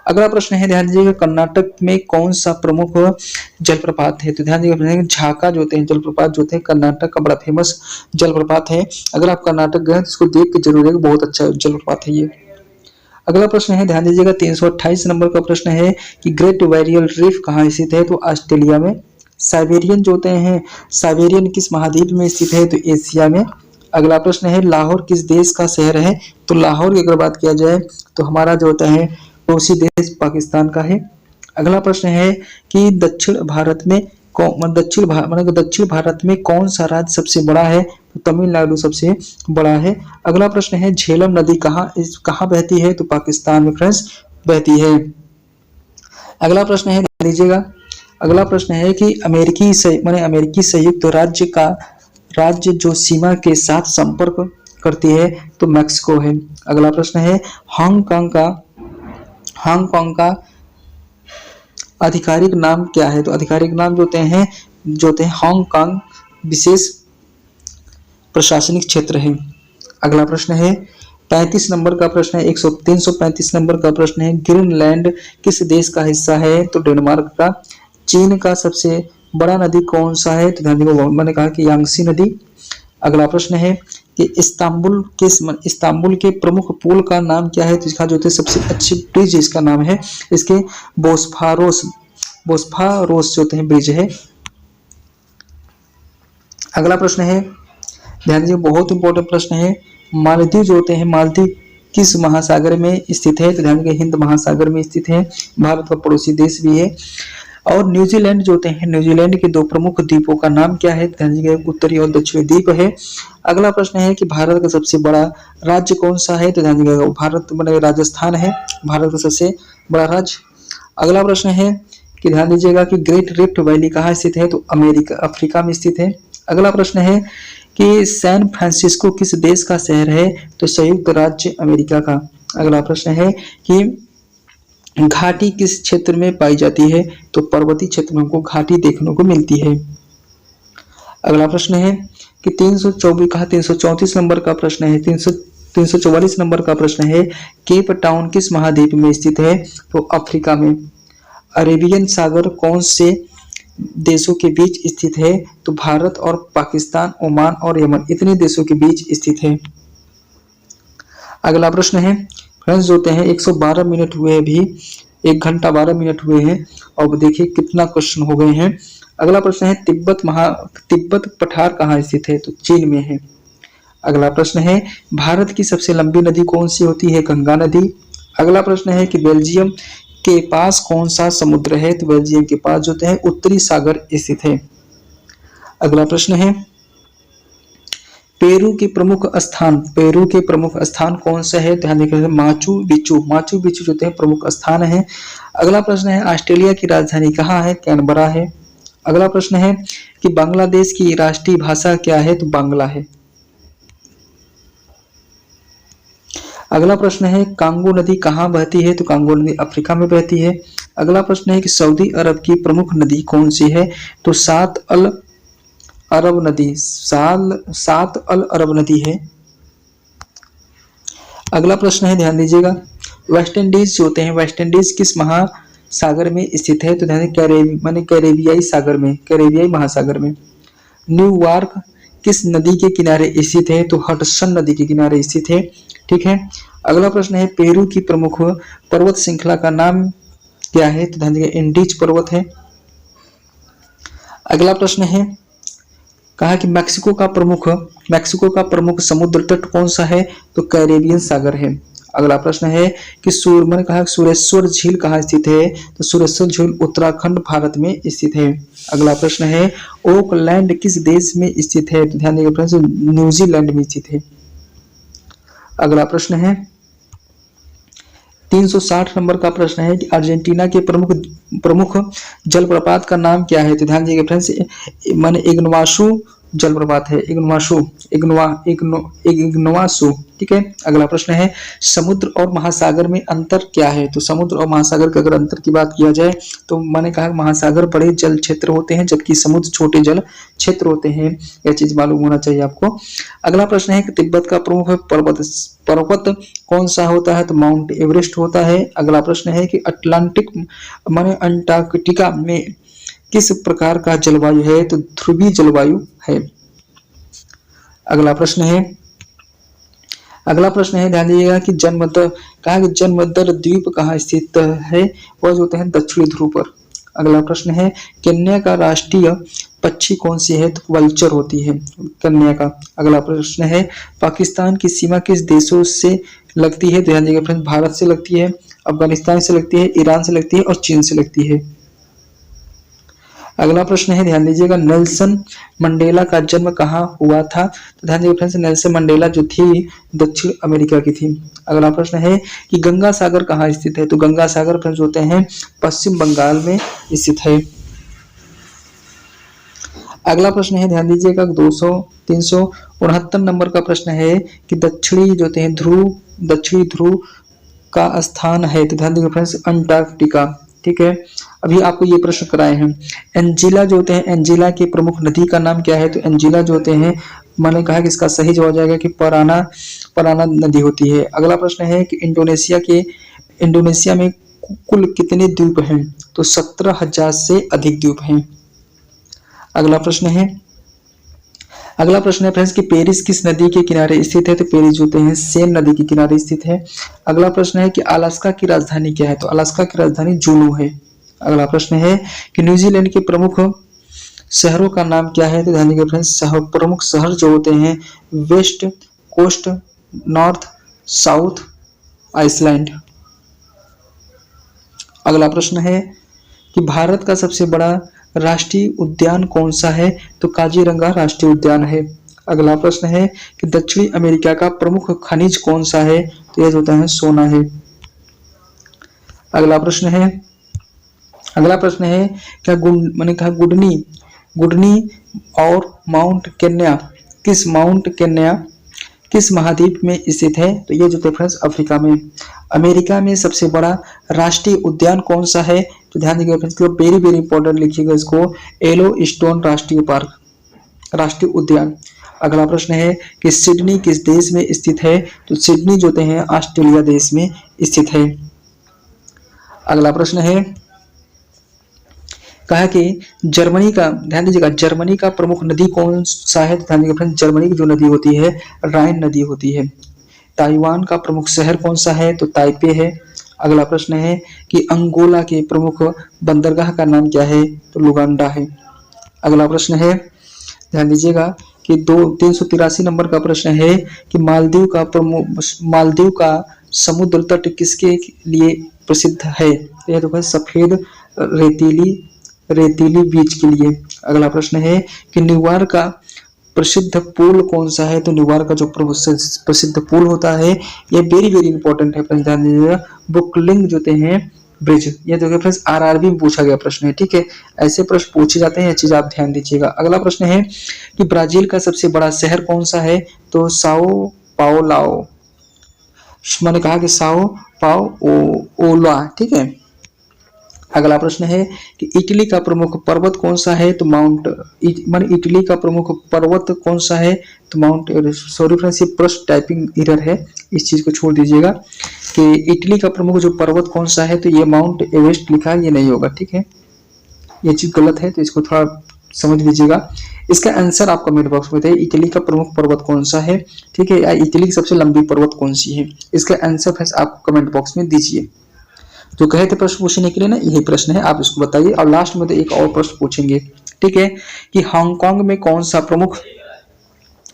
अगला प्रश्न है ध्यान दीजिएगा कर्नाटक में कौन सा प्रमुख जलप्रपात है? तो ध्यान दीजिएगा झाका जो होते हैं जलप्रपात जो होते हैं कर्नाटक का बड़ा फेमस जलप्रपात है। अगर आप कर्नाटक गए तो इसको देख के जरूर है, बहुत अच्छा जलप्रपात है ये। अगला प्रश्न है ध्यान दीजिएगा 328 नंबर का प्रश्न है कि ग्रेट बैरियर रीफ कहाँ स्थित है? तो ऑस्ट्रेलिया में। साइबेरियन जो होते हैं साइबेरियन किस महाद्वीप में स्थित है? तो एशिया में। अगला प्रश्न है लाहौर किस देश का शहर है? तो लाहौर की अगर बात किया जाए तो हमारा जो होता है पड़ोसी देश पाकिस्तान का है। अगला प्रश्न है कि दक्षिण भारत में कौन सा राज्य सबसे बड़ा है? तो तमिलनाडु सबसे बड़ा है। अगला प्रश्न है झेलम नदी कहाँ बहती है? तो पाकिस्तान में फ्रेंड्स बहती है। अगला प्रश्न है लीजिएगा, अगला प्रश्न है कि अमेरिकी संयुक्त राज्य जो सीमा के साथ संपर्क करती है तो मैक्सिको है। अगला प्रश्न है हांगकांग का आधिकारिक नाम क्या है? तो आधिकारिक नाम जो होते हैं हांगकांग विशेष प्रशासनिक क्षेत्र है। अगला प्रश्न है 35 नंबर का प्रश्न है 335 नंबर का प्रश्न है ग्रीनलैंड किस देश का हिस्सा है? तो डेनमार्क का। चीन का सबसे बड़ा नदी कौन सा है? तो ध्यान दीजिएगा, मैंने कहा कि यांगसी नदी। अगला प्रश्न है कि इस्तांबुल के प्रमुख पुल का नाम क्या है? तो इसका जो है सबसे अच्छी ब्रिज इसका नाम है इसके बोस्फोरस जो होते हैं ब्रिज है। अगला प्रश्न है ध्यान दीजिए, बहुत इंपॉर्टेंट प्रश्न है मालदीव जो होते हैं मालदीव किस महासागर में स्थित है? तो ध्यान दीजिए हिंद महासागर में स्थित है, भारत का पड़ोसी देश भी है। और न्यूजीलैंड जो होते हैं न्यूजीलैंड के 2 प्रमुख द्वीपों का नाम क्या है? ध्यान दीजिए उत्तरी और दक्षिणी द्वीप है। अगला प्रश्न है कि भारत का सबसे बड़ा राज्य कौन सा है? तो ध्यान दीजिएगा भारत में राजस्थान है भारत का सबसे बड़ा राज्य। अगला प्रश्न है कि ध्यान दीजिएगा कि ग्रेट रिफ्ट वैली कहाँ स्थित है? तो अफ्रीका में स्थित है। अगला प्रश्न है कि सैन फ्रांसिस्को किस देश का शहर है? तो संयुक्त राज्य अमेरिका का। अगला प्रश्न है कि घाटी किस क्षेत्र में पाई जाती है? तो पर्वतीय क्षेत्र में हमको घाटी देखने को मिलती है। अगला प्रश्न है कि 334 नंबर का प्रश्न है 344 नंबर का प्रश्न है केप टाउन किस महाद्वीप में स्थित है? तो अफ्रीका में। अरेबियन सागर कौन से देशों के बीच स्थित है? तो भारत और पाकिस्तान, ओमान और यमन इतने देशों के बीच स्थित है। अगला प्रश्न है फ्रेंड्स जो होते हैं 112 मिनट हुए हैं, भी 1 घंटा 12 मिनट हुए हैं और देखिए कितना क्वेश्चन हो गए हैं। अगला प्रश्न है तिब्बत पठार कहाँ स्थित है? तो चीन में है। अगला प्रश्न है भारत की सबसे लंबी नदी कौन सी होती है? गंगा नदी। अगला प्रश्न है कि बेल्जियम के पास कौन सा समुद्र है? तो बेल्जियम के पास जो है उत्तरी सागर स्थित है। अगला प्रश्न है पेरू के प्रमुख स्थान, पेरू के प्रमुख स्थान कौन सा है? ध्यान देखिए, माचू बिचू, माचू बिचू जो है प्रमुख स्थान है। अगला प्रश्न है ऑस्ट्रेलिया की राजधानी कहाँ है? कैनबरा है। अगला प्रश्न है कि बांग्लादेश की राष्ट्रीय भाषा क्या है? तो बांग्ला है। अगला प्रश्न है कांगो नदी कहाँ बहती है? तो कांगो नदी अफ्रीका में बहती है। अगला प्रश्न है कि सऊदी अरब की प्रमुख नदी कौन सी है? तो सात अल अरब नदी, सात अल अरब नदी है। अगला प्रश्न है, ध्यान दीजिएगा, वेस्ट इंडीज जो होते हैं, वेस्ट इंडीज किस महासागर में स्थित है? तो ध्यान कैरेबियाई सागर में, कैरेबियाई महासागर में। न्यूयॉर्क किस नदी के किनारे स्थित है? तो हडसन नदी के किनारे स्थित है। ठीक है। अगला प्रश्न है पेरू की प्रमुख पर्वत श्रृंखला का नाम क्या है? तो ध्यान दीजिए एंडीज पर्वत है। अगला प्रश्न है कहा कि मैक्सिको का प्रमुख समुद्र तट कौन सा है? तो कैरेबियन सागर है। अगला प्रश्न है कि मैंने कहा सुरेश्वर झील कहाँ स्थित है? तो सुरेश्वर झील उत्तराखंड भारत में स्थित है। अगला प्रश्न है ओकलैंड किस देश में स्थित है? तो ध्यान दीजिए प्रश्न न्यूजीलैंड में स्थित है। अगला प्रश्न है 360 नंबर का प्रश्न है कि अर्जेंटीना के प्रमुख जलप्रपात का नाम क्या है? तो ध्यान दीजिएगा फ्रेंड्स, माने इग्नवाशु जलप्रपात है, इग्नवाशु। ठीक है। अगला प्रश्न है समुद्र और महासागर में अंतर क्या है? तो समुद्र और महासागर के अगर अंतर की बात किया जाए तो मैंने कहा महासागर बड़े जल क्षेत्र होते हैं जबकि समुद्र छोटे जल क्षेत्र होते हैं। यह चीज मालूम होना चाहिए आपको। अगला प्रश्न है कि तिब्बत का प्रमुख पर्वत कौन सा होता है? तो माउंट एवरेस्ट होता है। अगला प्रश्न है कि अटलांटिक माने अंटार्कटिका में किस प्रकार का जलवायु है? तो ध्रुवीय जलवायु है। अगला प्रश्न है ध्यान दीजिएगा कि जन्मदर द्वीप कहाँ स्थित है? वह जो होते हैं दक्षिणी ध्रुव पर। अगला प्रश्न है केन्या का राष्ट्रीय पक्षी कौन सी है? तो वल्चर होती है केन्या का। अगला प्रश्न है पाकिस्तान की सीमा किस देशों से लगती है? ध्यान दीजिएगा फ्रेंड्स, भारत से लगती है, अफगानिस्तान से लगती है, ईरान से लगती है और चीन से लगती है। अगला प्रश्न है ध्यान दीजिएगा नेल्सन मंडेला का जन्म कहाँ हुआ था? तो ध्यान दीजिए फ्रेंड्स, नेल्सन मंडेला जो थी दक्षिण अमेरिका की थी। अगला प्रश्न है कि गंगा सागर कहाँ स्थित है? तो गंगा सागर फ्रेंड्स होते हैं पश्चिम बंगाल में स्थित है। अगला प्रश्न है ध्यान दीजिएगा 369 नंबर का प्रश्न है कि दक्षिणी ध्रुव का स्थान है? तो ध्यान दीजिए फ्रेंड्स अंटार्कटिका। ठीक है। अभी आपको ये प्रश्न कराए हैं एंजिला जो होते हैं, एंजिला की प्रमुख नदी का नाम क्या है? तो एंजिला जो होते हैं, मैंने कहा कि इसका सही जवाब जाएगा कि पराना नदी होती है। अगला प्रश्न है कि इंडोनेशिया में कुल कितने द्वीप हैं? तो 17,000 से अधिक द्वीप हैं। अगला प्रश्न है फ्रेंड्स कि पेरिस किस नदी के किनारे स्थित है? तो पेरिस जो होते हैं सेन नदी के किनारे स्थित है। अगला प्रश्न है कि अलास्का की राजधानी क्या है? तो अलास्का की राजधानी जुनू है। अगला प्रश्न है कि न्यूजीलैंड के प्रमुख शहरों का नाम क्या है? तो ध्यान दीजिए फ्रेंड्स, प्रमुख शहर जो होते हैं west coast, north, south Iceland. अगला प्रश्न है कि भारत का सबसे बड़ा राष्ट्रीय उद्यान कौन सा है? तो काजीरंगा राष्ट्रीय उद्यान है। अगला प्रश्न है कि दक्षिणी अमेरिका का प्रमुख खनिज कौन सा है? तो यह होता है सोना है। अगला प्रश्न है क्या मैंने कहा गुडनी और माउंट केन्या किस महाद्वीप में स्थित है? तो ये जो थे फ्रेंड्स अफ्रीका में। अमेरिका में सबसे बड़ा राष्ट्रीय उद्यान कौन सा है? तो ध्यान दीजिएगा फ्रेंड्स, वेरी वेरी इंपॉर्टेंट लिखिएगा इसको, येलोस्टोन राष्ट्रीय उद्यान। अगला प्रश्न है कि सिडनी किस देश में स्थित है? तो सिडनी जो होते हैं ऑस्ट्रेलिया देश में स्थित है। अगला प्रश्न है कहा कि ध्यान दीजिएगा जर्मनी का प्रमुख नदी कौन सा है? ध्यान दीजिएगा फ्रेंड्स, जर्मनी की जो नदी होती है राइन नदी होती है। ताइवान का प्रमुख शहर कौन सा है? तो ताइपे है। अगला प्रश्न है कि अंगोला के प्रमुख बंदरगाह का नाम क्या है? तो लुगांडा है। अगला प्रश्न है ध्यान दीजिएगा कि 383 नंबर का प्रश्न है कि मालदीव का समुद्र तट किसके लिए प्रसिद्ध है? यह तो है सफेद रेतीली बीच के लिए। अगला प्रश्न है कि न्यूयॉर्क का प्रसिद्ध पुल कौन सा है? तो न्यूयॉर्क का जो प्रसिद्ध पुल होता है, ये वेरी वेरी इंपॉर्टेंट है फ्रेंड्स, ध्यान दीजिएगा। बुकलिंग जो हैं ब्रिज, ये जो है फ्रेंड्स आरआरबी में पूछा गया प्रश्न है, ठीक है। ऐसे प्रश्न पूछे जाते हैं, ये चीज आप ध्यान दीजिएगा। अगला प्रश्न है कि ब्राजील का सबसे बड़ा शहर कौन सा है? तो साओ पाओलाओ, मैंने कहा कि साओ पाओला, ठीक है। अगला प्रश्न है कि इटली का प्रमुख पर्वत कौन सा है? तो मान इटली का प्रमुख पर्वत कौन सा है? तो माउंट एवरेस्ट। सॉरी फ्रेंड्स, ये प्रश्न टाइपिंग एरर है, इस चीज को छोड़ दीजिएगा कि इटली का प्रमुख जो पर्वत कौन सा है, तो ये माउंट एवरेस्ट लिखा है, ये नहीं होगा, ठीक है। ये चीज गलत है, तो इसको थोड़ा समझ लीजिएगा। इसका आंसर आप कमेंट बॉक्स में बताइए, इटली का प्रमुख पर्वत कौन सा है, ठीक है, या इटली की सबसे लंबी पर्वत कौन सी है। इसका आंसर फ्रेंड्स आप कमेंट बॉक्स में दीजिए। जो कहे थे प्रश्न पूछने के लिए ना, यही प्रश्न है, आप इसको बताइए। और लास्ट में तो एक और प्रश्न पूछेंगे, ठीक है, कि हांगकांग में कौन सा प्रमुख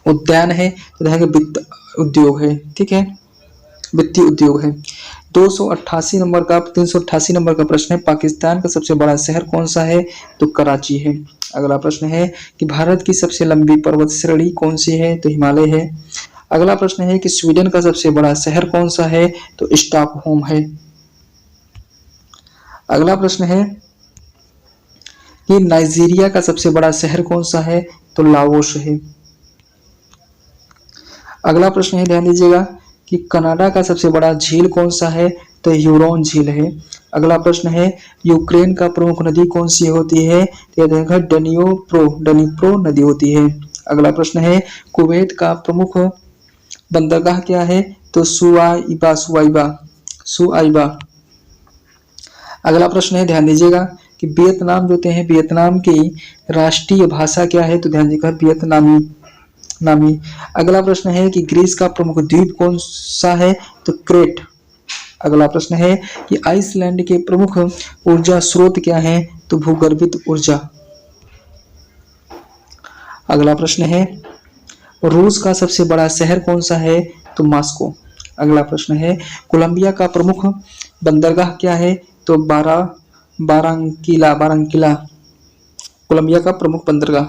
उद्यान है? तो देखिए वित्त उद्योग है, ठीक है, वित्तीय उद्योग है। 288 नंबर का 388 नंबर का प्रश्न है, पाकिस्तान का सबसे बड़ा शहर कौन सा है? तो कराची है। अगला प्रश्न है कि भारत की सबसे लंबी पर्वत श्रेणी कौन सी है? तो हिमालय है। अगला प्रश्न है कि स्वीडन का सबसे बड़ा शहर कौन सा है? तो स्टॉकहोम है। अगला प्रश्न है कि नाइजीरिया का सबसे बड़ा शहर कौन सा है? तो लाओस है। अगला प्रश्न है, ध्यान दीजिएगा, कि कनाडा का सबसे बड़ा झील कौन सा है? तो ह्यूरोन झील है। अगला प्रश्न है, यूक्रेन का प्रमुख नदी कौन सी होती है? तो देखा डनीप्रो नदी होती है। अगला प्रश्न है, कुवैत का प्रमुख बंदरगाह क्या है? तो सुआइबा। अगला प्रश्न है, ध्यान दीजिएगा, कि वियतनाम जो हैं, वियतनाम की राष्ट्रीय भाषा क्या है? तो ध्यान दीजिएगा, वियतनामी। अगला प्रश्न है कि ग्रीस का प्रमुख द्वीप कौन सा है? तो क्रेट। अगला प्रश्न है कि आइसलैंड के प्रमुख ऊर्जा स्रोत क्या है? तो भूगर्भित ऊर्जा। अगला प्रश्न है, रूस का सबसे बड़ा शहर कौन सा है? तो मॉस्को। अगला प्रश्न है, कोलंबिया का प्रमुख बंदरगाह क्या है? तो बारांकीला। कोलंबिया का प्रमुख बंदरगाह।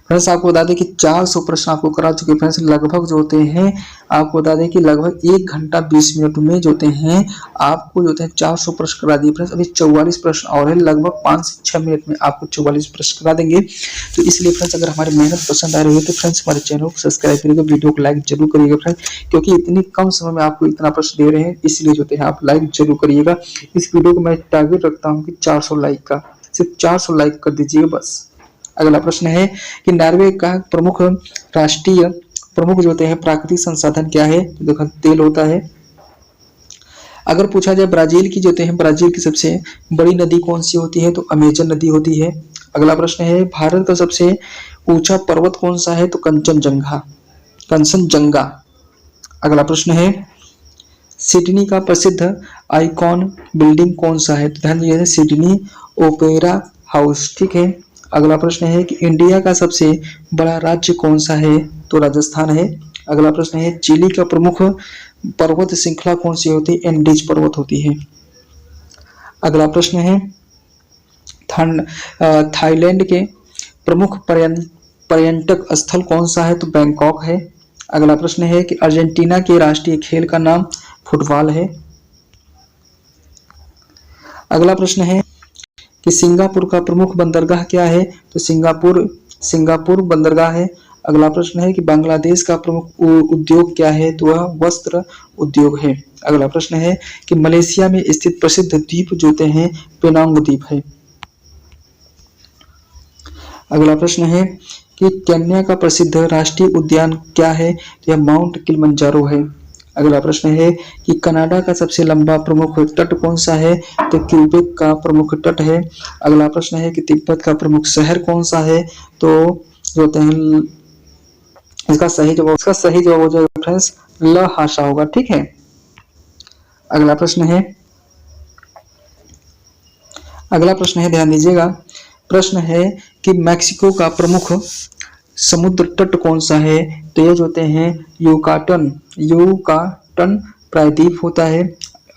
फ्रेंड्स आपको बता दें कि 400 प्रश्न आपको करा चुके फ्रेंड्स, लगभग जो होते हैं, आपको बता दें कि लगभग 1 घंटा 20 मिनट में जो होते हैं आपको जो होते हैं 400 प्रश्न करा दिए फ्रेंड्स। अभी 44 प्रश्न और है, लगभग 5 से 6 मिनट में आपको 44 प्रश्न करा देंगे। तो इसलिए फ्रेंड्स अगर हमारी मेहनत पसंद आ रही है तो फ्रेंड्स हमारे चैनल को सब्सक्राइब करिएगा, वीडियो को लाइक जरूर करिएगा फ्रेंड्स, क्योंकि इतनी कम समय में आपको इतना प्रश्न दे रहे हैं, इसलिए जो है आप लाइक जरूर करिएगा। इस वीडियो को मैं टारगेट रखता हूँ कि 400 लाइक का, सिर्फ 400 लाइक कर दीजिएगा बस। अगला प्रश्न है कि नॉर्वे का राष्ट्रीय प्रमुख जो होते हैं प्राकृतिक संसाधन क्या है? तो देखो तेल होता है। अगर पूछा जाए ब्राजील की जो होते हैं, ब्राजील की सबसे बड़ी नदी कौन सी होती है? तो अमेजन नदी होती है। अगला प्रश्न है, भारत का सबसे ऊंचा पर्वत कौन सा है? तो कंचनजंगा। अगला प्रश्न है, सिडनी का प्रसिद्ध आइकॉन बिल्डिंग कौन सा है? तो ध्यान दीजिए, सिडनी ओपेरा हाउस, ठीक है। अगला प्रश्न है कि इंडिया का सबसे बड़ा राज्य कौन सा है? तो राजस्थान है। अगला प्रश्न है, चिली का प्रमुख पर्वत श्रृंखला कौन सी होती है? एंडीज पर्वत होती है। अगला प्रश्न है, थाईलैंड के प्रमुख पर्यटक स्थल कौन सा है? तो बैंकॉक है। अगला प्रश्न है कि अर्जेंटीना के राष्ट्रीय खेल का नाम फुटबॉल है। अगला प्रश्न है कि सिंगापुर का प्रमुख बंदरगाह क्या है? तो सिंगापुर बंदरगाह है। अगला प्रश्न है कि बांग्लादेश का प्रमुख उद्योग क्या है? तो वह वस्त्र उद्योग है। अगला प्रश्न है कि मलेशिया में स्थित प्रसिद्ध द्वीप जो हैं पेनांग द्वीप है। अगला प्रश्न है कि केन्या का प्रसिद्ध राष्ट्रीय उद्यान क्या है? तो यह माउंट किलिमंजारो है। अगला प्रश्न है कि कनाडा का सबसे लंबा प्रमुख तट कौन सा है? तो क्यूबेक का प्रमुख तट है। अगला प्रश्न है कि तिब्बत का प्रमुख शहर कौन सा है? तो जो हैं इसका सही जवाब हो जाएगा फ्रेंड्स लहासा होगा, ठीक है। अगला प्रश्न है, ध्यान दीजिएगा, प्रश्न है कि मैक्सिको का प्रमुख समुद्र तट कौन सा है? तो ये जो होते हैं यूकाटन प्रायद्वीप होता है।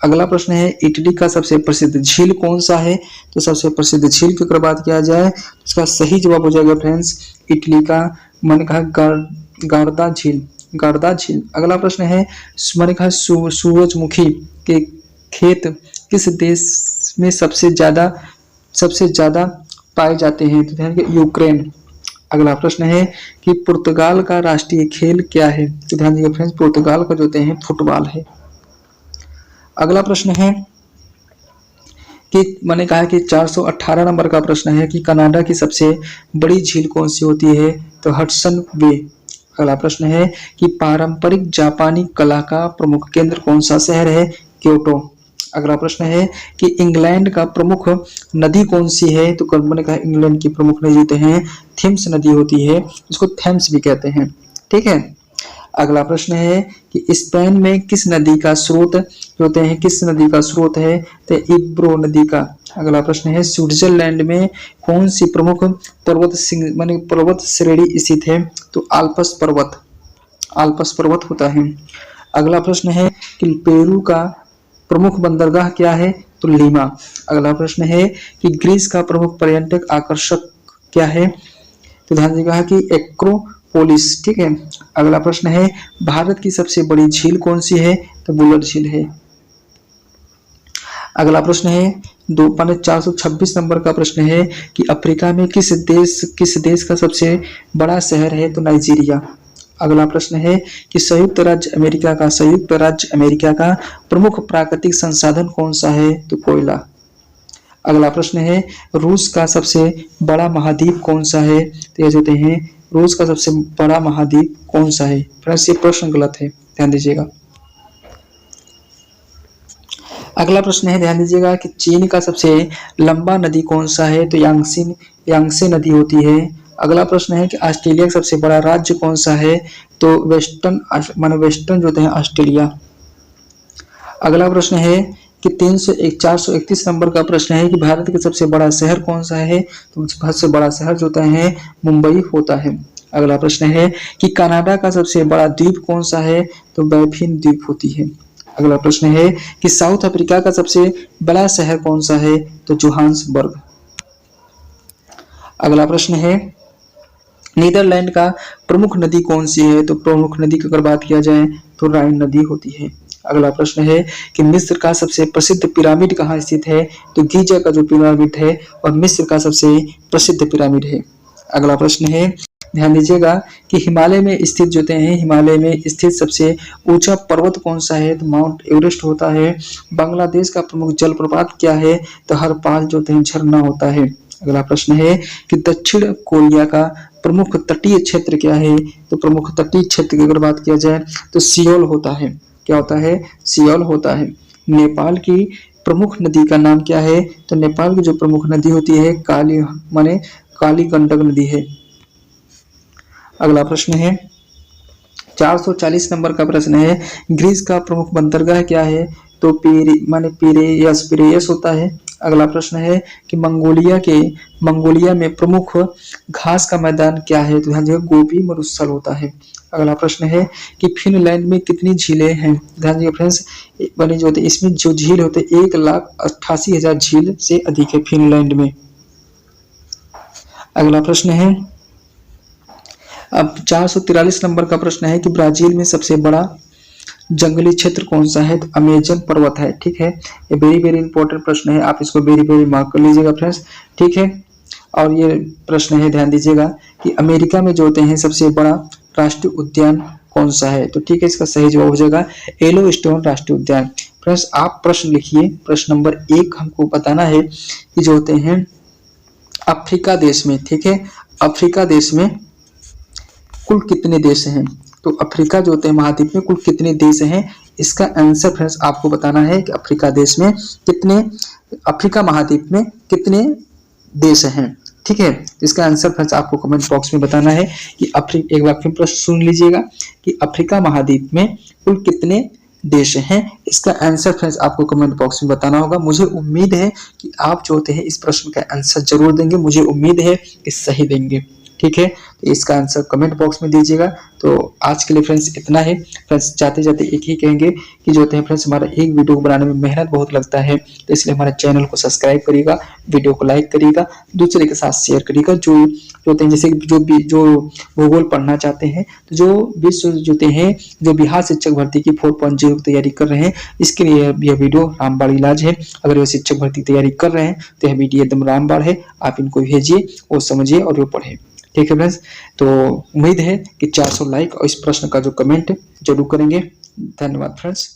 अगला प्रश्न है इटली का सबसे प्रसिद्ध झील कौन सा है? तो सबसे प्रसिद्ध झील की अगर बात किया जाए तो इसका सही जवाब हो जाएगा फ्रेंड्स इटली का, मैंने कहा गार्दा झील, गार्दा झील। अगला प्रश्न है मैंने कहा सूरजमुखी के खेत किस देश में सबसे ज्यादा पाए जाते हैं? तो ध्यान रखिए यूक्रेन। अगला प्रश्न है कि पुर्तगाल का राष्ट्रीय खेल क्या है? तो ध्यान दीजिए फ्रेंड्स पुर्तगाल का जो होते हैं फुटबॉल है। अगला प्रश्न है कि मैंने कहा कि 418 नंबर का प्रश्न है कि कनाडा की सबसे बड़ी झील कौन सी होती है? तो हडसन बे। अगला प्रश्न है कि पारंपरिक जापानी कला का प्रमुख केंद्र कौन सा शहर है? क्योटो। अगला प्रश्न है कि इंग्लैंड का प्रमुख नदी कौन सी है? तो मैंने कहा इंग्लैंड की प्रमुख नदी होते हैं थेम्स नदी होती है, इसको थेम्स भी कहते हैं। ठीक है। अगला प्रश्न है कि स्पेन में किस नदी का स्रोत होते हैं, किस नदी का स्रोत है? तो इब्रो नदी का। अगला प्रश्न है स्विट्जरलैंड में कौन सी प्रमुख पर्वत श्रेणी स्थित है? तो आल्प्स पर्वत, आल्प्स पर्वत होता है। अगला प्रश्न है कि पेरू का प्रमुख बंदरगाह क्या है? तो लीमा। अगला प्रश्न है कि ग्रीस का प्रमुख पर्यटक आकर्षक क्या है? तो ध्यान दीजिएगा कि एक्रोपोलिस। ठीक है। अगला प्रश्न है भारत की सबसे बड़ी झील कौन सी है? तो बुलर झील है। अगला प्रश्न है 426 नंबर का प्रश्न है कि अफ्रीका में किस देश का सबसे बड़ा शहर है? तो नाइजीरिया। अगला प्रश्न है कि संयुक्त राज्य अमेरिका का प्रमुख प्राकृतिक संसाधन कौन सा है? तो कोयला। अगला प्रश्न है रूस का सबसे बड़ा महाद्वीप कौन सा है? तो ये होते हैं रूस का सबसे बड़ा महाद्वीप कौन सा है? फ्रेंड्स ये प्रश्न गलत है, ध्यान दीजिएगा। अगला प्रश्न है ध्यान दीजिएगा कि चीन का सबसे लंबा नदी कौन सा है? तो यांगसे नदी होती है। अगला प्रश्न है कि ऑस्ट्रेलिया का सबसे बड़ा राज्य कौन सा है? तो वेस्टर्न जो होते हैं ऑस्ट्रेलिया। अगला प्रश्न है कि 431 नंबर का प्रश्न है कि भारत का सबसे बड़ा शहर कौन सा है? तो सबसे बड़ा शहर जो होता है मुंबई होता है। अगला प्रश्न है कि कनाडा का सबसे बड़ा द्वीप कौन सा है? तो बैफिन द्वीप होती है। अगला प्रश्न है कि साउथ अफ्रीका का सबसे बड़ा शहर कौन सा है? तो जोहान्सबर्ग। अगला प्रश्न है नीदरलैंड का प्रमुख नदी कौन सी है? तो प्रमुख नदी की अगर बात किया जाए तो राइन नदी होती है। अगला प्रश्न है कि मिस्र का सबसे प्रसिद्ध पिरामिड कहाँ स्थित है? तो गीजा का जो पिरामिड है और मिस्र का सबसे प्रसिद्ध पिरामिड है। अगला प्रश्न है ध्यान दीजिएगा कि हिमालय में स्थित सबसे ऊंचा पर्वत कौन सा है? तो माउंट एवरेस्ट होता है। बांग्लादेश का प्रमुख जलप्रपात क्या है? तो हरपाल जो झरना होता है। अगला प्रश्न है कि दक्षिण कोरिया का प्रमुख तटीय क्षेत्र क्या है? तो प्रमुख तटीय क्षेत्र की अगर बात किया जाए तो सियोल होता है। क्या होता है? सियोल होता है। नेपाल की प्रमुख नदी का नाम क्या है? तो नेपाल की जो प्रमुख नदी होती है काली गंडक नदी है। अगला प्रश्न है 440 नंबर का प्रश्न है ग्रीस का प्रमुख बंदरगाह क्या है? तो पिरेयस होता है। अगला प्रश्न है कि मंगोलिया में प्रमुख घास का मैदान क्या है? तो ध्यान दीजिए गोबी मरुस्थल होता है। अगला प्रश्न है कि फिनलैंड में कितनी झीलें हैं? ध्यान दीजिए फ्रेंड्स बनी जो होती है इसमें जो झील होते हैं 1,88,000 झील से अधिक है फिनलैंड में। अगला प्रश्न है अब 443 नंबर का प्रश्न है कि ब्राजील में सबसे बड़ा जंगली क्षेत्र कौन सा है? तो अमेजन पर्वत है। ठीक है। ये वेरी वेरी इंपॉर्टेंट प्रश्न है, आप इसको वेरी वेरी मार्क कर लीजिएगा फ्रेंड्स। ठीक है। और ये प्रश्न है ध्यान दीजिएगा कि अमेरिका में जो होते हैं सबसे बड़ा राष्ट्रीय उद्यान कौन सा है? तो ठीक है इसका सही जवाब हो जाएगा येलोस्टोन राष्ट्रीय उद्यान। फ्रेंड्स आप प्रश्न लिखिए। प्रश्न नंबर 1 हमको बताना है कि जो होते हैं अफ्रीका देश में, ठीक है, अफ्रीका देश में कुल कितने देश हैं? तो अफ्रीका जो होते हैं महाद्वीप में कुल कितने देश हैं? इसका आंसर फ्रेंड्स आपको बताना है कि अफ्रीका महाद्वीप में कितने देश हैं। ठीक है। तो इसका आंसर फ्रेंड्स आपको कमेंट बॉक्स में बताना है कि एक बार फिर प्रश्न सुन लीजिएगा कि अफ्रीका महाद्वीप में कुल कितने देश हैं। इसका आंसर फ्रेंड्स आपको कमेंट बॉक्स में बताना होगा। मुझे उम्मीद है कि आप जो होते हैं इस प्रश्न का आंसर जरूर देंगे, मुझे उम्मीद है कि सही देंगे। ठीक है, तो इसका आंसर कमेंट बॉक्स में दीजिएगा। तो आज के लिए फ्रेंड्स इतना है। फ्रेंड्स जाते जाते एक ही कहेंगे कि जो होते हैं फ्रेंड्स, हमारा एक वीडियो बनाने में मेहनत बहुत लगता है, तो इसलिए हमारे चैनल को सब्सक्राइब करिएगा, वीडियो को लाइक करिएगा, दूसरे के साथ शेयर करिएगा। जो होते हैं जैसे जो भूगोल पढ़ना चाहते हैं, तो जो विश्व जोते हैं, जो बिहार शिक्षक भर्ती की 4.0 की तैयारी कर रहे हैं, इसके लिए यह वीडियो रामबाण इलाज है। अगर वो शिक्षक भर्ती की तैयारी कर रहे हैं तो यह वीडियो एकदम रामबाण है, आप इनको भेजिए, वो समझिए और वो पढ़े। ठीक है फ्रेंड्स, तो उम्मीद है कि 400 लाइक और इस प्रश्न का जो कमेंट जरूर करेंगे। धन्यवाद फ्रेंड्स।